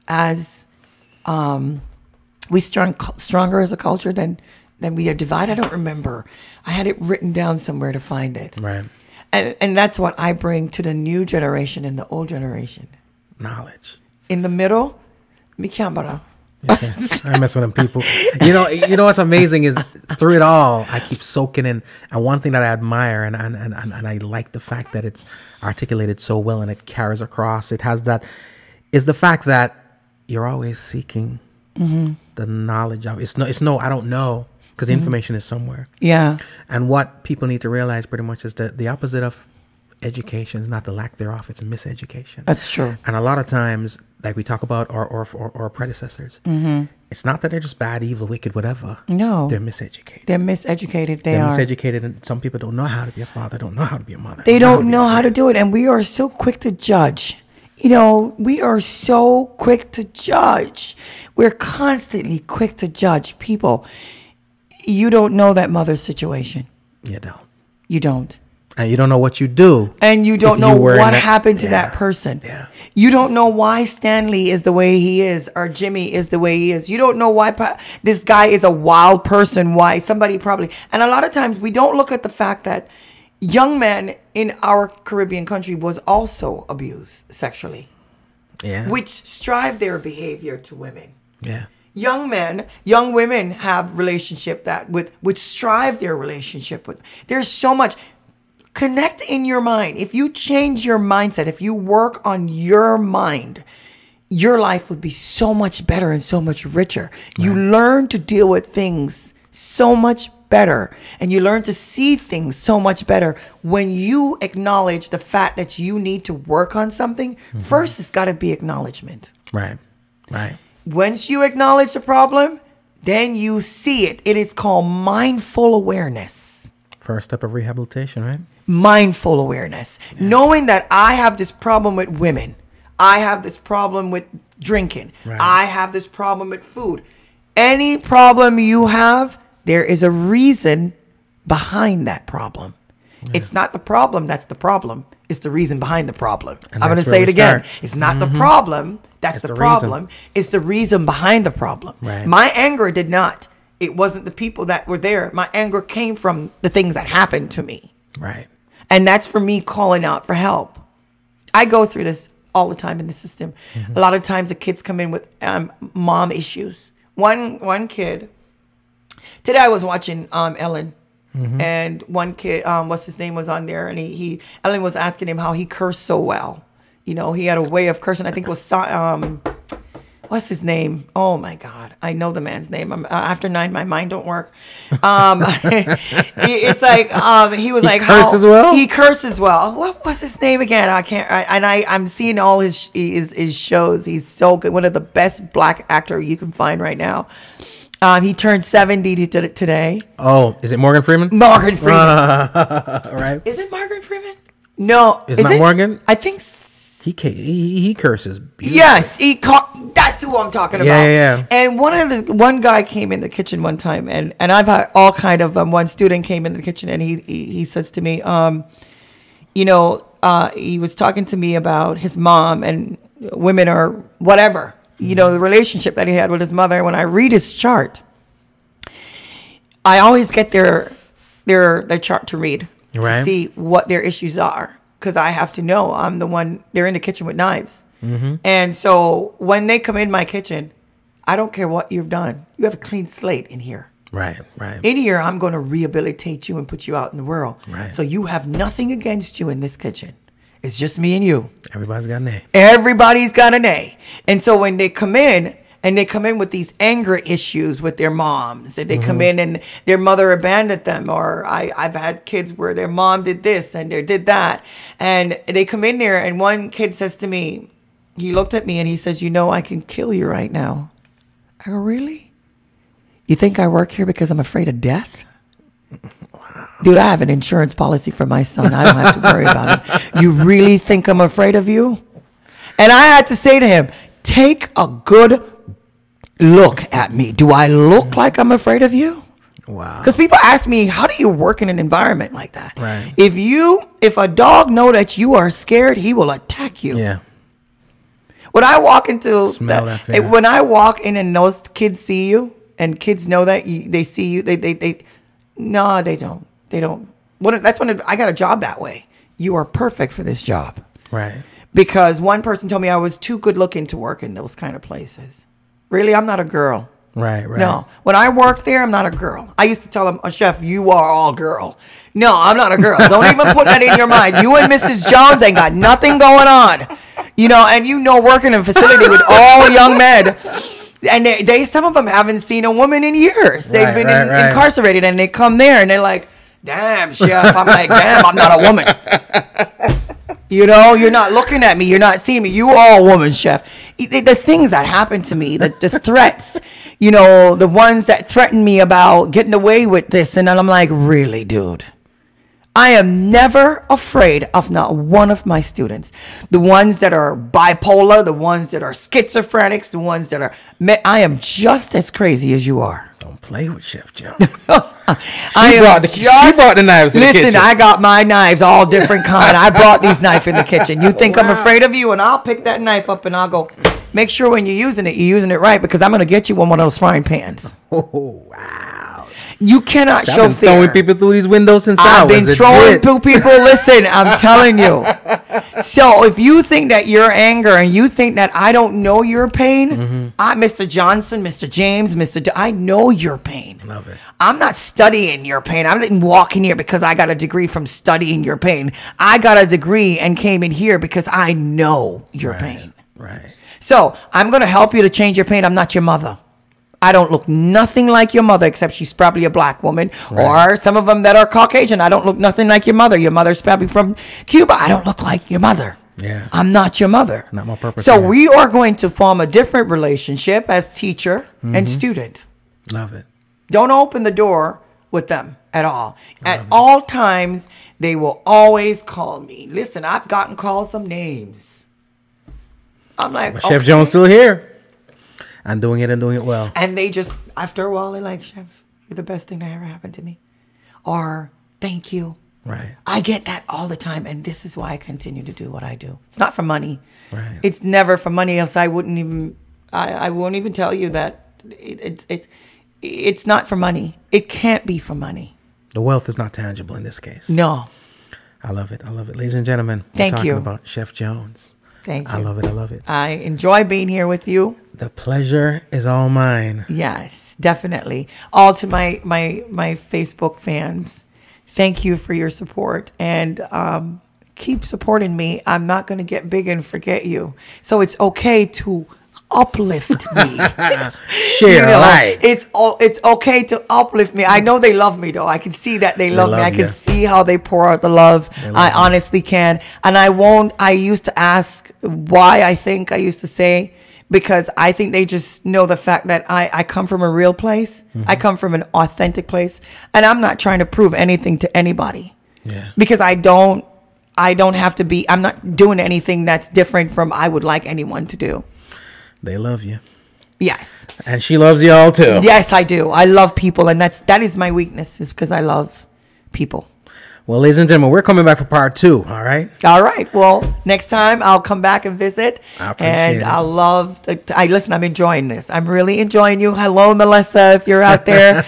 as, stronger as a culture than we are divided? I don't remember. I had it written down somewhere to find it. Right. And that's what I bring to the new generation and the old generation. Knowledge. In the middle, me can't bother. I mess with them people. You know what's amazing is through it all, I keep soaking in. And one thing that I admire and I like the fact that it's articulated so well and it carries across. It has that is the fact that you're always seeking the knowledge of. It's no. I don't know, because the information is somewhere. Yeah. And what people need to realize pretty much is that the opposite of education is not the lack thereof; it's a miseducation. That's true. And a lot of times, like we talk about our predecessors, it's not that they're just bad, evil, wicked, whatever. No. They're miseducated. They're miseducated. They're are. miseducated, and some people don't know how to be a father, don't know how to be a mother. They don't know how to do it. And we are so quick to judge. We are so quick to judge. We're constantly quick to judge people. You don't know that mother's situation. You don't. You don't. And you don't know what you do. And you don't if know you were in what that- happened to Yeah. that person. Yeah. You don't know why Stanley is the way he is, or Jimmy is the way he is. You don't know why this guy is a wild person, why somebody probably. And a lot of times we don't look at the fact that young men in our Caribbean country was also abused sexually, Yeah. which strive their behavior to women. Yeah. Young men, young women have relationship which strive their relationship with. There's so much. Connect in your mind. If you change your mindset, if you work on your mind, your life would be so much better and so much richer. Right. You learn to deal with things so much better, and you learn to see things so much better when you acknowledge the fact that you need to work on something. First, it's got to be acknowledgement. Right. Right. Once you acknowledge the problem, then you see it. It is called mindful awareness. First step of rehabilitation, right? Mindful awareness. Yeah. Knowing that I have this problem with women. I have this problem with drinking. Right. I have this problem with food. Any problem you have, there is a reason behind that problem. Yeah. It's not the problem that's the problem. It's the reason behind the problem. I'm going to say it again. It's not the problem that's the problem. Reason. It's the reason behind the problem. Right. My anger did not. It wasn't the people that were there. My anger came from the things that happened to me. Right. And that's for me calling out for help. I go through this all the time in the system. A lot of times the kids come in with mom issues. One kid, today I was watching Ellen, and one kid, what's his name, was on there, and Ellen was asking him how he cursed so well. He had a way of cursing. I think it was what's his name? Oh my God, I know the man's name. After 9, my mind don't work. It's like he was like, curses well. He curses well. What was his name again? I can't. I'm seeing all his shows. He's so good. One of the best black actor you can find right now. He turned 70 today. Oh, is it Morgan Freeman? Morgan Freeman. Right. Is it Morgan Freeman? No. Is not Morgan? I think. He curses beautifully. Yes, that's who I'm talking about. Yeah. And one guy came in the kitchen one time, and I've had all kind of one student came in the kitchen, and he says to me, he was talking to me about his mom, and women are whatever. You know, the relationship that he had with his mother. When I read his chart, I always get their chart to read to see what their issues are, because I have to know. I'm the one. They're in the kitchen with knives, and so when they come in my kitchen, I don't care what you've done. You have a clean slate in here. Right. In here, I'm going to rehabilitate you and put you out in the world. Right. So you have nothing against you in this kitchen. It's just me and you. Everybody's got an A. Everybody's got an A. And so when they come in, and they come in with these anger issues with their moms, and they come in and their mother abandoned them, or I've had kids where their mom did this and they did that. And they come in there, and one kid says to me, he looked at me and he says, you know, I can kill you right now. I go, really? You think I work here because I'm afraid of death? Dude, I have an insurance policy for my son. I don't have to worry about him. You really think I'm afraid of you? And I had to say to him, take a good look at me. Do I look like I'm afraid of you? Wow. Because people ask me, how do you work in an environment like that? Right. If a dog know that you are scared, he will attack you. Yeah. When I walk into Smell that fear. when I walk in and those kids see you, and kids know that they see you, no, they don't. They don't. That's when I got a job that way. You are perfect for this job. Right. Because one person told me I was too good looking to work in those kind of places. Really, I'm not a girl. Right. No. When I worked there, I'm not a girl. I used to tell them, chef, you are all girl. No, I'm not a girl. Don't even put that in your mind. You and Mrs. Jones ain't got nothing going on. You know, and working in a facility with all young men. And they some of them haven't seen a woman in years. They've been incarcerated, and they come there and they're like, damn, chef. I'm like, damn, I'm not a woman. You know, you're not looking at me. You're not seeing me. You are a woman, chef. The things that happen to me, the threats, you know, the ones that threaten me about getting away with this. And then I'm like, really, dude? I am never afraid of not one of my students. The ones that are bipolar, the ones that are schizophrenics, the ones that are... I am just as crazy as you are. Don't play with Chef Jones. She brought the knives in the kitchen. Listen, I got my knives, all different kind. I brought these knives in the kitchen. You think I'm afraid of you? And I'll pick that knife up and I'll go, make sure when you're using it right, because I'm going to get you one of those frying pans. Oh, wow. You cannot show I've been fear. throwing people through these windows since I've I was been a throwing jit. through people. Listen, I'm telling you. So if you think that your anger and you think that I don't know your pain, Mr. Johnson, Mr. James, I know your pain. Love it. I'm not studying your pain. I didn't walk in here because I got a degree from studying your pain. I got a degree and came in here because I know your pain. Right. So I'm going to help you to change your pain. I'm not your mother. I don't look nothing like your mother, except she's probably a black woman. Right. Or some of them that are Caucasian. I don't look nothing like your mother. Your mother's probably from Cuba. I don't look like your mother. Yeah. I'm not your mother. Not my purpose. So we are going to form a different relationship as teacher and student. Love it. Don't open the door with them at all. At all times, they will always call me. Listen, I've gotten called some names. I'm like, but Chef Jones still here. And doing it well. And they just, after a while, they're like, Chef, you're the best thing that ever happened to me. Or, thank you. Right. I get that all the time. And this is why I continue to do what I do. It's not for money. Right. It's never for money. Else I wouldn't even, I won't even tell you that it's not for money. It can't be for money. The wealth is not tangible in this case. No. I love it. Ladies and gentlemen, Thank we're talking you. about Chef Jones. Thank you. I love it. I enjoy being here with you. The pleasure is all mine. Yes, definitely. All to my Facebook fans, thank you for your support, and keep supporting me. I'm not going to get big and forget you. So it's okay to uplift me. Share, like. It's okay to uplift me. I know they love me though. I can see that they love me. I can see how they pour out the love. I honestly can. And I used to ask why I used to say, because I think they just know the fact that I come from a real place. I come from an authentic place, and I'm not trying to prove anything to anybody. Yeah. Because I don't have to be, I'm not doing anything that's different from I would like anyone to do. They love you. Yes. And she loves y'all too. Yes, I do. I love people, and that is my weakness, is because I love people. Well, ladies and gentlemen, we're coming back for part 2. All right. All right. Well, next time I'll come back and visit. I appreciate and it. I love. Listen. I'm enjoying this. I'm really enjoying you. Hello, Melissa, if you're out there.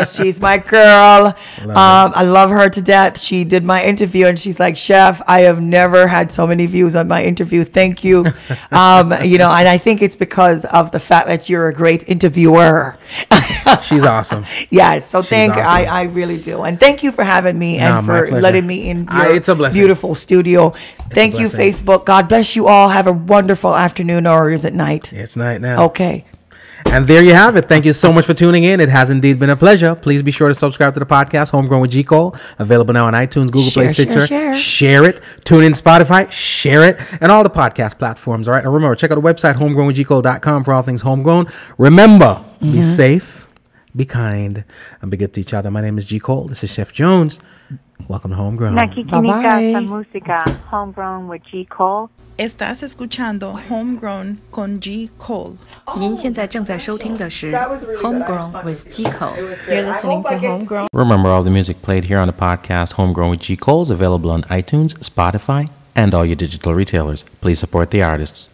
She's my girl. I love her to death. She did my interview, and she's like, "Chef, I have never had so many views on my interview. Thank you." And I think it's because of the fact that you're a great interviewer. She's awesome. Yes. So She's awesome. I really do, and thank you for having me and my for pleasure. letting me in your It's a blessing. beautiful studio. Thank you, blessing. Facebook. God bless you all. Have a wonderful afternoon, or is it night? It's night now. Okay. And there you have it. Thank you so much for tuning in. It has indeed been a pleasure. Please be sure to subscribe to the podcast, Homegrown with G. Cole, available now on iTunes, Google Play, Stitcher. Share it. Tune in Spotify. Share it. And all the podcast platforms. All right. And remember, check out the website, homegrownwithgcole.com, for all things homegrown. Remember, be safe, be kind, and be good to each other. My name is G. Cole. This is Chef Jones. Welcome to Homegrown. Nakikinig sa música, Homegrown with G. Cole. Estás escuchando Homegrown con G. Cole. 您现在正在收听的是 Homegrown with G. Cole. You're listening to Homegrown. Remember, all the music played here on the podcast, Homegrown with G. Cole, is available on iTunes, Spotify, and all your digital retailers. Please support the artists.